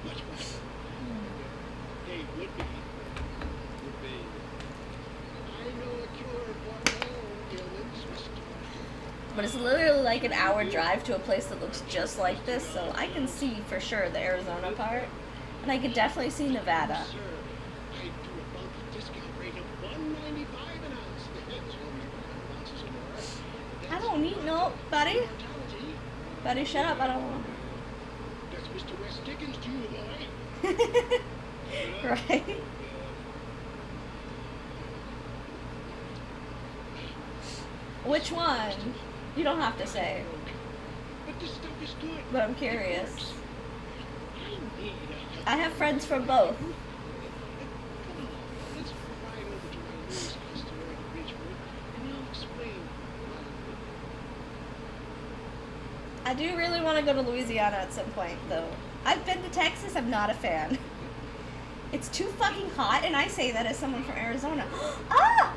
Much better. Hey, would be. I know a cure for all ailments, Mr. But it's literally like an hour drive to a place that looks just like this, so I can see for sure the Arizona part. And I could definitely see Nevada. Sir, I do a bulk discount rate of $1.95 an ounce. That's only 5 ounces or more. I don't need no, buddy. Buddy, shut up. I don't want. That's Mr. West Dickens to you, boy. Right? Which one? You don't have to say. But this stuff is good. But I'm curious. I need I have friends from both. Come on, let's ride over to my news customer in Ridgewood, and I'll explain. I do really want to go to Louisiana at some point, though. I've been to Texas. I'm not a fan. It's too fucking hot, and I say that as someone from Arizona. Ah!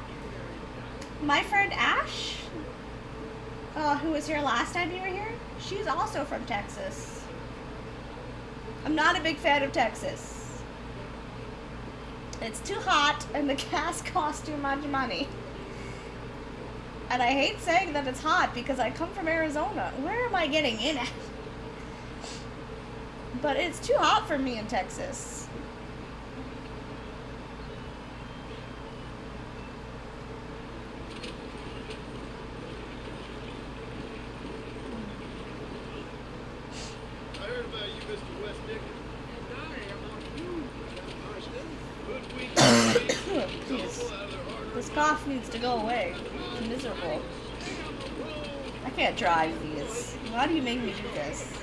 My friend Ash, who was here last time you were here, she's also from Texas. I'm not a big fan of Texas. It's too hot, and the gas costs too much money. And I hate saying that it's hot because I come from Arizona. Where am I getting in at? But it's too hot for me in Texas. I heard about you, Mr. West Dickens. And I am on you, Mr. Marston. This cough needs to go away. It's miserable. I can't drive these. Why do you make me do this?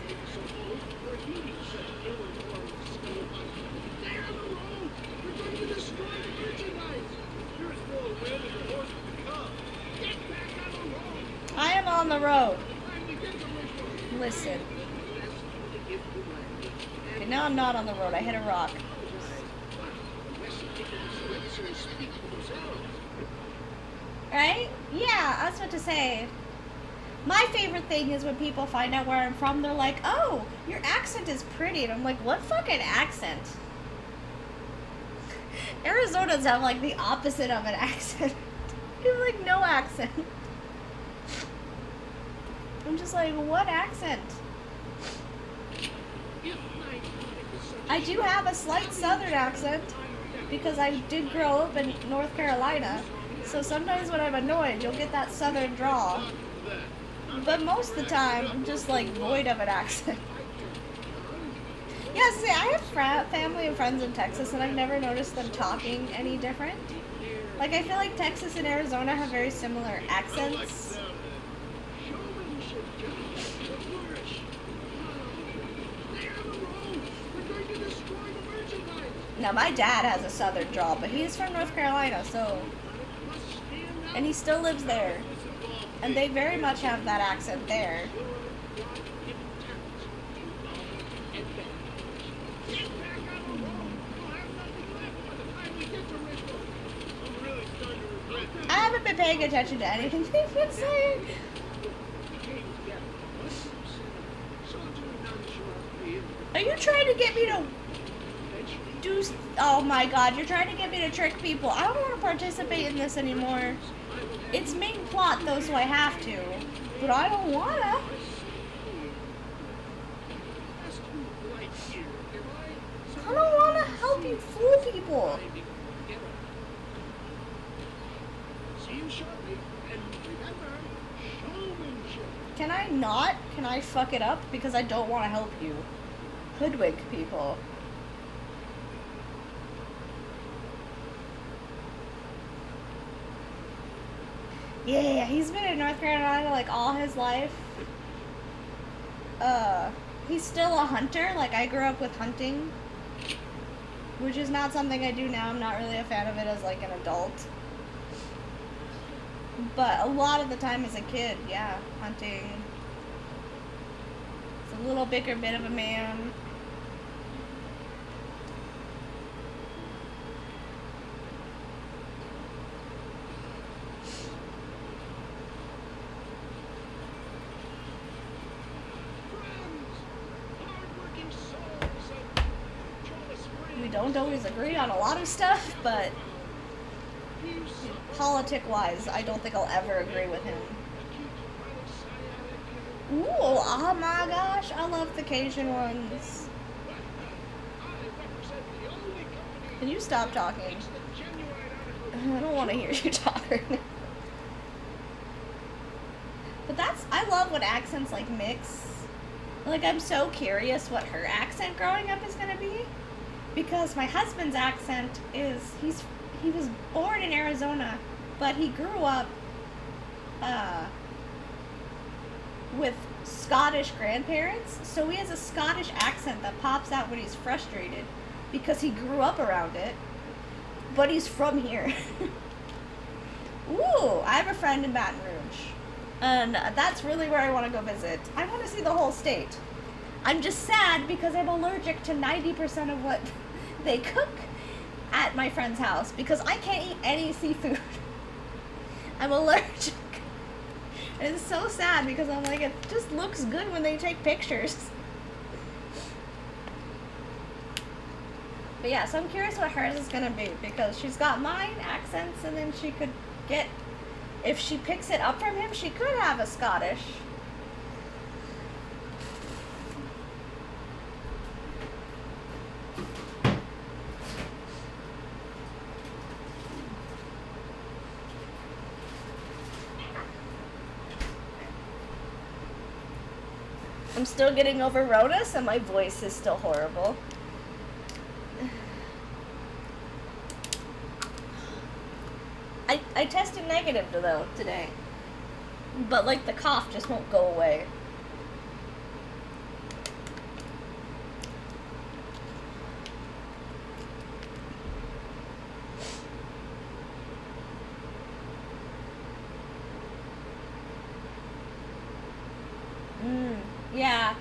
I am on the road. Listen. Okay, now I'm not on the road. I hit a rock. Right? Yeah, I was about to say. My favorite thing is when people find out where I'm from, they're like, oh, your accent is pretty. And I'm like, what fucking accent? Arizonans have like the opposite of an accent. You have like no accent. I'm just like, what accent? I do have a slight southern accent because I did grow up in North Carolina. So sometimes when I'm annoyed, you'll get that southern drawl. But most of the time, I'm just like void of an accent. Yeah, see, I have family and friends in Texas, and I've never noticed them talking any different. Like, I feel like Texas and Arizona have very similar accents. Now, my dad has a southern drawl, but he's from North Carolina, so... And he still lives there. And they very much have that accent there. I haven't been paying attention to anything they've been saying. Are you trying to get me to do... Oh my god, you're trying to get me to trick people. I don't want to participate in this anymore. It's main plot though, so I have to. But I don't wanna. I don't wanna help you fool people. Can I not? Can I fuck it up? Because I don't want to help you. Hoodwink people. Yeah, he's been in North Carolina like all his life. He's still a hunter. Like, I grew up with hunting, which is not something I do now. I'm not really a fan of it as like an adult. But a lot of the time as a kid, yeah, hunting. It's a little bigger bit of a man. We don't always agree on a lot of stuff, but politic-wise, I don't think I'll ever agree with him. Ooh, oh my gosh, I love the Cajun ones. Can you stop talking? I don't want to hear you talk right now. But I love when accents like mix. Like, I'm so curious what her accent growing up is gonna be. Because my husband's accent is, he was born in Arizona, but he grew up with Scottish grandparents, so he has a Scottish accent that pops out when he's frustrated because he grew up around it, but he's from here. Ooh, I have a friend in Baton Rouge, and that's really where I want to go visit. I want to see the whole state. I'm just sad because I'm allergic to 90% of what they cook at my friend's house because I can't eat any seafood. I'm allergic. And it's so sad because I'm like, it just looks good when they take pictures. But yeah, so I'm curious what hers is gonna be because she's got mine accents, and then she could get, if she picks it up from him, she could have a Scottish. I'm still getting over Rona, so my voice is still horrible. I tested negative though today. But like the cough just won't go away. Yeah.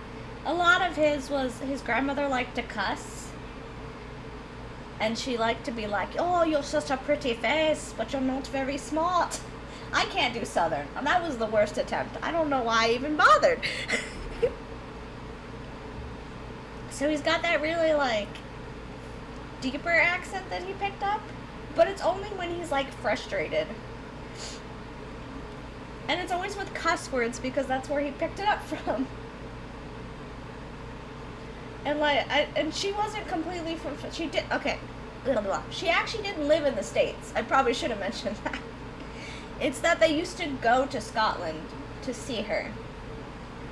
A lot of his was his grandmother liked to cuss. And she liked to be like, oh, you're such a pretty face, but you're not very smart. I can't do Southern. And that was the worst attempt. I don't know why I even bothered. So he's got that really, like, deeper accent that he picked up. But it's only when he's, like, frustrated. And it's always with cuss words because that's where he picked it up from. And like, and she wasn't completely from, she did, okay, blah, blah. She actually didn't live in the States. I probably should have mentioned that. It's that they used to go to Scotland to see her.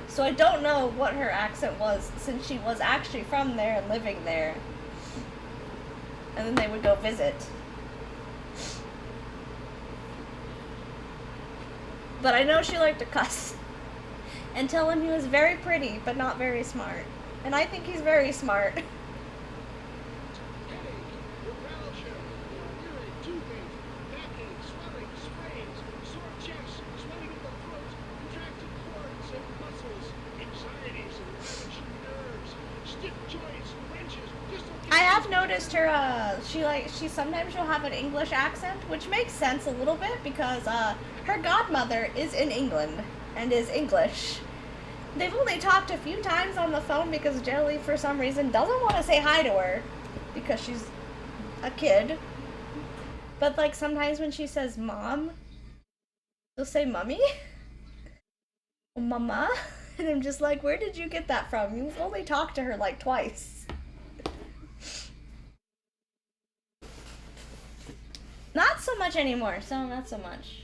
So I don't know what her accent was since she was actually from there and living there. And then they would go visit. But I know she liked to cuss. And tell him he was very pretty, but not very smart. And I think he's very smart. Headache, neuralgia, earache, toothache, backache, swelling, sprains, sore chest, swelling of the throat, contracted cords and muscles, anxieties and ravaging nerves, stiff joints, wrenches, dislocations. I have noticed her, she sometimes she'll have an English accent, which makes sense a little bit because, her godmother is in England and is English. They've only talked a few times on the phone because Jelly, for some reason, doesn't want to say hi to her because she's a kid. But, like, sometimes when she says mom, she'll say mummy? Mama? And I'm just like, where did you get that from? You've only talked to her, like, twice. Not so much anymore, so not so much.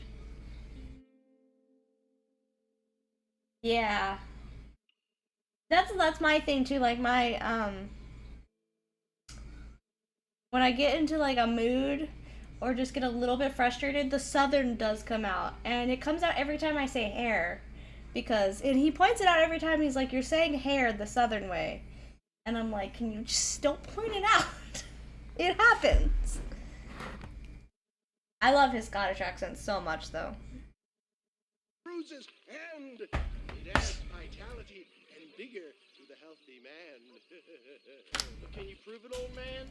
Yeah. That's my thing too, like my, when I get into like a mood or just get a little bit frustrated, the Southern does come out. And it comes out every time I say hair. And he points it out every time, he's like, you're saying hair the Southern way. And I'm like, can you just don't point it out? It happens. I love his Scottish accent so much though. Bruises, and it adds vitality and vigor to the healthy man. Can you prove it, old man?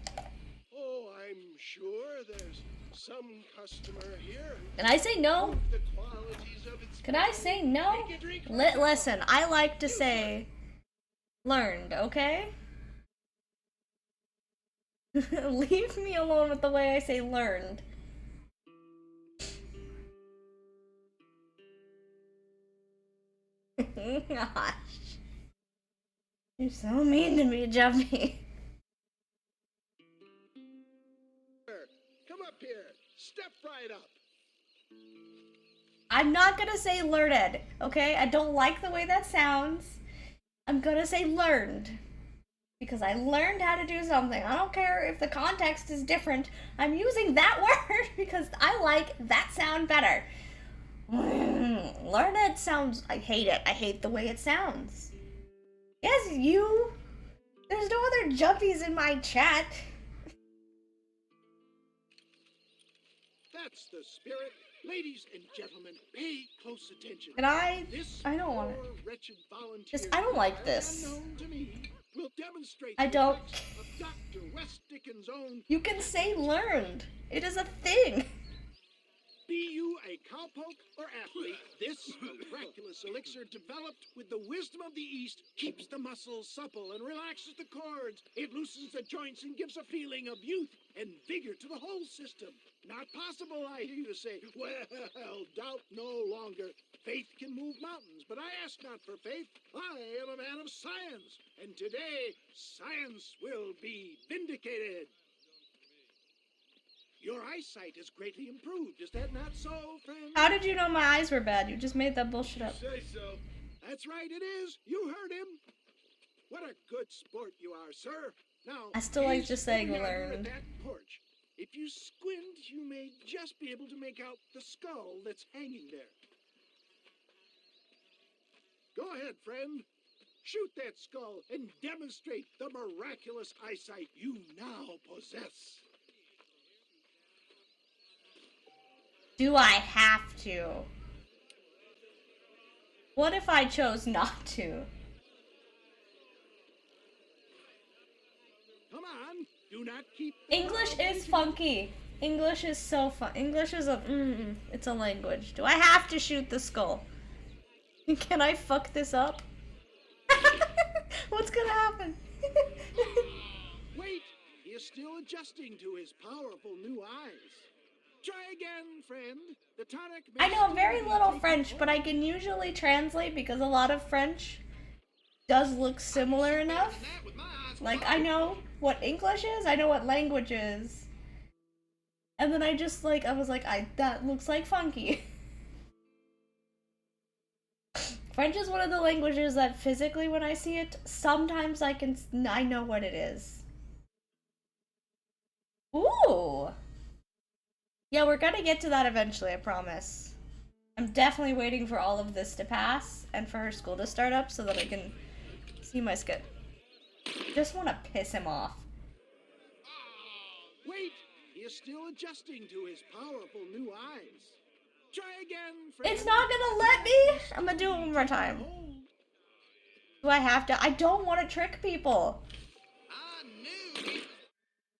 Oh, I'm sure there's some customer here. Can I say no? The qualities of its Can I say no? Listen, I like to say learned, okay? Leave me alone with the way I say learned. Gosh. You're so mean to me, Jumpy. Come up here. Step right up. I'm not gonna say learned, okay? I don't like the way that sounds. I'm gonna say learned. Because I learned how to do something. I don't care if the context is different. I'm using that word because I like that sound better. Learned sounds... I hate it. I hate the way it sounds. Yes, you. There's no other jumpies in my chat. That's the spirit. Ladies and gentlemen, pay close attention. Can I don't want it. I don't like this. I don't. You can say learned. It is a thing. Be you a cowpoke or athlete, this miraculous elixir developed with the wisdom of the East keeps the muscles supple and relaxes the cords. It loosens the joints and gives a feeling of youth and vigor to the whole system. Not possible, I hear you say. Well, doubt no longer. Faith can move mountains, but I ask not for faith. I am a man of science, and today science will be vindicated. Your eyesight has greatly improved. Is that not so, friend? How did you know my eyes were bad? You just made that bullshit up. Say so. That's right, it is. You heard him. What a good sport you are, sir. Now, I still like just saying learned. That porch. If If you squint, you may just be able to make out the skull that's hanging there. Go ahead, friend. Shoot that skull and demonstrate the miraculous eyesight you now possess. Do I have to? What if I chose not to? Come on, do not keep. English is funky. English is so fun. English is a it's a language. Do I have to shoot the skull? Can I fuck this up? What's gonna happen? Wait, he is still adjusting to his powerful new eyes. Try again, friend. The tonic. I know very little French, but I can usually translate because a lot of French does look similar enough. Like, I know what English is, I know what language is. And then I just, like, I was like, that looks like funky. French is one of the languages that physically, when I see it, sometimes I know what it is. Ooh! Yeah, we're gonna get to that eventually, I promise. I'm definitely waiting for all of this to pass and for her school to start up so that I can see my skit. Just want to piss him off. Wait, he is still adjusting to his powerful new eyes. Try again, friend. It's not gonna let me! I'm gonna do it one more time. Do I have to? I don't want to trick people.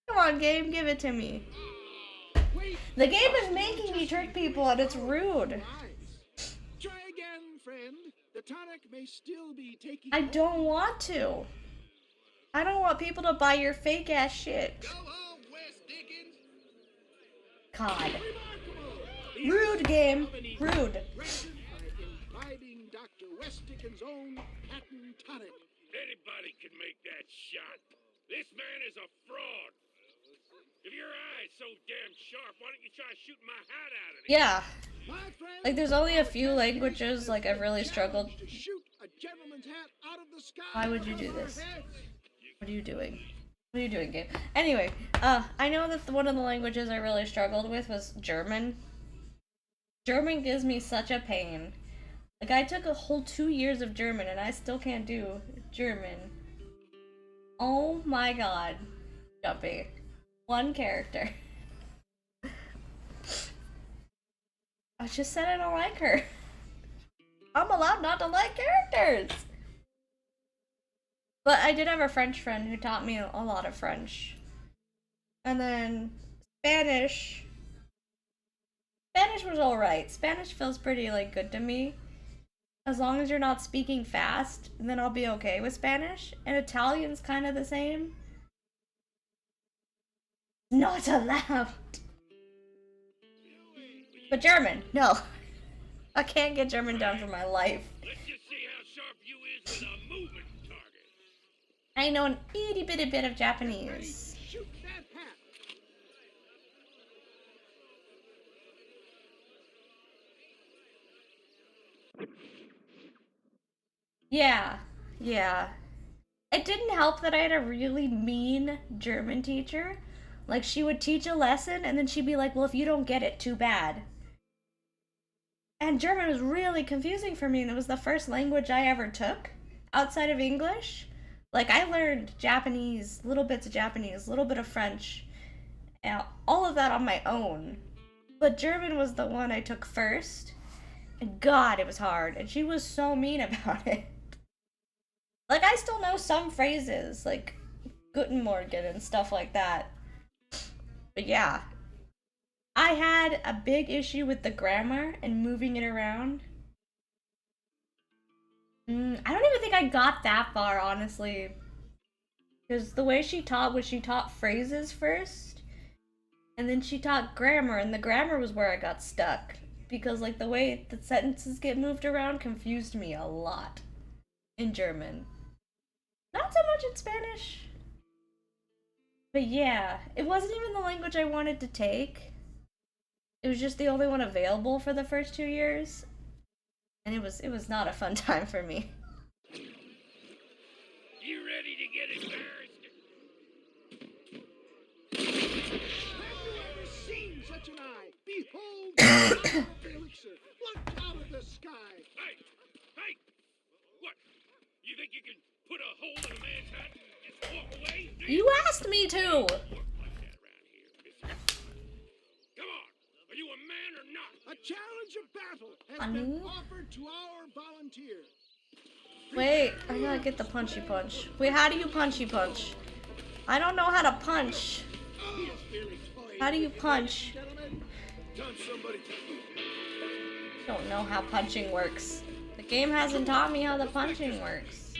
Come on, game, give it to me. The game is making me trick people and it's rude. Try again, friend. The tonic may still be taking. I don't want to. I don't want people to buy your fake ass shit. God. Rude game. Rude. Imbibing Dr. Westicken's own patent tonic. Anybody can make that shot. This man is a fraud. If your eye's so damn sharp, why don't you try shooting my hat out of it? Yeah. Like, there's only a few languages, like, I've really struggled. Why would you do this? What are you doing? What are you doing, game? Anyway, I know that one of the languages I really struggled with was German. German gives me such a pain. Like, I took a whole 2 years of German and I still can't do German. Oh my god. Jumpy. One character. I just said I don't like her. I'm allowed not to like characters. But I did have a French friend who taught me a lot of French. And then Spanish. Spanish was alright. Spanish feels pretty, like, good to me. As long as you're not speaking fast, then I'll be okay with Spanish. And Italian's kind of the same. Not allowed. But German, no. I can't get German down for my life. Let's just see how sharp you is with a movement target. I know an itty bitty bit of Japanese. Shoot that hat. Yeah. It didn't help that I had a really mean German teacher. Like, she would teach a lesson and then she'd be like, well, if you don't get it, too bad. And German was really confusing for me, and it was the first language I ever took outside of English. Like, I learned Japanese, little bits of Japanese, little bit of French, and all of that on my own. But German was the one I took first, and God, it was hard, and she was so mean about it. Like, I still know some phrases, like Guten Morgen and stuff like that. But yeah. I had a big issue with the grammar and moving it around. I don't even think I got that far, honestly. Because the way she taught was she taught phrases first. And then she taught grammar, and the grammar was where I got stuck. Because, like, the way the sentences get moved around confused me a lot in German. Not so much in Spanish. But yeah, it wasn't even the language I wanted to take. It was just the only one available for the first 2 years. And it was not a fun time for me. You ready to get embarrassed? Elixir, look out of the sky. Hey! Hey! What? You think you can put a hole in a man's hat and just walk away? You asked me to! Work like that around here, mister. Come on! Are you a man or not? A challenge of battle has Honey? been offered to our volunteers. Wait, I gotta get the punchy punch. Wait, how do you punchy punch? I don't know how to punch. How do you punch? Don't know how punching works. The game hasn't taught me how the punching works.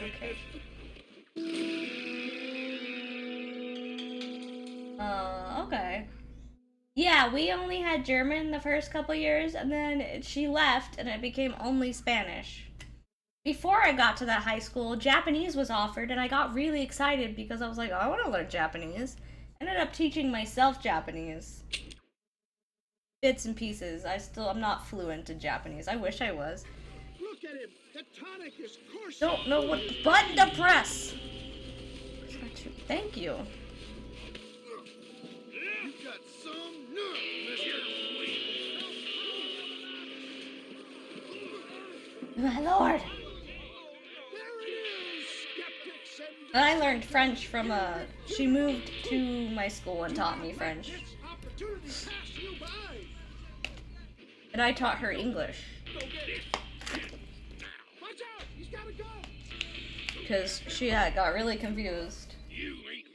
Okay. Okay. Yeah, we only had German the first couple years, and then she left, and it became only Spanish. Before I got to that high school, Japanese was offered, and I got really excited because I was like, oh, I want to learn Japanese. Ended up teaching myself Japanese. Bits and pieces. I'm not fluent in Japanese. I wish I was. Look at him. The tonic is coursing. Don't know what button to press. Thank you. You got some nerve, mister. My lord. There it is, skeptics and And I learned French from she moved to my school and taught me French. opportunity pass you by. And I taught her English. Watch out, he's gotta go. Because she got really confused.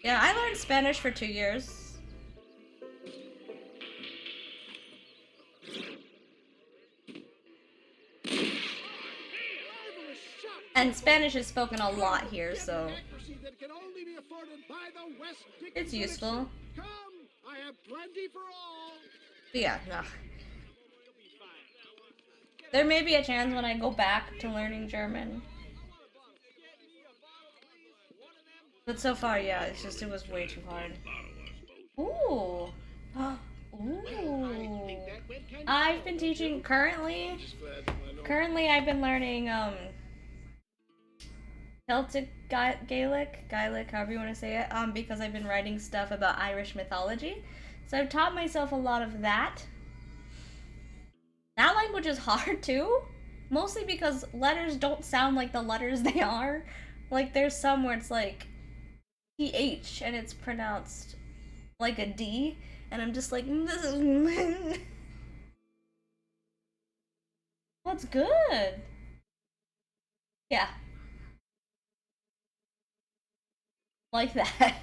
Yeah, I learned Spanish for 2 years. And Spanish is spoken a lot here, so That can only be afforded by the West it's useful. Come, I have plenty for all. But yeah, no. There may be a chance when I go back to learning German. But so far, yeah, it's just, it was way too hard. Ooh. Ooh. I've been teaching currently I've been learning, Celtic Gaelic, however you want to say it, because I've been writing stuff about Irish mythology. So I've taught myself a lot of that. That language is hard too, mostly because letters don't sound like the letters they are. Like there's some where it's like TH and it's pronounced like a D, and I'm just like, this is what's good? Yeah. Like that.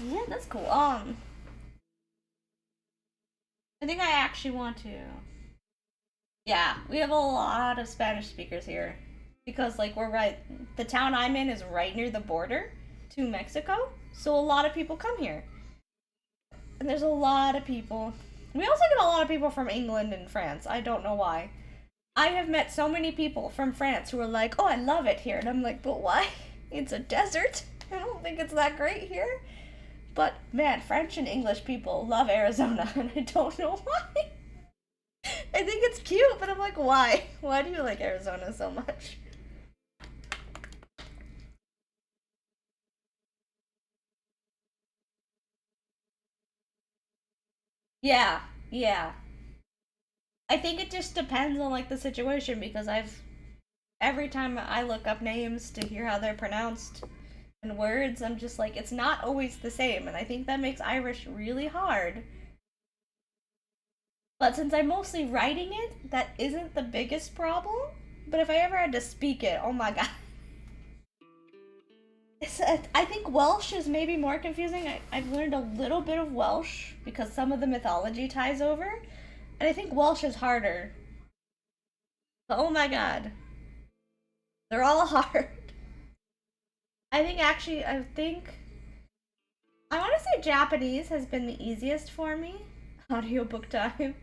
Yeah, that's cool. I think I actually want to. Yeah, we have a lot of Spanish speakers here. Because, like, the town I'm in is right near the border to Mexico. So a lot of people come here. And there's a lot of people. We also get a lot of people from England and France. I don't know why. I have met so many people from France who are like, oh, I love it here. And I'm like, but why? It's a desert. I don't think it's that great here. But, man, French and English people love Arizona, and I don't know why. I think it's cute, but I'm like, why? Why do you like Arizona so much? Yeah, yeah. I think it just depends on, like, the situation, because every time I look up names to hear how they're pronounced and words, I'm just like, it's not always the same, and I think that makes Irish really hard. But since I'm mostly writing it, that isn't the biggest problem. But if I ever had to speak it, oh my god. I think Welsh is maybe more confusing. I've learned a little bit of Welsh because some of the mythology ties over. And I think Welsh is harder. But oh my god. They're all hard. I want to say Japanese has been the easiest for me. Audiobook time.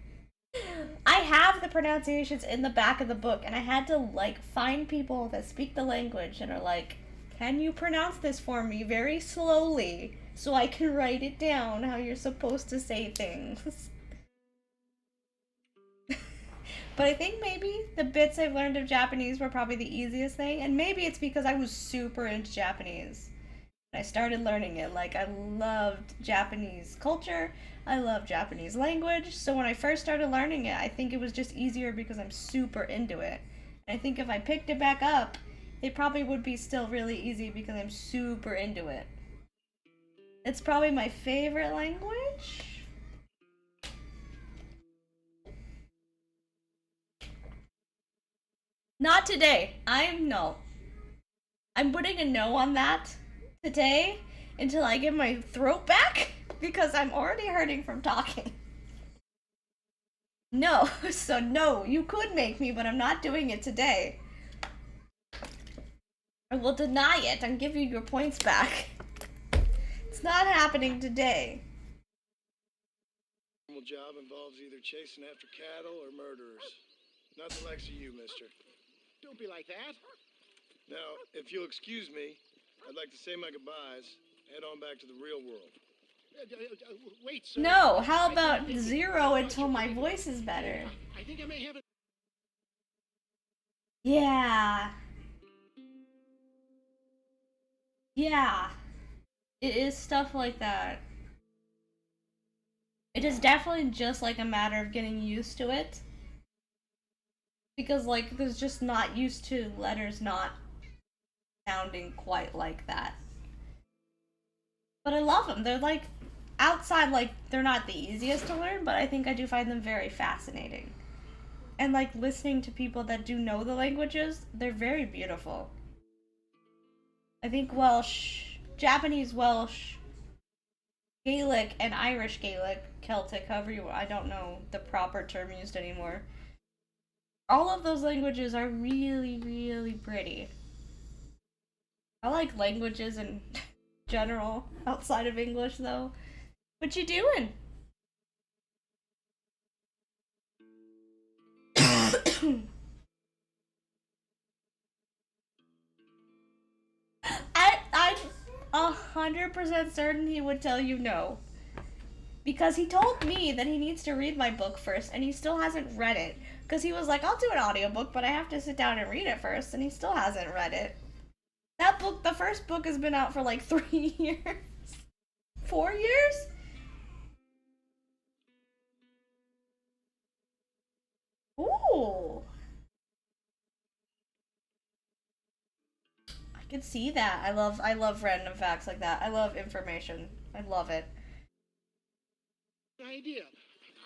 I have the pronunciations in the back of the book, and I had to, like, find people that speak the language and are like, can you pronounce this for me very slowly so I can write it down how you're supposed to say things. But I think maybe the bits I've learned of Japanese were probably the easiest thing, and maybe it's because I was super into Japanese. I started learning it. Like, I loved Japanese culture. I love Japanese language. So when I first started learning it, I think it was just easier because I'm super into it. And I think if I picked it back up, it probably would be still really easy because I'm super into it. It's probably my favorite language. Not today. No. I'm putting a no on that today until I get my throat back because I'm already hurting from talking. No, so no, you could make me, but I'm not doing it today. I will deny it and give you your points back. It's not happening today. Normal job involves either chasing after cattle or murderers. Not the likes of you, mister. Don't be like that. Now, if you'll excuse me, I'd like to say my goodbyes. Head on back to the real world. Wait, sir. No, how about 0 until my voice is better? I think I may have it. Yeah. Yeah. It is stuff like that. It is definitely just like a matter of getting used to it. Because like there's just not used to letters not sounding quite like that. But I love them. They're like outside, like they're not the easiest to learn, but I think I do find them very fascinating. And like listening to people that do know the languages, they're very beautiful. I think Welsh, Japanese Welsh, Gaelic, and Irish Gaelic, Celtic, however you, I don't know the proper term used anymore. All of those languages are really, really pretty. I like languages in general, outside of English though. What you doing? I'm 100% certain he would tell you no. Because he told me that he needs to read my book first, and he still hasn't read it. Because he was like, I'll do an audiobook, but I have to sit down and read it first, and he still hasn't read it. That book, the first book, has been out for like 3 years. 4 years? Ooh. I can see that. I love random facts like that. I love information. I love it. Idea.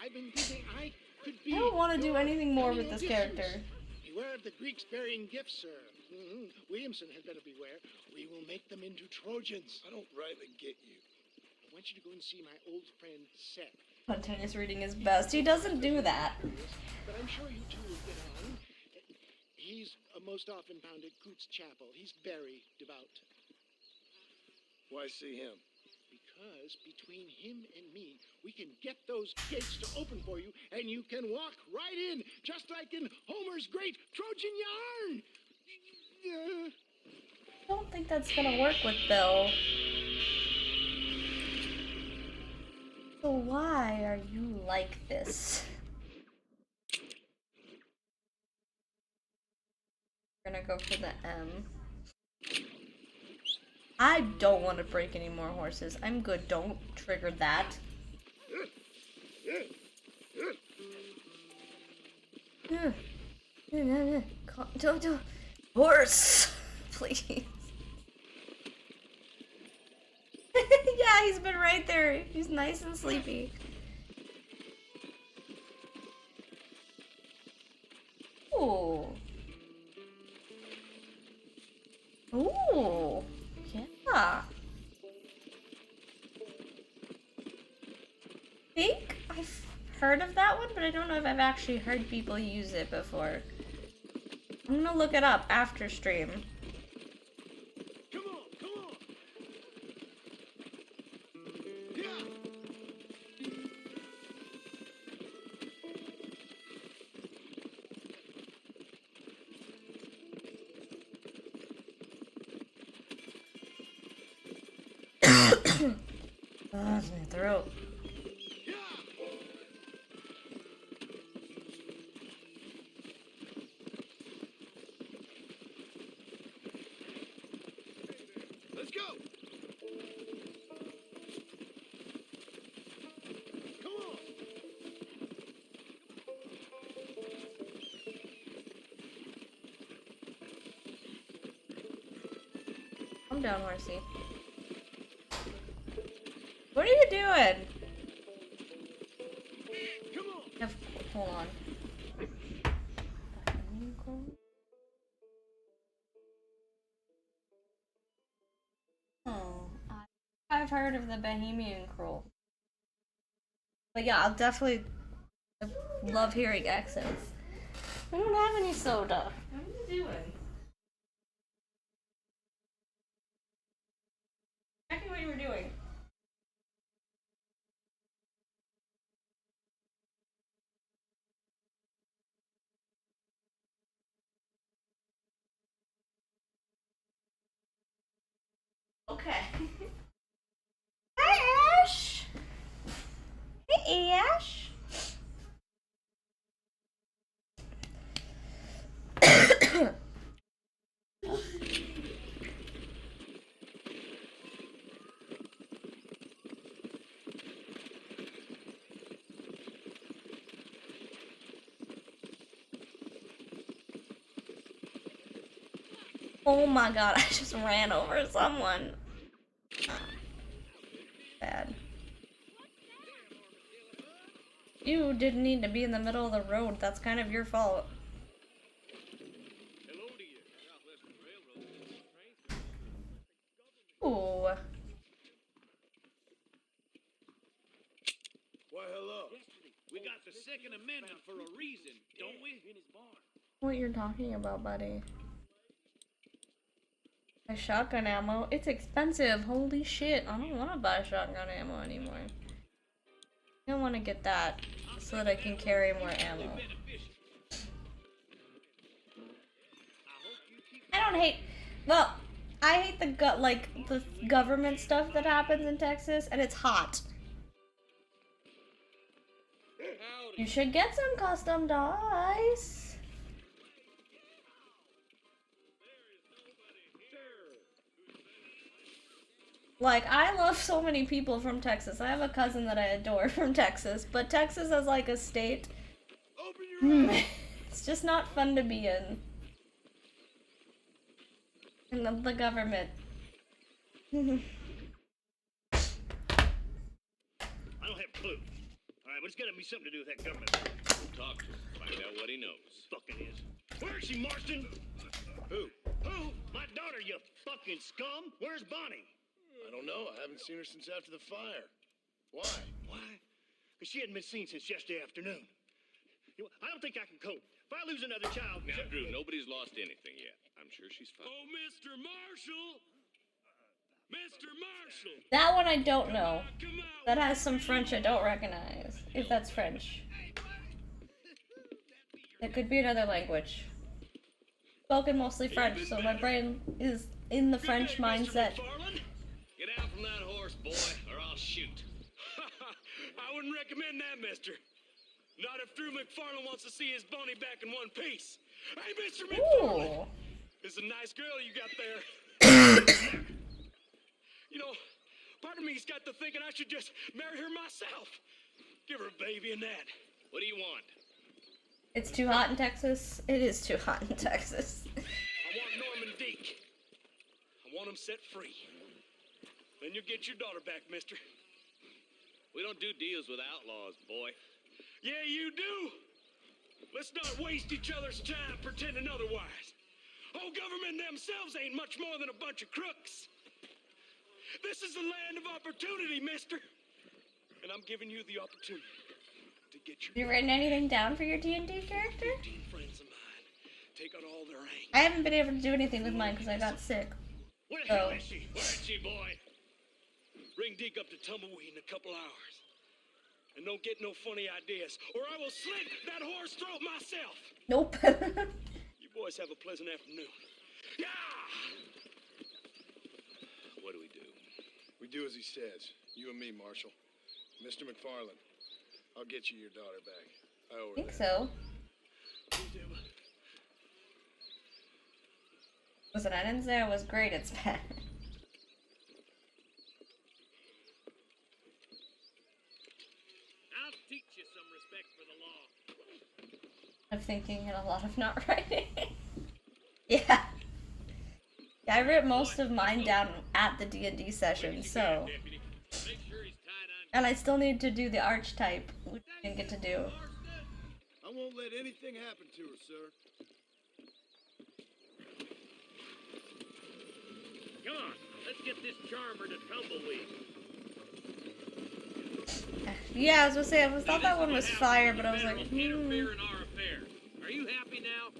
I've been thinking I could be. I don't want to do anything more with this character. Beware of the Greeks bearing gifts, sir. Williamson had better beware. We will make them into Trojans. I don't rightly get you. I want you to go and see my old friend Seth. Spontaneous reading is best. He doesn't do that. But I'm sure you two will get on. He's most often found at Coots Chapel. He's very devout. Why see him? Because between him and me, we can get those gates to open for you, and you can walk right in, just like in Homer's great Trojan yarn. I don't think that's gonna work with Bill. So why are you like this? We're gonna go for the M. I don't want to break any more horses. I'm good. Don't trigger that. Horse! Please. Yeah, he's been right there. He's nice and sleepy. Ooh. Ooh. Yeah. I think I've heard of that one, but I don't know if I've actually heard people use it before. I'm gonna look it up after stream. Come on, come on. Yeah. Oh, it's my throat. Let's go. Calm down, horsey. What are you doing? Hold on. Oh, I've heard of the Bohemian Cruel. But yeah, I'll definitely love hearing accents. I don't have any soda. What are you doing? Checking what you were doing. Okay. Hi, Ash. Hey, Ash. Oh my god, I just ran over someone. Bad. You didn't need to be in the middle of the road. That's kind of your fault. Ooh. Why, hello. We got the Second Amendment for a reason, don't we? What you're talking about, buddy? My shotgun ammo? It's expensive. Holy shit. I don't want to buy shotgun ammo anymore. I don't want to get that so that I can carry more ammo. I don't hate. Well, I hate the government stuff that happens in Texas, and it's hot. You should get some custom dice. Like, I love so many people from Texas. I have a cousin that I adore from Texas, but Texas as like a state, it's just not fun to be in. And the government. I don't have a clue. Alright, but it's gotta be something to do with that government. We'll talk to him, find out what he knows. Fucking is. Where is she, Marston? Who? Who? My daughter, you fucking scum! Where's Bonnie? I don't know. I haven't seen her since after the fire. Why? Why? Because she hadn't been seen since yesterday afternoon. I don't think I can cope. If I lose another child... Now, Drew, nobody's lost anything yet. I'm sure she's fine. Oh, Mr. Marshall! Mr. Marshall! That one I don't know. That has some French I don't recognize. If that's French. It could be another language. Spoken mostly French, so my brain is in the French mindset. Get out from that horse, boy, or I'll shoot. I wouldn't recommend that, mister. Not if Drew McFarland wants to see his Boney back in one piece. Hey, Mr. McFarland! It's a nice girl you got there. You know, part of me's got to thinking I should just marry her myself. Give her a baby and that. What do you want? It's too hot in Texas. It is too hot in Texas. I want Norman Deke. I want him set free. Then you'll get your daughter back, mister. We don't do deals with outlaws, boy. Yeah, you do. Let's not waste each other's time pretending otherwise. Oh, government themselves ain't much more than a bunch of crooks. This is the land of opportunity, mister. And I'm giving you the opportunity to get your... Have you written anything down for your D&D character? 15 friends of mine. Take out all their angst. I haven't been able to do anything with mine because I got sick. Where the hell is she? Where is she, boy? Bring Deke up to Tumbleweed in a couple hours. And don't get no funny ideas, or I will slit that horse throat myself. Nope. You boys have a pleasant afternoon. Yeah! What do we do? We do as he says. You and me, Marshal. Mr. McFarland, I'll get you your daughter back. I owe her think that. so. Listen, I didn't say I was great at Spanish. I'll teach you some respect for the law. I'm thinking and a lot of not writing. Yeah. Yeah, I wrote most of mine down at the D&D session, so... And I still need to do the archetype, which I didn't get to do. I won't let anything happen to her, sir. Come on, let's get this charmer to tumbleweed. Yeah, I was gonna say, I thought that one was fire, but I was like, Interfere in our affair. Are you happy now?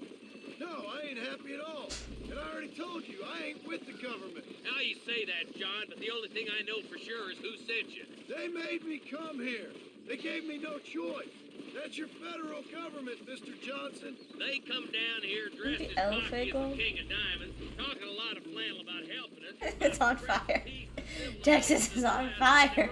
No, I ain't happy at all. And I already told you, I ain't with the government. Now you say that, John, but the only thing I know for sure is who sent you. They made me come here. They gave me no choice. That's your federal government, Mr. Johnson. They come down here dressed as cocky as the King of Diamonds, talking a lot of flannel about helping us. It's on fire. Texas is on fire.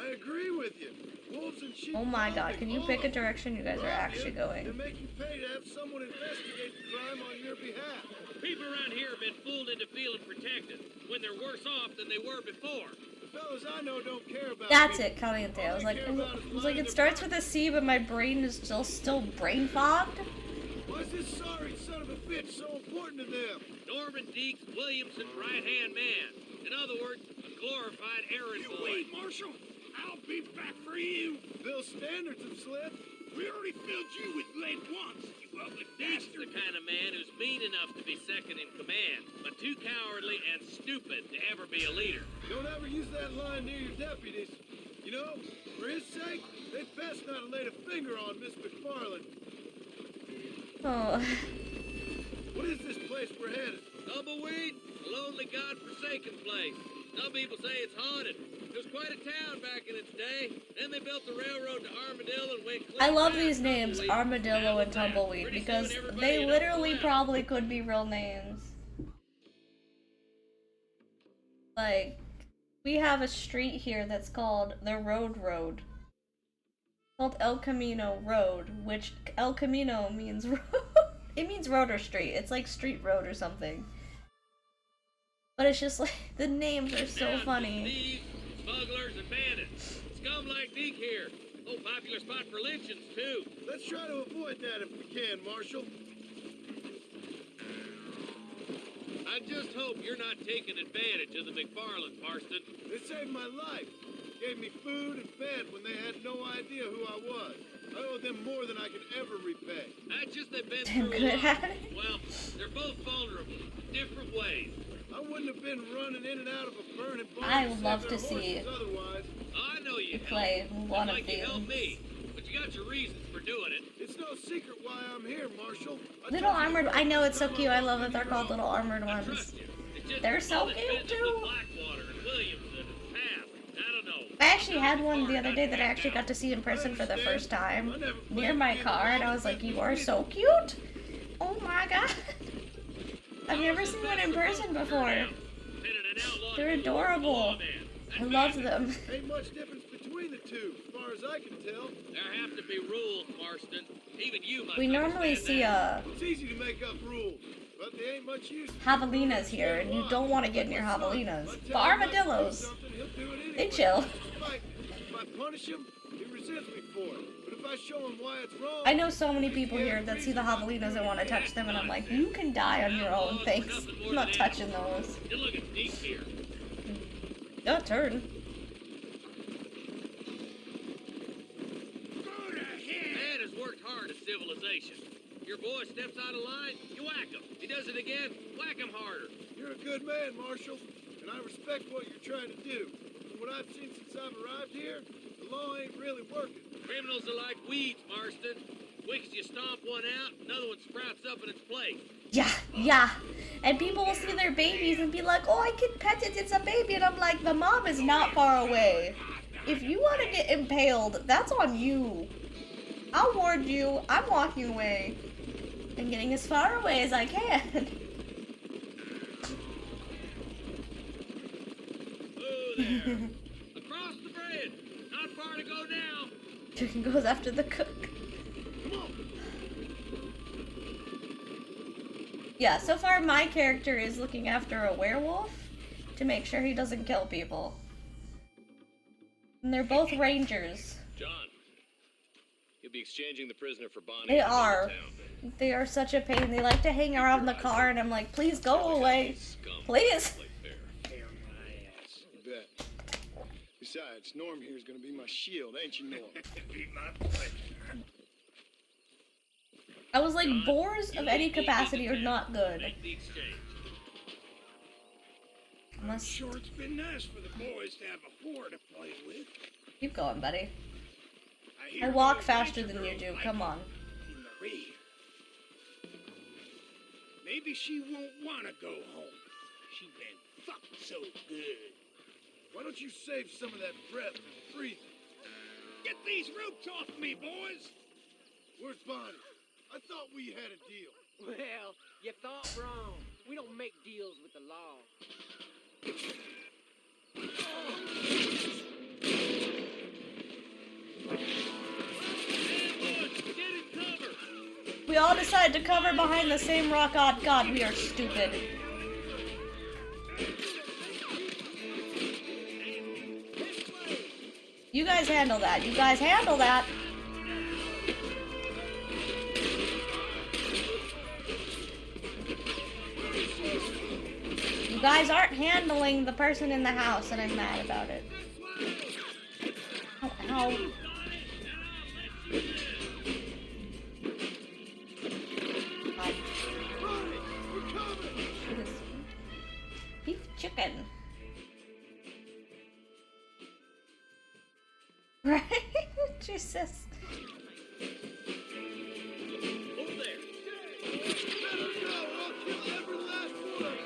I agree with you. Wolves and sheep. Oh my god, can you pick a direction you guys are actually going? And make you pay to have someone investigate the crime on your behalf. People around here have been fooled into feeling protected when they're worse off than they were before. The fellas I know don't care about That's me. it, Caliente. I was like, it starts with a C, but my brain is still brain fogged. Why is this sorry son of a bitch so important to them? Norman Deeks Williamson's right-hand man. In other words, a glorified errand boy. Wait, Marshal. I'll be back for you. Bill's standards have slipped. We already filled you with lead once, you ugly Deeks bastard. the kind of man who's mean enough to be second in command, but too cowardly and stupid to ever be a leader. Don't ever use that line near your deputies. You know, for his sake, they'd best not have laid a finger on Miss McFarland. Oh. What is this place we're headed? Tumbleweed, a lonely, god-forsaken place. Some people say it's haunted. It was quite a town back in its day. Then they built the railroad to Armadillo and went clear I love past these names, Tumbleweed. Armadillo and Tumbleweed, because they literally probably could be real names. Like, we have a street here that's called the Road. It's called El Camino Road, which El Camino means road. It means road or street. It's like street road or something. But it's just like, the names are so funny. Thieves, smugglers, and bandits. Scum like Deke here. Oh, popular spot for lynchings, too. Let's try to avoid that if we can, Marshal. I just hope you're not taking advantage of the McFarlands, Marston. They saved my life. Gave me food and bed when they had no idea who I was. I owe them more than I can ever repay. That's just they've been Damn through good a lot. at it. Well, they're both vulnerable, different ways. I wouldn't have been running in and out of a burning barn. I would love to see otherwise. I know you play one of like you helped these. me, but you got your reasons for doing it. It's no secret why I'm here, Marshal. Little armored, I know it's so cute. I love that they're called little armored ones. They're so cute too. Blackwater and Williamson and Taft. I don't know. I actually had one the other day that I actually got to see in person for the first time near my car, and I was like, you are so cute. Oh my god. I've never seen one in person before. They're adorable. I love them. Ain't much difference between the two, as far as I can tell. There have to be rules, Marston. Even you must We normally see It's easy to make up rules, but they ain't much use. javelinas here, and you don't want to get near javelinas. But armadillos, they chill. If I punish him, he resents me for it. But if I show him why it's wrong, I know so many people here that see the javelinas and want to touch them, and I'm like, you can die on your own, thanks. I'm not touching those. You look at Deke here. Your turn. Man has worked hard at civilization. Your boy steps out of line, you whack him. He does it again, whack him harder. you're a good man, Marshal, and I respect what you're trying to do. From what I've seen since I've arrived here, the law ain't really working. Criminals are like weeds, Marston. Quick as you stomp one out, another one sprouts up in its place. Yeah. And people will see their babies and be like, oh, I can pet it, it's a baby. And I'm like, the mom is not far away. If you want to get impaled, that's on you. I'll warn you, I'm walking away. And getting as far away as I can. Oh, there. Across the bridge. Not far to go now. Chicken goes after the cook. Yeah, so far my character is looking after a werewolf to make sure he doesn't kill people. And they're both rangers. John, You'll be exchanging the prisoner for Bonnie. They in the middle of are. town. They are such a pain. They like to hang around the car, and I'm like, please go away. Please. You bet. Besides, Norm here's gonna be my shield, ain't you, Norm? Be my pleasure. I was like, boars of any capacity are not good. Make the exchange. I'm sure it's been nice for the boys to have a whore to play with. Keep going, buddy. hear I walk those faster rancher than you girls do. like Come on. in the rear. Maybe she won't want to go home. She been fucked so good. Why don't you save some of that breath and breathe it? Get these ropes off me, boys! Where's Bonnie? I thought we had a deal. Well, you thought wrong. We don't make deals with the law. We all decided to cover behind the same rock. God, we are stupid. You guys handle that. You guys handle that. You guys aren't handling the person in the house, and I'm mad about it. Ow. Beef chicken. Right? Jesus. Over there. Let her go, or I'll kill every last one.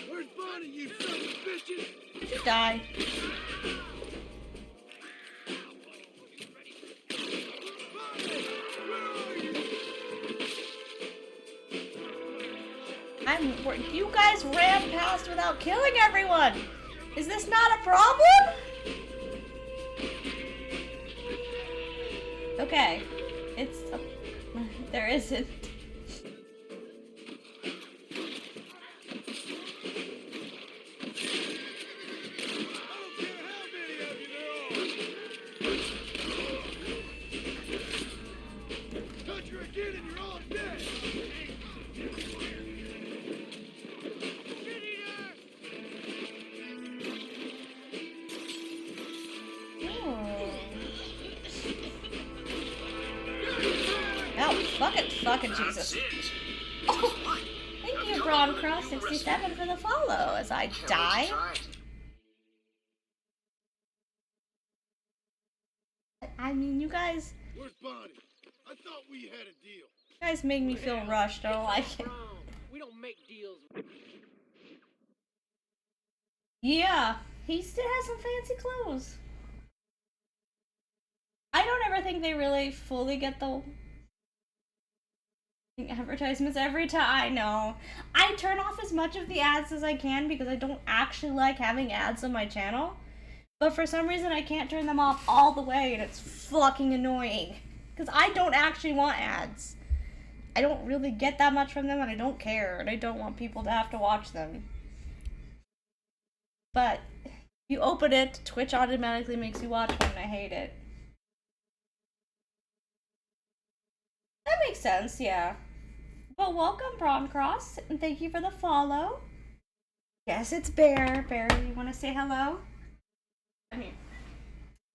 Where's Bonnie, you son of bitches? You die. You guys ran past without killing everyone. Is this not a problem? Okay. There isn't. Touch her again and you're all dead. Fucking Jesus. Oh, thank you, BrawnCross67 for the follow as I die. I mean, you guys Where's Bonnie? I thought we had a deal. make me feel rushed. I don't like it. We don't make deals. Yeah, he still has some fancy clothes. I don't ever think they really fully get the advertisements every time. I know. I turn off as much of the ads as I can because I don't actually like having ads on my channel. But for some reason I can't turn them off all the way and it's fucking annoying. Because I don't actually want ads. I don't really get that much from them and I don't care. And I don't want people to have to watch them. But if you open it, Twitch automatically makes you watch one and I hate it. That makes sense, yeah. Well, welcome, BrawnCross, and thank you for the follow. Yes, it's Bear. Bear, you want to say hello? Come here.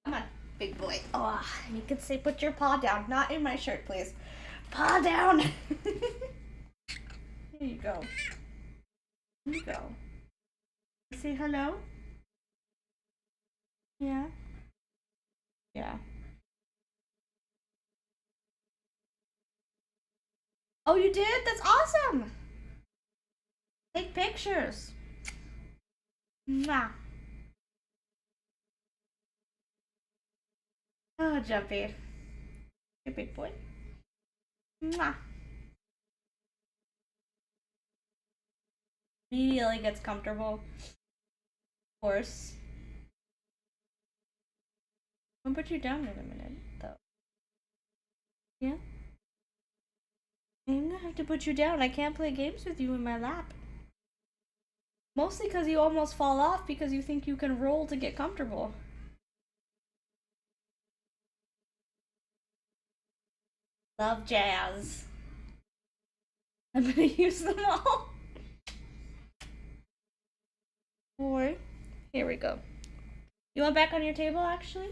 Come on, big boy. Oh, you can say put your paw down. Not in my shirt, please. Paw down. Here you go. Here you go. Say hello? Yeah? Yeah. Oh, you did? That's awesome! Take pictures. Mwah. Oh, Jumpy. You're a big boy. Mwah. Immediately gets comfortable. Of course. I'll put you down in a minute, though. Yeah? I'm gonna have to put you down. I can't play games with you in my lap. Mostly because you almost fall off because you think you can roll to get comfortable. Love jazz. I'm gonna use them all. Boy. Here we go. You want back on your table, actually?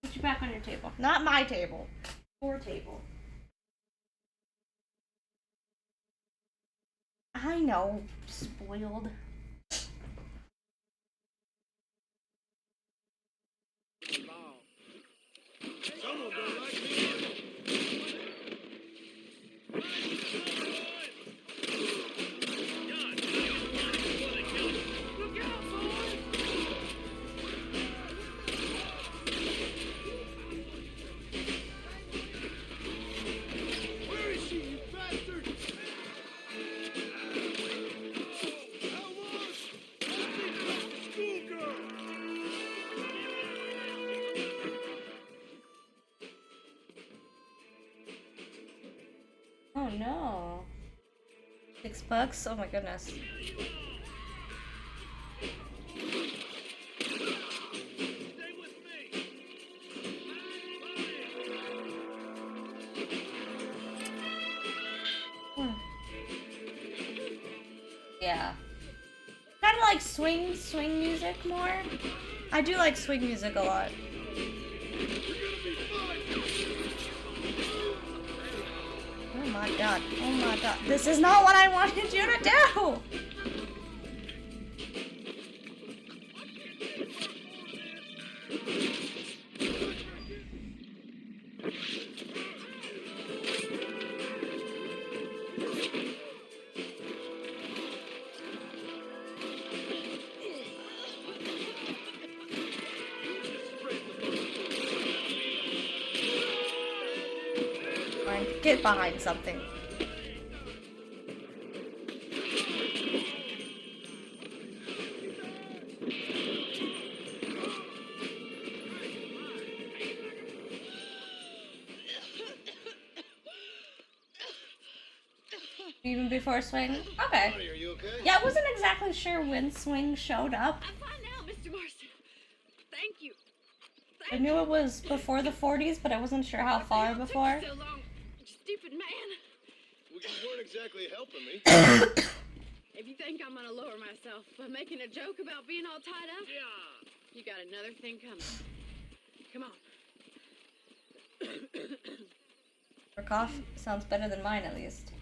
Put you back on your table. Not my table. Your table. I know. Spoiled. Someone don't like me. Look out, boy! Where is she, you bastard? Elmos! Nothing but the schoolgirl! Oh no. $6? Oh my goodness. Yeah. Kind of like swing music more. I do like swing music a lot. Oh my god. Oh my god. This is not what I wanted you to do! Fine, get behind something. Even before swing? Okay. Are you okay? Yeah, I wasn't exactly sure when swing showed up. I'm fine now, Mr. Marston. Thank you. I knew it was before the 40s, but I wasn't sure how far before. So long, stupid man. Well, you weren't exactly helping me. If you think I'm gonna lower myself by making a joke about being all tied up, you got another thing coming. Come on. Her cough sounds better than mine, at least.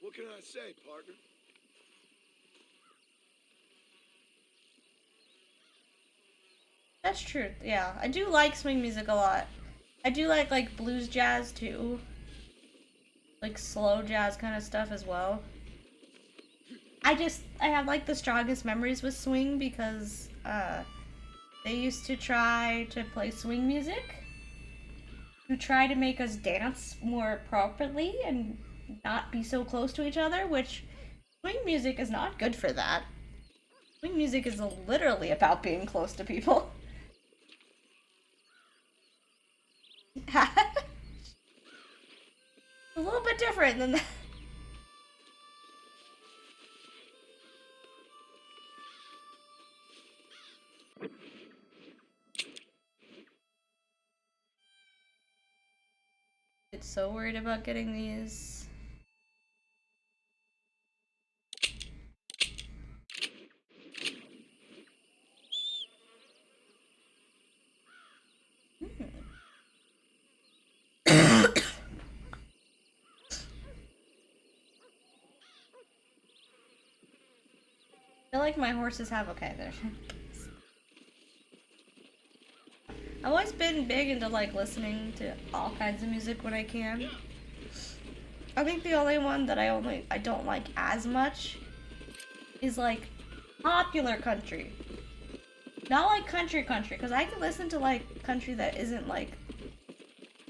What can I say, partner? That's true, yeah. I do like swing music a lot. I do like blues jazz too. Like slow jazz kind of stuff as well. I have like the strongest memories with swing because they used to try to play swing music to try to make us dance more appropriately and not be so close to each other, which swing music is not good for that. Swing music is literally about being close to people. A little bit different than that. It's so worried about getting these. I feel like my horses have okay there. I've always been big into like listening to all kinds of music when I can. I think the only one that I don't like as much is like popular country. Not like country, because I can listen to like country that isn't like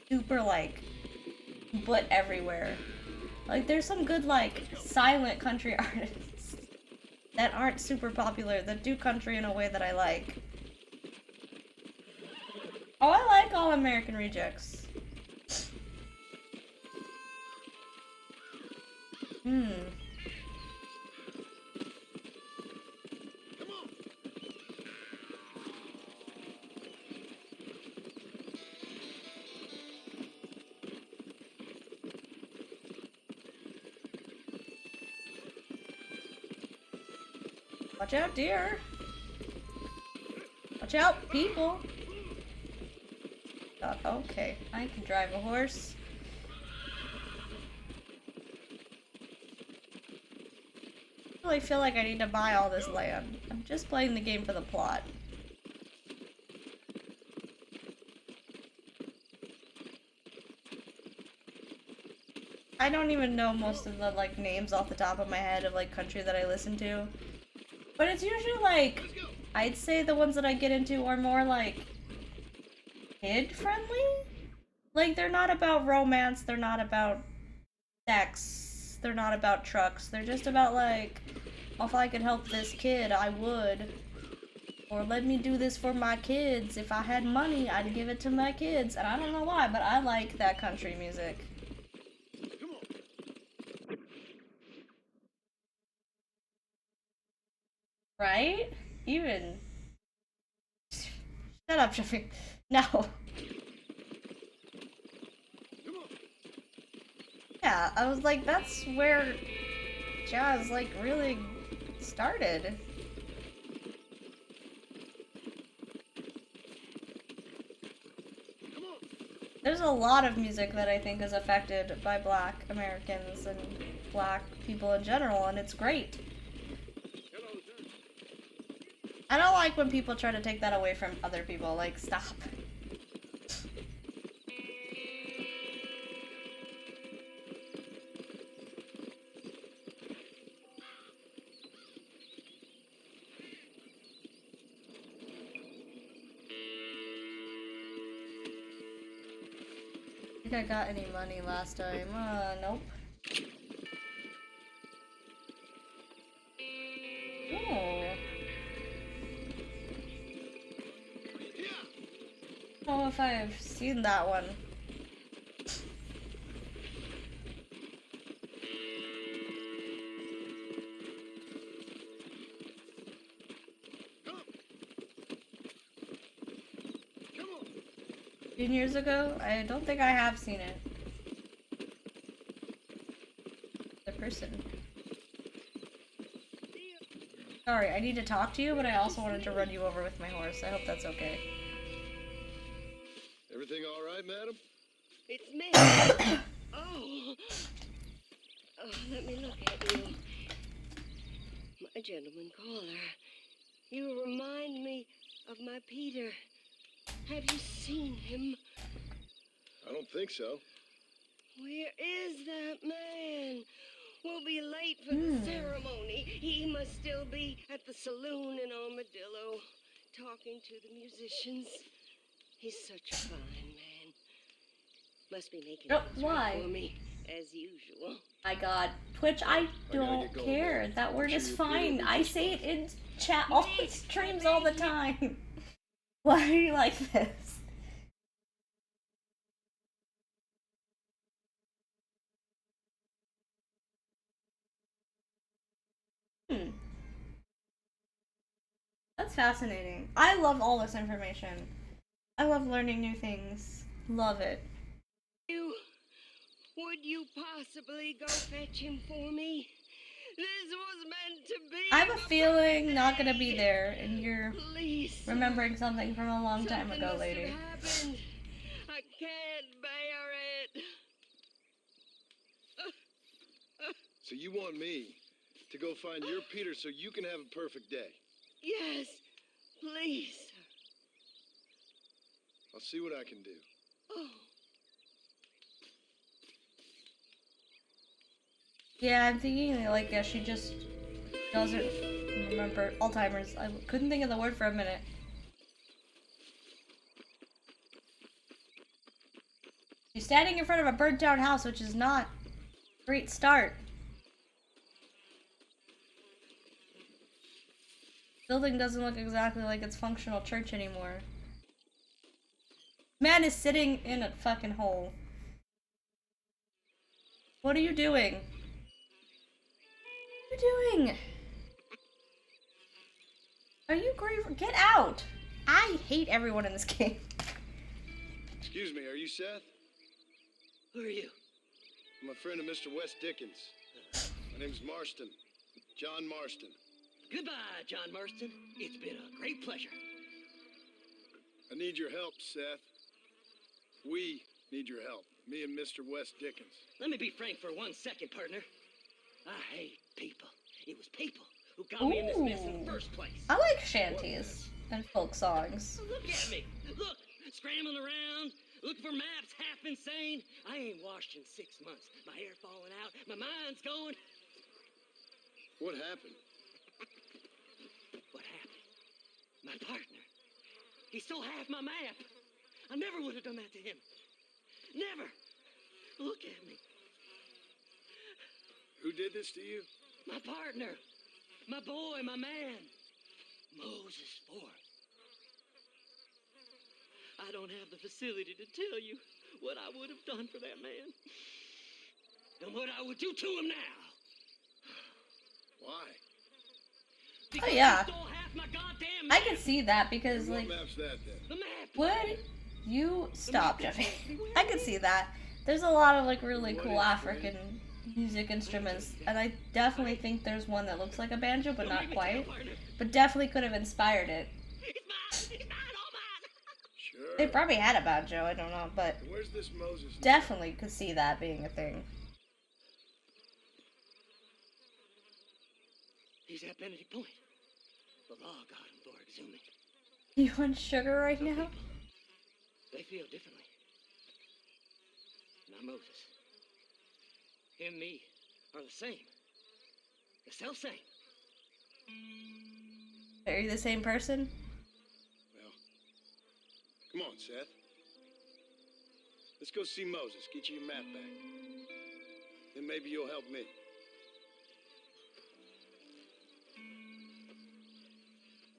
super like but everywhere. Like there's some good like silent country artists that aren't super popular that do country in a way that I like. Oh, I like All American Rejects. Watch out, deer. Watch out, people. Okay, I can drive a horse. I really feel like I need to buy all this land. I'm just playing the game for the plot. I don't even know most of the like names off the top of my head of like country that I listen to. But it's usually like, I'd say the ones that I get into are more like kid friendly. Like they're not about romance, they're not about sex, they're not about trucks, they're just about like, if I could help this kid, I would. Or let me do this for my kids. If I had money, I'd give it to my kids. And I don't know why, but I like that country music. Right? Even... Shut up, Shafiq. No. Yeah, I was like, that's where jazz, like, really started. There's a lot of music that I think is affected by Black Americans and Black people in general, and it's great. I don't like when people try to take that away from other people, like, stop. I think I got any money last time. Nope. Oh. I don't know if I've seen that one. Years ago? I don't think I have seen it. The person. Sorry, I need to talk to you, but I also wanted to run you over with my horse. I hope that's okay. Everything all right, madam? It's me. Oh, let me look at you. My gentleman caller. You remind me of my Peter. Have you seen him? I don't think so. Where is that man? We'll be late for the ceremony. He must still be at the saloon in Armadillo, talking to the musicians. He's such a fine man. Must be making things right for me, as usual. My god. Twitch, I don't care. That word is fine. I say it in chat all the streams all the time. Why are you like this? That's fascinating. I love all this information. I love learning new things. Love it. Would you possibly go fetch him for me? This was meant to be. I have a feeling not gonna be there, and you're remembering something from a long time ago, lady. Happened. I can't bear it. So you want me to go find your Peter so you can have a perfect day? Yes, please. I'll see what I can do. Oh. Yeah, I'm thinking, like, yeah, she just doesn't remember Alzheimer's. I couldn't think of the word for a minute. She's standing in front of a burnt down house, which is not a great start. Building doesn't look exactly like its functional church anymore. Man is sitting in a fucking hole. What are you doing? What are you doing? Are you grave? Get out! I hate everyone in this game. Excuse me, are you Seth? Who are you? I'm a friend of Mr. Wes Dickens. My name's Marston. John Marston. Goodbye, John Marston. It's been a great pleasure. I need your help, Seth. We need your help. Me and Mr. Wes Dickens. Let me be frank for 1 second, partner. I hate people. It was people who got me in this mess in the first place. I like shanties and folk songs. Look at me. Look, scrambling around, looking for maps, half insane. I ain't washed in 6 months. My hair falling out. My mind's going. What happened? What happened? My partner. He stole half my map. I never would have done that to him. Never. Look at me. Who did this to you? My partner. My boy, my man. Moses Ford. I don't have the facility to tell you what I would have done for that man. And what I would do to him now. Why? Because oh yeah. he stole half my goddamn I map. can see that because What like map's that then? The map. would you stop, Jeffy? I can see that. There's a lot of like really cool African music instruments, and I definitely think there's one that looks like a banjo, but not quite. But definitely could have inspired it. It's mine, all mine. Sure. They probably had a banjo, I don't know, but Where's this Moses? definitely could see that being a thing. He's at Benedict Point. The law got him for exhuming. You want sugar right Some now? people, they feel differently. Not Moses. Him, me, are the same. The self-same. Are you the same person? Well, come on, Seth. Let's go see Moses. Get you your map back. Then maybe you'll help me.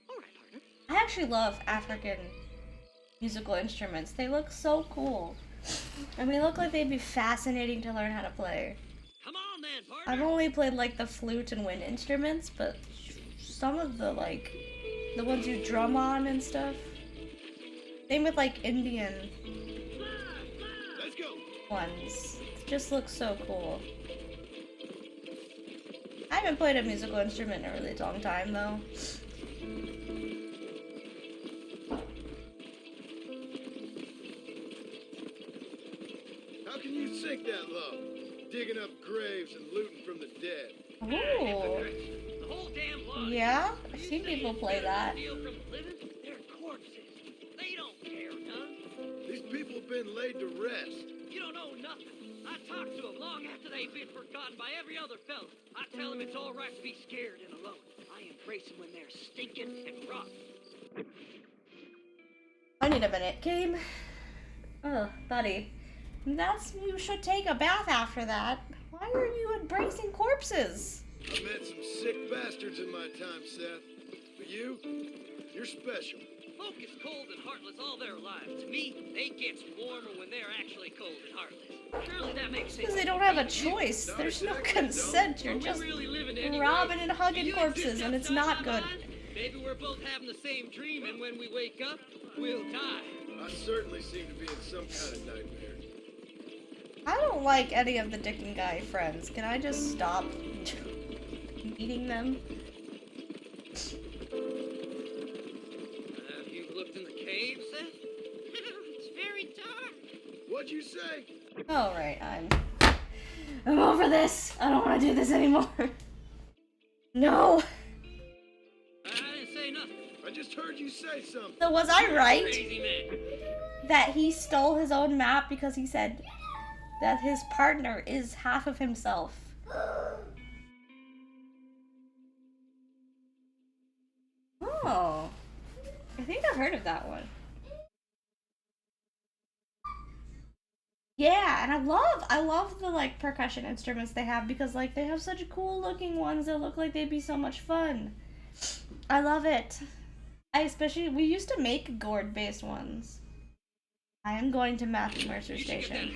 All right, partner. I actually love African musical instruments. They look so cool. And they look like they'd be fascinating to learn how to play. Come on then, partner. I've only played like the flute and wind instruments, but some of the like the ones you drum on and stuff. Same with like Indian Let's go. ones. It just looks so cool. I haven't played a musical instrument in a really long time though. How can you sink that low? Digging up graves and looting from the dead. Ooh. The whole damn lot. Yeah? I've seen people play that. Steal from the living, they're corpses. They don't care none. These people have been laid to rest. You don't know nothing. I talked to them long after they've been forgotten by every other fella. I tell them it's all right to be scared and alone. I embrace them when they're stinking and rotten. I need a minute. Game. Oh, buddy. You should take a bath after that. Why are you embracing corpses? I've met some sick bastards in my time, Seth. But you're special. Folk is cold and heartless all their lives. To me, they get warmer when they're actually cold and heartless. Surely that makes sense. Because they don't have a choice. There's no consent. You're just robbing and hugging corpses, and it's not good. Maybe we're both having the same dream, and when we wake up, we'll die. I certainly seem to be in some kind of nightmare. I don't like any of the Dick and Guy friends. Can I just stop meeting them? Have you looked in the cave, Seth? It's very dark. What'd you say? Alright, I'm over this. I don't want to do this anymore. No. I didn't say nothing. I just heard you say something. So was I right Crazy man. that he stole his own map because he said that his partner is half of himself? Oh. I think I've heard of that one. Yeah, and I love the like percussion instruments they have because like they have such cool looking ones that look like they'd be so much fun. I love it. We used to make gourd based ones. I am going to Matthew Mercer Station.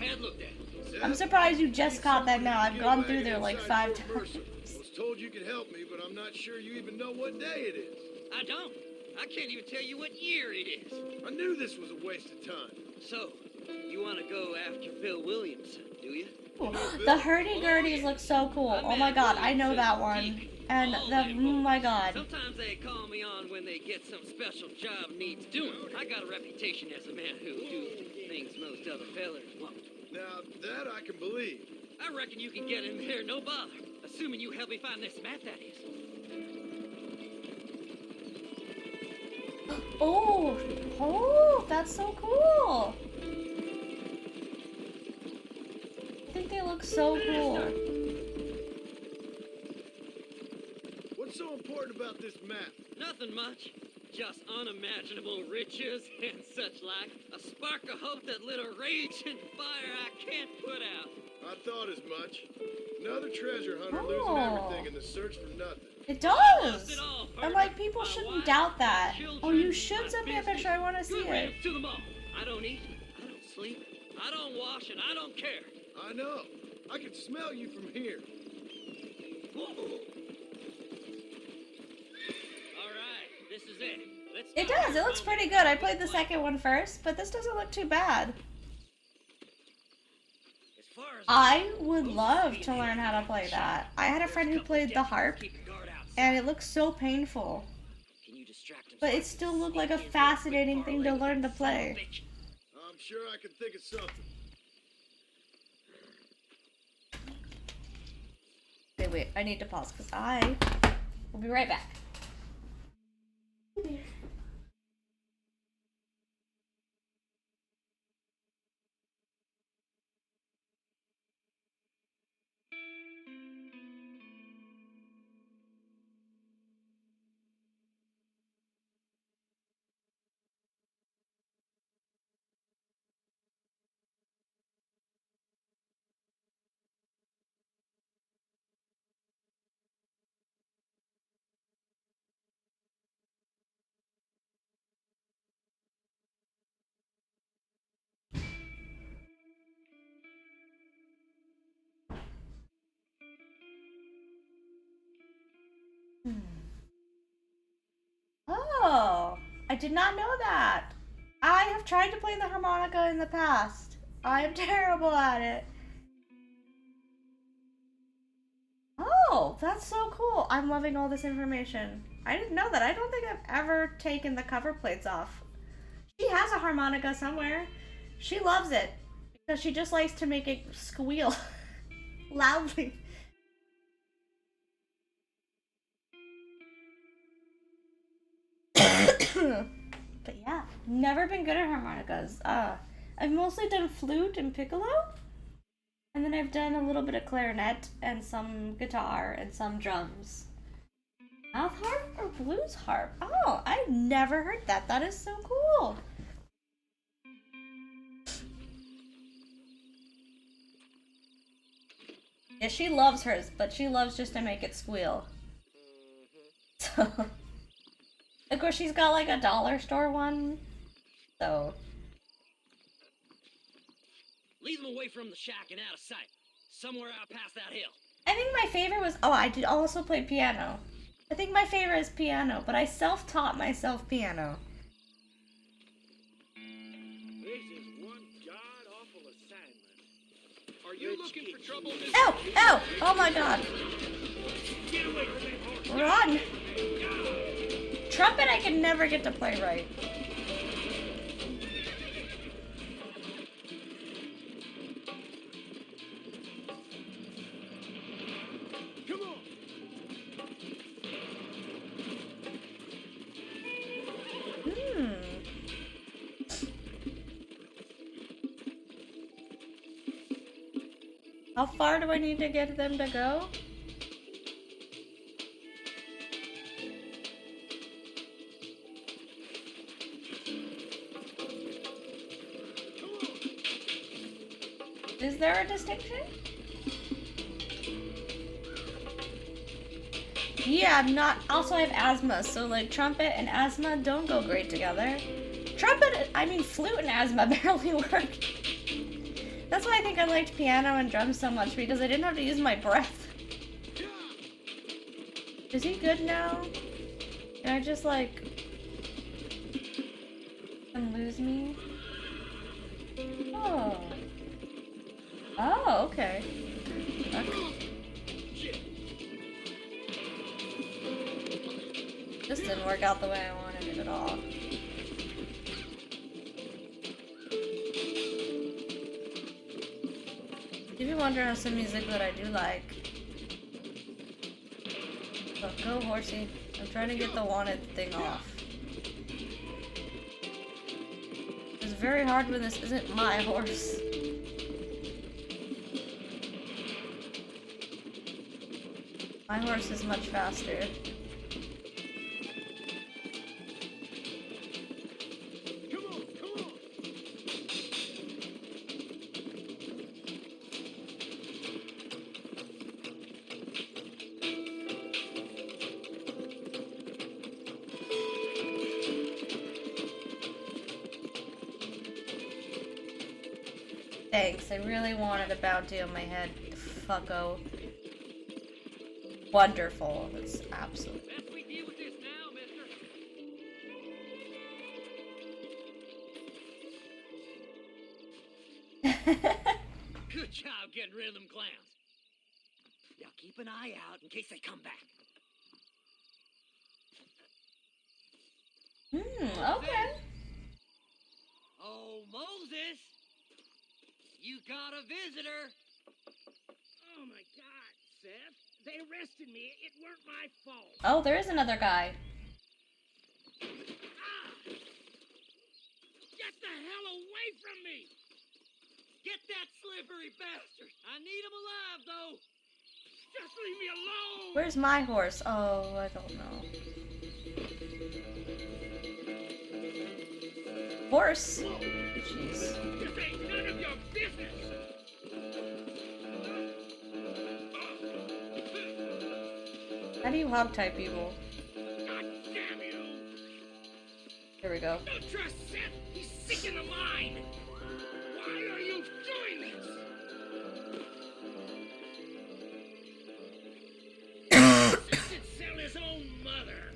I'm surprised you just caught that now. I've gone through there like 5 times. I was told you could help me, but I'm not sure you even know what day it is. I don't. I can't even tell you what year it is. I knew this was a waste of time. So, you want to go after Bill Williamson, do you? The hurdy-gurdies look so cool. Oh my god, I know that one. And oh my god. Sometimes they call me on when they get some special job needs doing. I got a reputation as a man who do things most other fellers won't. Now, that I can believe. I reckon you can get in there, no bother. Assuming you help me find this map, that is. Oh, that's so cool. I think they look so cool. What's so important about this map? Nothing much. Just unimaginable riches and such like. A spark of hope that lit a raging fire I can't put out. I thought as much. Another treasure hunter losing everything in the search for nothing. It does! And like, people shouldn't doubt that. Oh, you should send me a picture, I want to see it. To them all. I don't eat, I don't sleep, I don't wash, and I don't care. I know. I can smell you from here. Alright, this is it. It does, it looks pretty good. I played the second one first, but this doesn't look too bad. I would love to learn how to play that. I had a friend who played the harp, and it looks so painful. But it still looked like a fascinating thing to learn to play. I'm sure I can think of something. Wait, I need to pause because I will be right back. Oh, I did not know that. I have tried to play the harmonica in the past. I am terrible at it. Oh, that's so cool. I'm loving all this information. I didn't know that. I don't think I've ever taken the cover plates off. She has a harmonica somewhere. She loves it because she just likes to make it squeal loudly. But yeah, never been good at harmonicas. I've mostly done flute and piccolo, and then I've done a little bit of clarinet and some guitar and some drums. Mouth harp or blues harp? Oh, I've never heard that. That is so cool. Yeah, she loves hers, but she loves just to make it squeal. So, of course, she's got like a dollar store one, so. Lead them away from the shack and out of sight. Somewhere out past that hill. I think my favorite was, oh, I did also play piano. I think my favorite is piano, but I self-taught myself piano. This is one god-awful assignment. Are you looking for trouble? Ow! Ow! Oh my god. Get away from that horse. Run! Trumpet I can never get to play right. Come on. How far do I need to get them to go? Is there a distinction? Yeah, I'm not. Also, I have asthma, so like trumpet and asthma don't go great together. Flute and asthma barely work. That's why I think I liked piano and drums so much, because I didn't have to use my breath. Is he good now? Can I just like lose me? Oh. Oh, okay. This didn't work out the way I wanted it at all. If you wonder on some music that I do like. Oh, go horsey. I'm trying to get the wanted thing off. It's very hard when this isn't my horse. My horse is much faster. Thanks, I really wanted a bounty on my head. Fucko. Wonderful. That's absolutely. Best we deal with this now, mister. Good job getting rid of them clowns. Now keep an eye out in case they come back. Okay. Oh, Moses! You got a visitor! Oh my God, Seth. They arrested me. It weren't my fault. Oh, there is another guy. Get the hell away from me! Get that slippery bastard! I need him alive, though! Just leave me alone! Where's my horse? Oh, I don't know. Horse? Jeez. This ain't none of your business. How do you hog tie people? God damn you! Here we go. Don't trust Seth. He's sick in the mind. Why are you doing this? He should sell his own mother.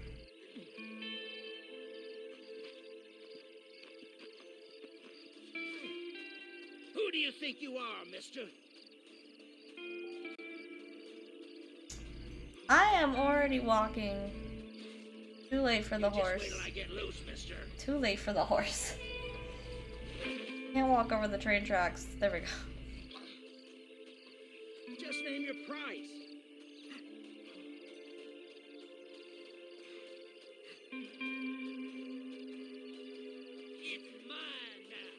Who do you think you are, mister? I am already walking. Too late for the horse. Wait till I get loose, mister. Too late for the horse. Can't walk over the train tracks. There we go. Just name your price. It's mine now.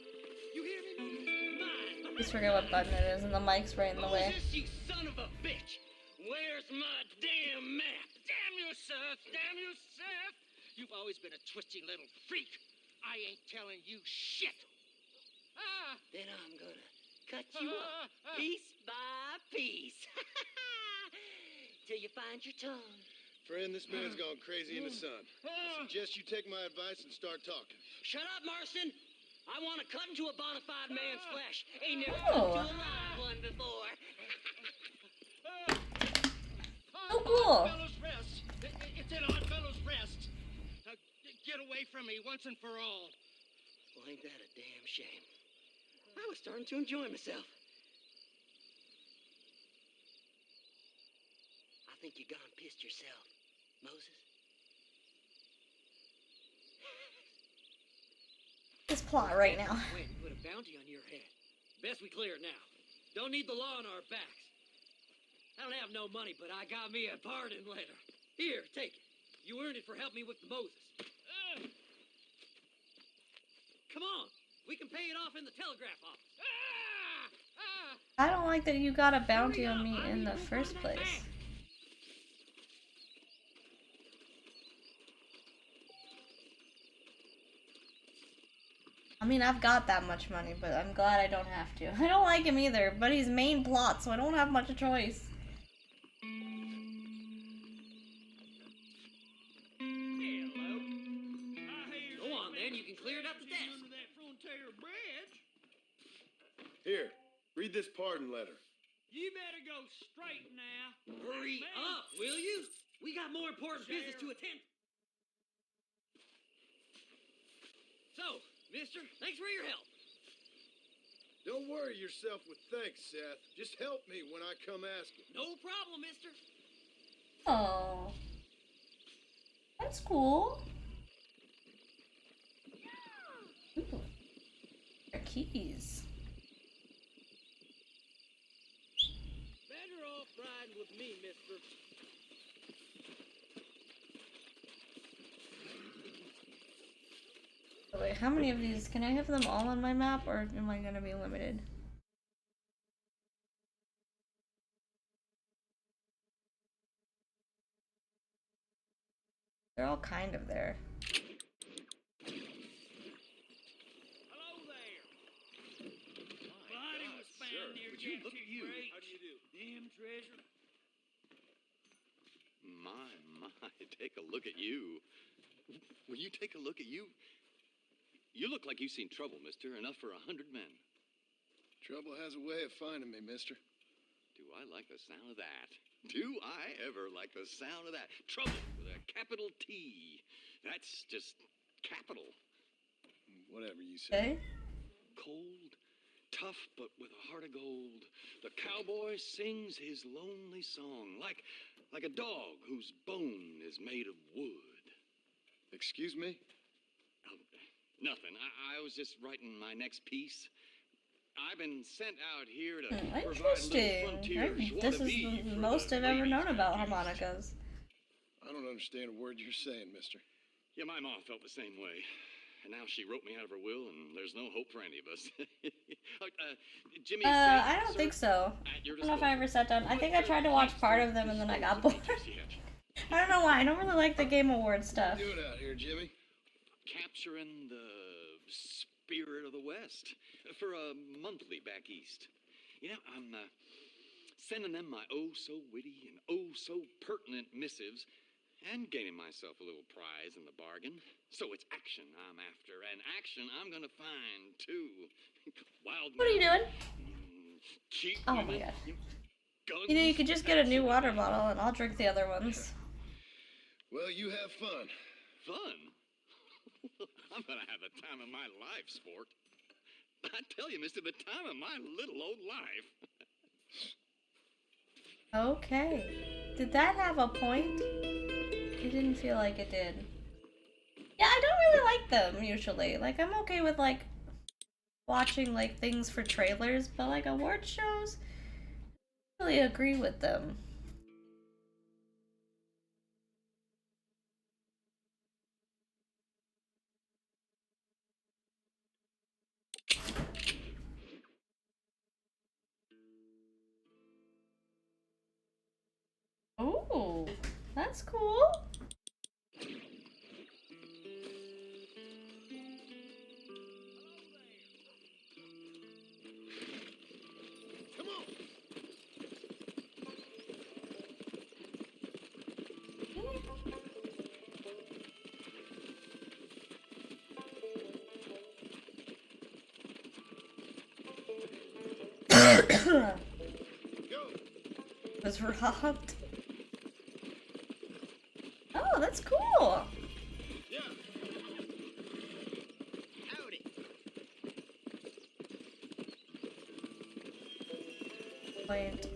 You hear me, Moses? Mine. Just forget what button it is, and the mic's right in the way. Moses, you son of a bitch! Where's my damn map? Damn you, Seth! Damn you, Seth! You've always been a twisty little freak. I ain't telling you shit. Then I'm gonna cut you up piece by piece. Till you find your tongue. Friend, this man's gone crazy in the sun. I suggest you take my advice and start talking. Shut up, Marston! I want to cut into a bona fide man's flesh. Ain't never Oh. cut to a live one before. Oh, cool. Oddfellows Rest. It's an Oddfellows Rest. Now, get away from me once and for all. Well, ain't that a damn shame? I was starting to enjoy myself. I think you gone pissed yourself, Moses. This plot right now. Wait, put a bounty on your head. Best we clear it now. Don't need the law on our backs. I don't have no money, but I got me a pardon letter. Here, take it. You earned it for helping me with the Moses. Come on. We can pay it off in the telegraph office. I don't like that you got a bounty on me in the first place. I mean, I've got that much money, but I'm glad I don't have to. I don't like him either, but he's main plot, so I don't have much choice. Hello. Go on then, you can clear it up the desk. Under that Frontier Bridge. Here, read this pardon letter. You better go straight now. Hurry up, will you? We got more important business to attend. So, mister, thanks for your help. Don't worry yourself with thanks, Seth. Just help me when I come asking. No problem, mister. Oh, that's cool. Ooh, their keys. Better off riding with me, mister. Wait, how many of these? Can I have them all on my map, or am I gonna be limited? They're all kind of there. Hello there. Body was found near Would you look at you? How do you do? Damn treasure. My, take a look at you. Will you take a look at you? You look like you've seen trouble, mister. Enough for 100 men. Trouble has a way of finding me, mister. Do I like the sound of that? Do I ever like the sound of that? Trouble with a capital T. That's just capital. Whatever you say. Okay. Cold, tough, but with a heart of gold. The cowboy sings his lonely song like a dog whose bone is made of wood. Excuse me? Oh, nothing. I was just writing my next piece. I've been sent out here to provide Interesting. little frontiers. This is the most I've ever known about harmonicas. I don't understand a word you're saying, mister. Yeah, my mom felt the same way. And now she wrote me out of her will, and there's no hope for any of us. Jimmy, I don't think so. I don't know if I ever sat down. I think I tried to watch part of them and then I got bored. I don't know why. I don't really like the Game Awards stuff. What are you doing out here, Jimmy? Capturing the spirit of the West for a monthly back east. You know, I'm sending them my oh-so-witty and oh-so-pertinent missives and gaining myself a little prize in the bargain. So it's action I'm after, and action I'm gonna find, too. Wild. What are you doing? Cheap Oh my women, god. guns, You know, you could just get a new water bottle and I'll drink the other ones. Well, you have fun. Fun? I'm gonna have the time of my life, sport. I tell you, mister, the time of my little old life. Okay. Did that have a point? It didn't feel like it did. Yeah, I don't really like them, usually. Like, I'm okay with, like, watching, like, things for trailers, but, like, award shows, I really agree with them. Ooh, that's cool. Come on. Was robbed. Oh, that's cool. Yeah. Howdy. Point.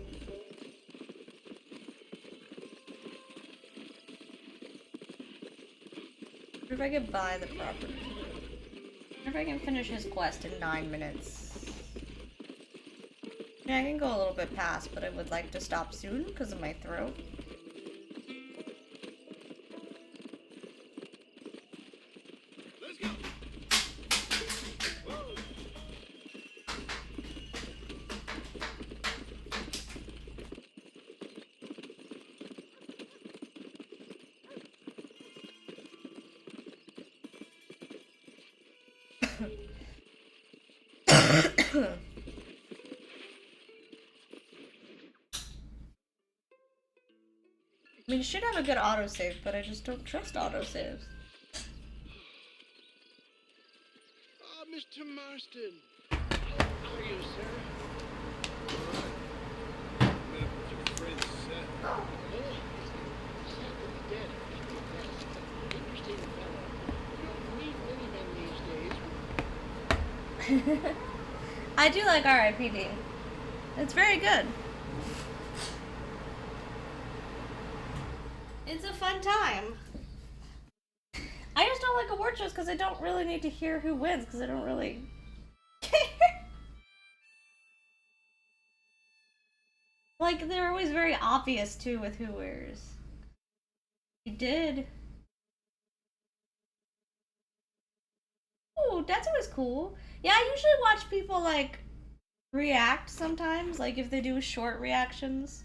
What if I could buy the property? What if I can finish his quest in 9 minutes? Yeah, I can go a little bit past, but I would like to stop soon because of my throat. Let's go. Whoa. I mean, you should have a good autosave, but I just don't trust autosaves. Ah, Mr. Marston. How are you, sir? Met up with your friend Seth. Oh, Seth is dead. That's an interesting fellow. You don't meet many men these days. I do like R.I.P.D. It's very good. It's a fun time. I just don't like award shows because I don't really need to hear who wins because I don't really care. Like, they're always very obvious too with who wears. He did. Oh, that's always cool. Yeah, I usually watch people like react sometimes, like if they do short reactions.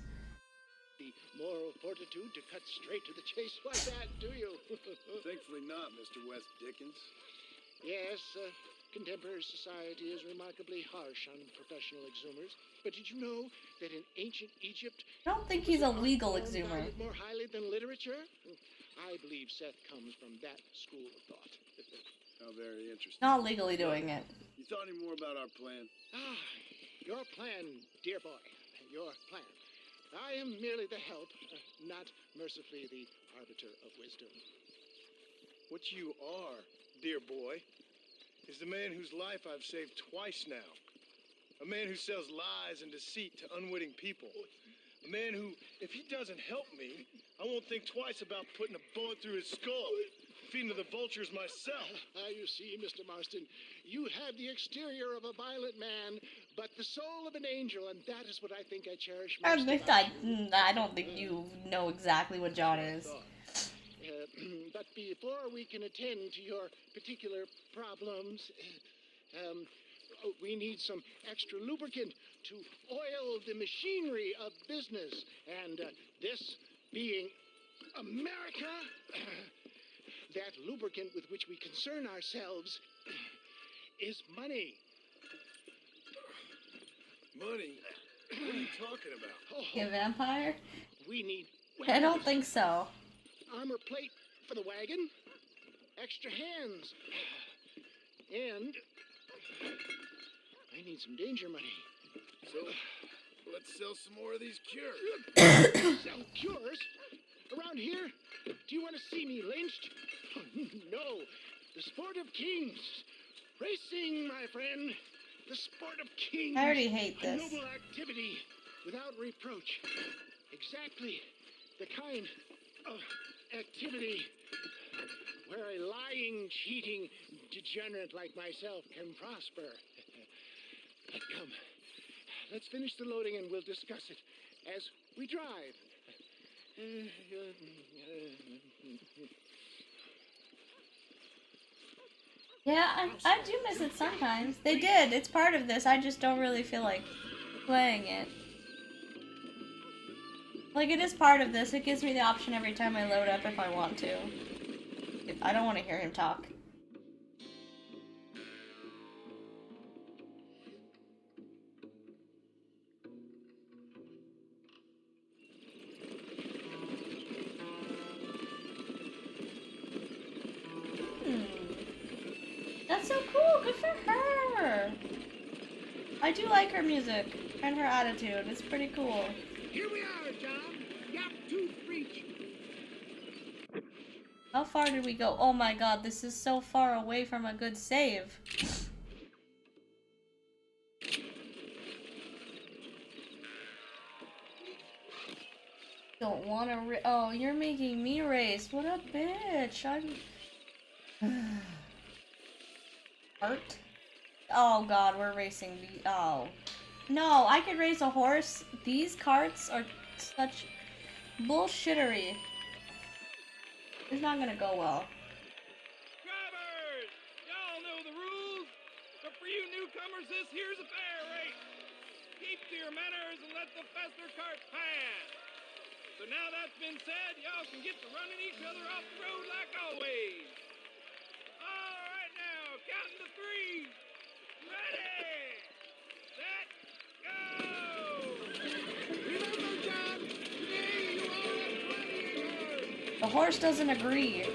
The moral fortitude to cut straight to the chase like that, do you? Thankfully not, Mr. West Dickens. Yes, contemporary society is remarkably harsh on professional exhumers. But did you know that in ancient Egypt, I don't think he's a legal exhumer. valued more highly than literature? I believe Seth comes from that school of thought. How very interesting. Not legally doing it. You thought any more about our plan? Ah, your plan, dear boy, your plan. I am merely the help, not mercifully the arbiter of wisdom. What you are, dear boy, is the man whose life I've saved twice now. A man who sells lies and deceit to unwitting people. A man who, if he doesn't help me, I won't think twice about putting a bullet through his skull, feeding to the vultures myself. You see, Mr. Marston, you have the exterior of a violent man, but the soul of an angel, and that is what I think I cherish most about you. I don't think you know exactly what John is. But before we can attend to your particular problems, we need some extra lubricant to oil the machinery of business. And this being America, that lubricant with which we concern ourselves is money. Money? What are you talking about? You a vampire? We need I don't think so. armor plate for the wagon, extra hands, and I need some danger money. So, let's sell some more of these cures. Sell cures? Around here? Do you want to see me lynched? No. The sport of kings. Racing, my friend. The sport of kings. I already hate this. A noble activity without reproach. Exactly the kind of activity where a lying, cheating degenerate like myself can prosper. Come, let's finish the loading and we'll discuss it as we drive. Yeah, I do miss it sometimes. They did. It's part of this. I just don't really feel like playing it. Like, it is part of this. It gives me the option every time I load up if I want to. I don't want to hear him talk. That's so cool. Good for her. I do like her music and her attitude. It's pretty cool. Here we are, John. Yap tooth breach. How far did we go? Oh my god, this is so far away from a good save. Don't want to oh, you're making me race. What a bitch. I'm... Art? Oh god, we're racing the... Oh. No, I could race a horse. These carts are such bullshittery. It's not gonna go well. Drivers! Y'all know the rules. But for you newcomers, this here's a fair race. Keep to your manners and let the faster cart pass. So now that's been said, y'all can get to running each other off the road like always. All right now, counting to 3. Ready! The horse doesn't agree.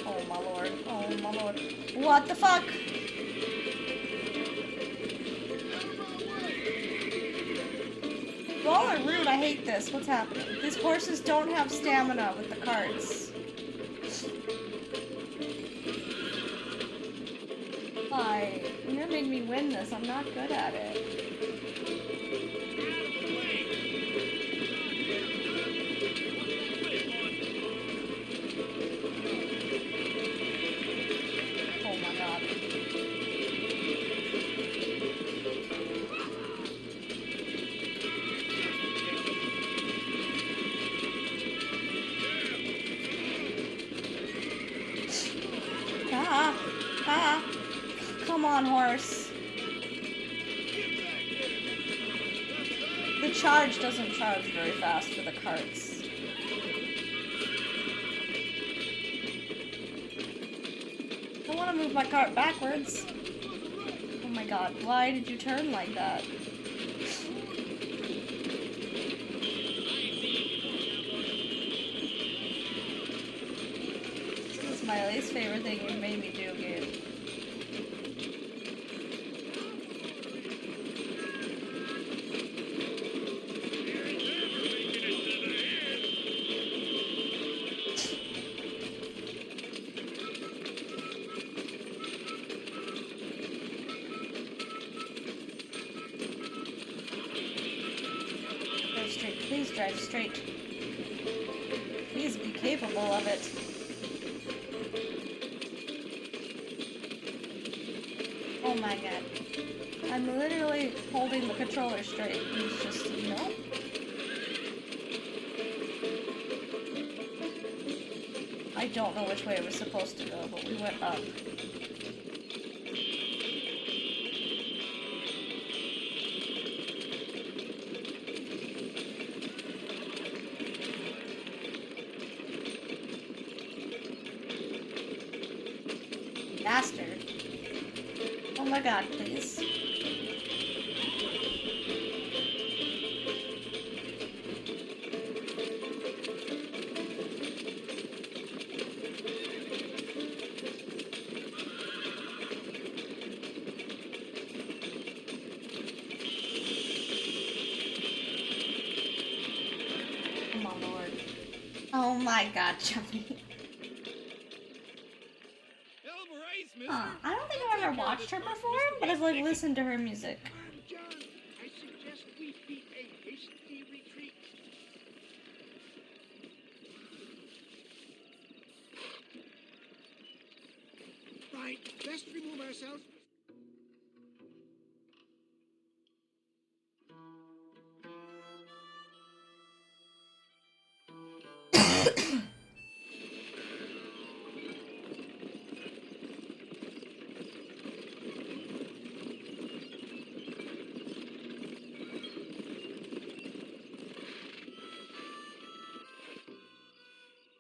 Oh my lord. Oh my lord. What the fuck? You all are rude. I hate this. What's happening? These horses don't have stamina with the carts. Why? You're gonna make me win this. I'm not good at it. Oh my god. Ah! Ah! Come on, horse. The charge doesn't charge very fast for the carts. I want to move my cart backwards. Oh my god, why did you turn like that? This is my least favorite thing you've made me do, game. Drive straight, please drive straight. Please be capable of it. Oh my god. I'm literally holding the controller straight. It's just, you know? I don't know which way it was supposed to go, but we went up. Bastard. Oh my god, please. Come on, Lord. Oh my god, Chubby. I don't think I've ever watched her perform, but I've like listened to her music. John, I suggest we beat a hasty retreat. Right, best remove ourselves.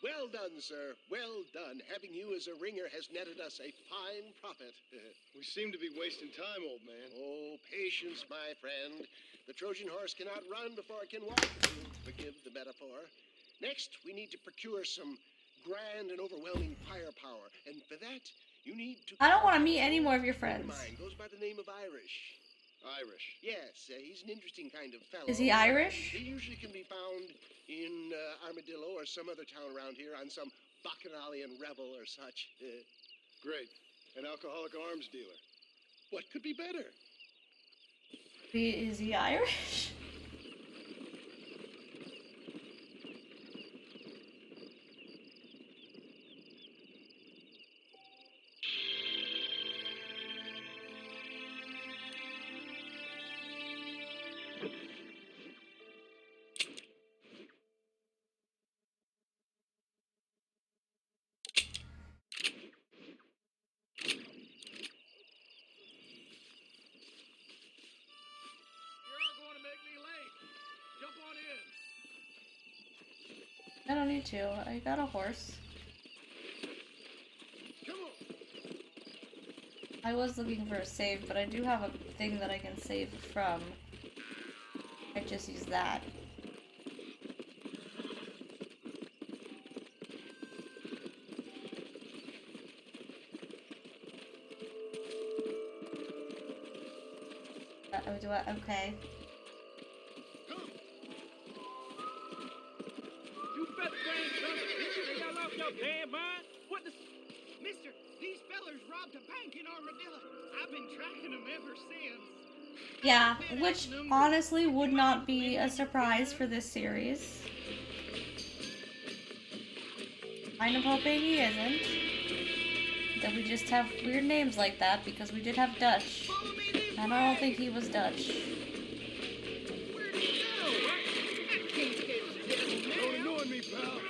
Well done, sir. Well done. Having you as a ringer has netted us a fine profit. We seem to be wasting time, old man. Oh, patience, my friend. The Trojan horse cannot run before it can walk. Forgive the metaphor. Next, we need to procure some grand and overwhelming firepower. And for that, you need to... I don't want to meet any more of your friends. Mine goes by the name of Irish. Irish? Yes, he's an interesting kind of fellow. Is he Irish? He usually can be found in Armadillo or some other town around here on some bacchanalian revel or such. Great. An alcoholic arms dealer. What could be better? Is he Irish? I don't need to. I got a horse. I was looking for a save, but I do have a thing that I can save from. I just use that. Okay. You fat dang son of a bitch, y'all lost your damn mind? What the... Mister, these fellers robbed a bank in Armadillo. I've been tracking them ever since. Yeah, which honestly would not be a surprise for this series. Kind of hoping he isn't. That we just have weird names like that because we did have Dutch. And I don't think he was Dutch. Don't annoy me, pal.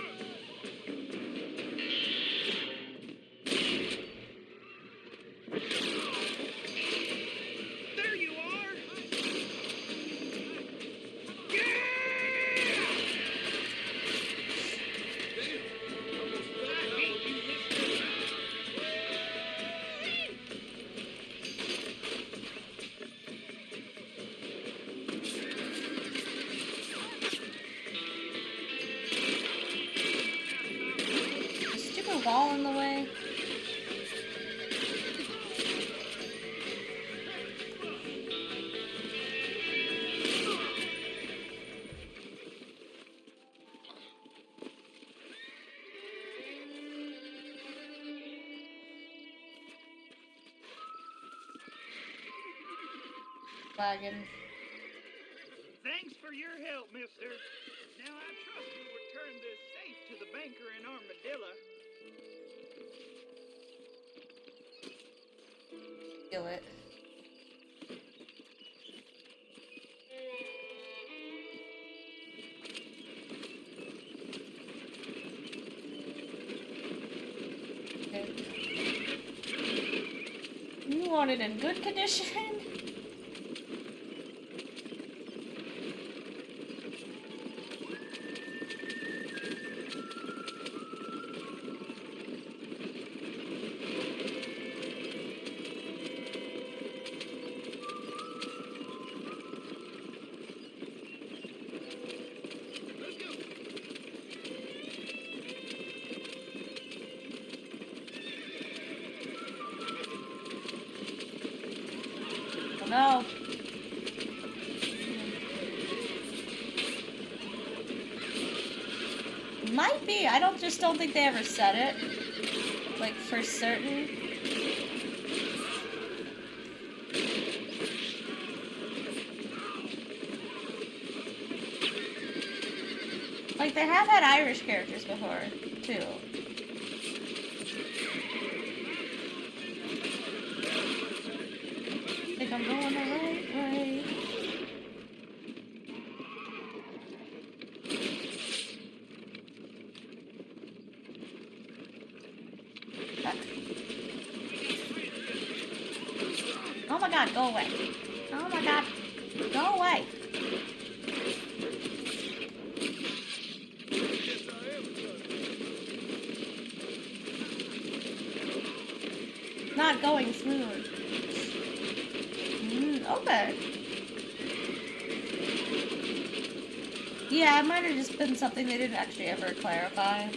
There you are. Stupid wall in the way. Wagon. Thanks for your help, mister. Now I trust you'll return this safe to the banker in Armadillo. Feel it. Okay. You want it in good condition? No. Might be. I don't think they ever said it. Like for certain. Like they have had Irish characters before, too. I think I'm going the right way. Oh my god, go away. Oh my god, go away. Not going smooth. Okay. Yeah, it might have just been something they didn't actually ever clarify.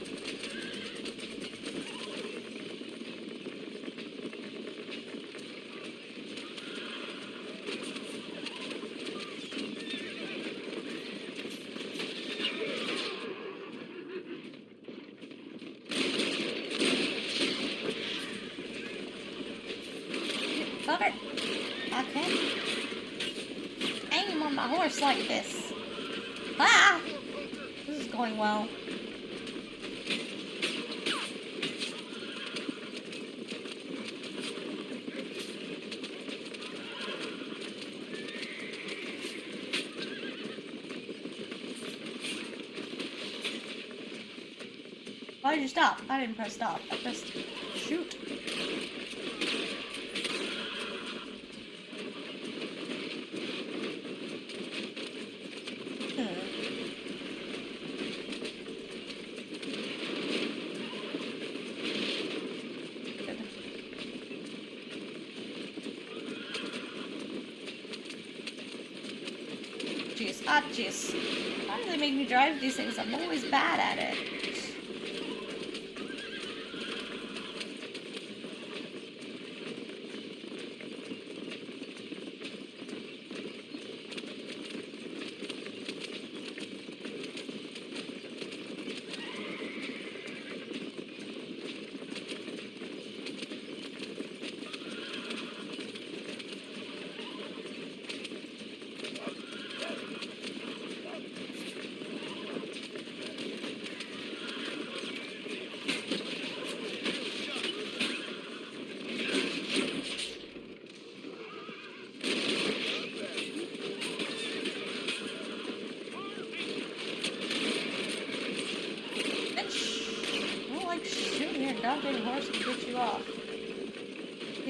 Fucker. I can't aim on my horse like this. Ah! This is going well. Why did you stop? I didn't press stop. I pressed shoot. Jeez, ah, jeez. Why do they make me drive these things? I'm always bad at it.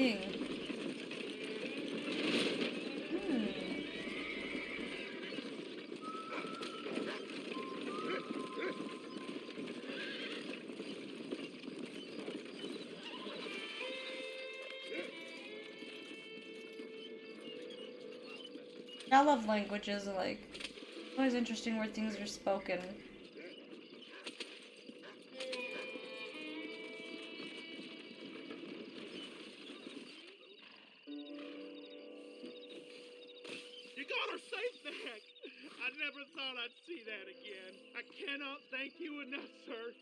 thing. I love languages, like, it's always interesting where things are spoken. You got her safe back. I never thought I'd see that again. I cannot thank you enough, sir.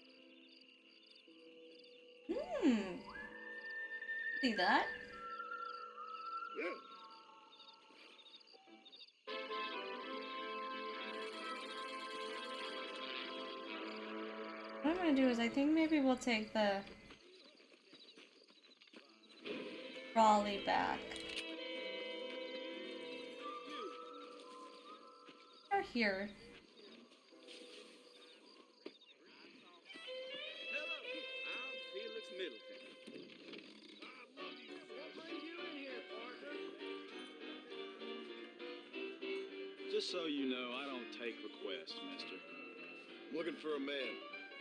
See that? What I'm gonna do is I think maybe we'll take the Raleigh back. Or here. I'm Felix Middleton. Just so you know, I don't take requests, mister. I'm looking for a man.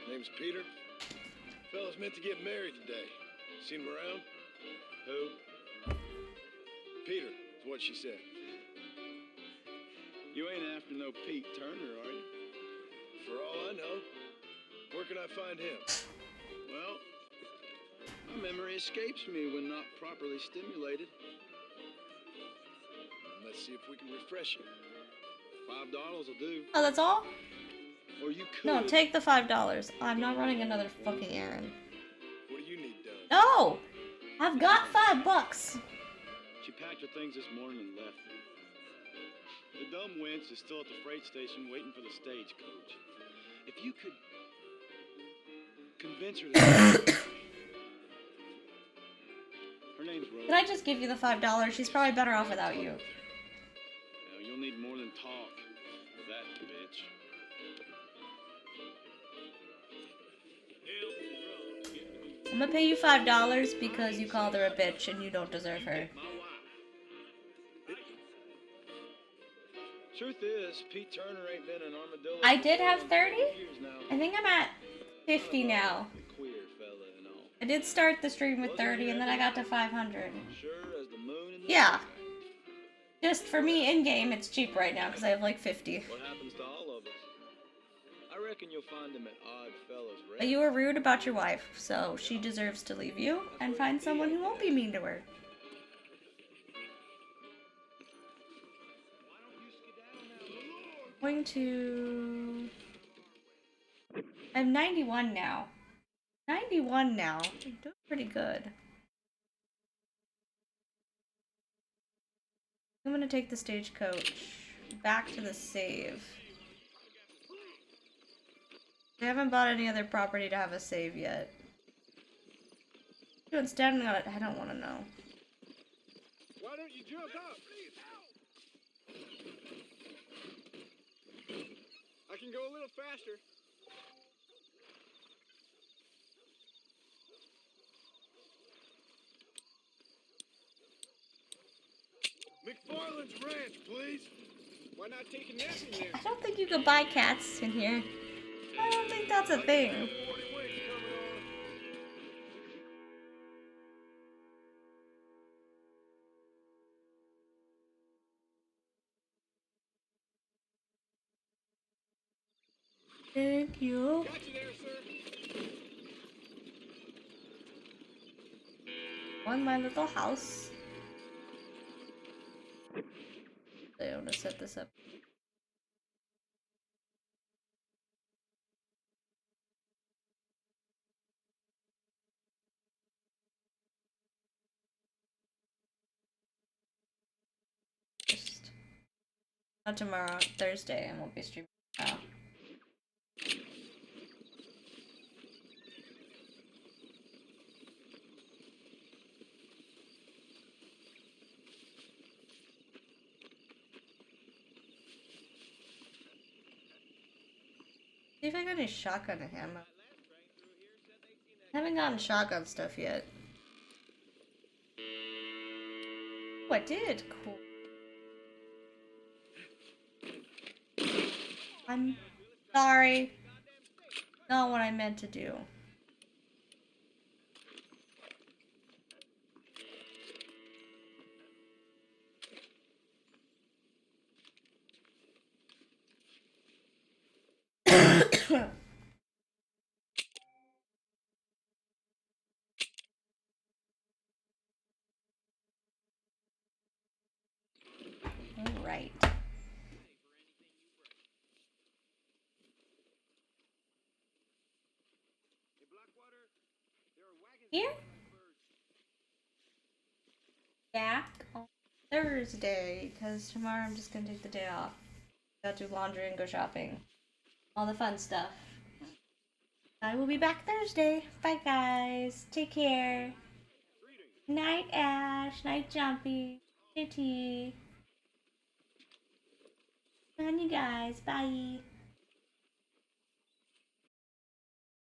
Name's Peter. Fella's meant to get married today. Seen him around? Who? Peter, is what she said. You ain't after no Pete Turner, are you? For all I know. Where can I find him? Well, my memory escapes me when not properly stimulated. Let's see if we can refresh it. $5 will do. Oh, that's all? Or you could. No, take the $5. I'm not running another fucking errand. What do you need done? No! I've got $5. She packed her things this morning and left me. The dumb wench is still at the freight station waiting for the stagecoach. If you could convince her to... Her name's Rose. Can I just give you the $5? She's probably better off without you. Now, you'll need more than talk for that bitch. I'm gonna pay you $5 because you called her a bitch and you don't deserve her. Truth is, Pete Turner ain't been an armadillo. I did have 30? years now. I think I'm at 50 now. Queer fella and all. I did start the stream with 30 and then I got to 500. Sure as the moon in the Yeah. Just for me in-game, it's cheap right now because I have like 50. What happens to all of us? I reckon you'll find them at Odd Fellows But you were rude about your wife, so she deserves to leave you and find someone who won't be mean to her. Going to... I have 91 now. 91 now. I'm doing pretty good. I'm gonna take the stagecoach back to the save. I haven't bought any other property to have a save yet. So instead, I don't want to know. Why don't you jump up? I can go a little faster. McFarland's Ranch, please. Why not take a nap in there? I don't think you can buy cats in here. I don't think that's a thing. Thank you. Got you there, sir. On my little house. I want to set this up. Not tomorrow, Thursday, and we'll be streaming now. See if I got any shotgun ammo. I haven't gotten shotgun stuff yet. Oh, I did. Cool. I'm sorry. Not what I meant to do. All right. Here? Back on Thursday, because tomorrow I'm just gonna take the day off. Gotta do laundry and go shopping. All the fun stuff. I will be back Thursday. Bye, guys. Take care. Night, Ash. Night, Jumpy. Kitty. And you guys. Bye.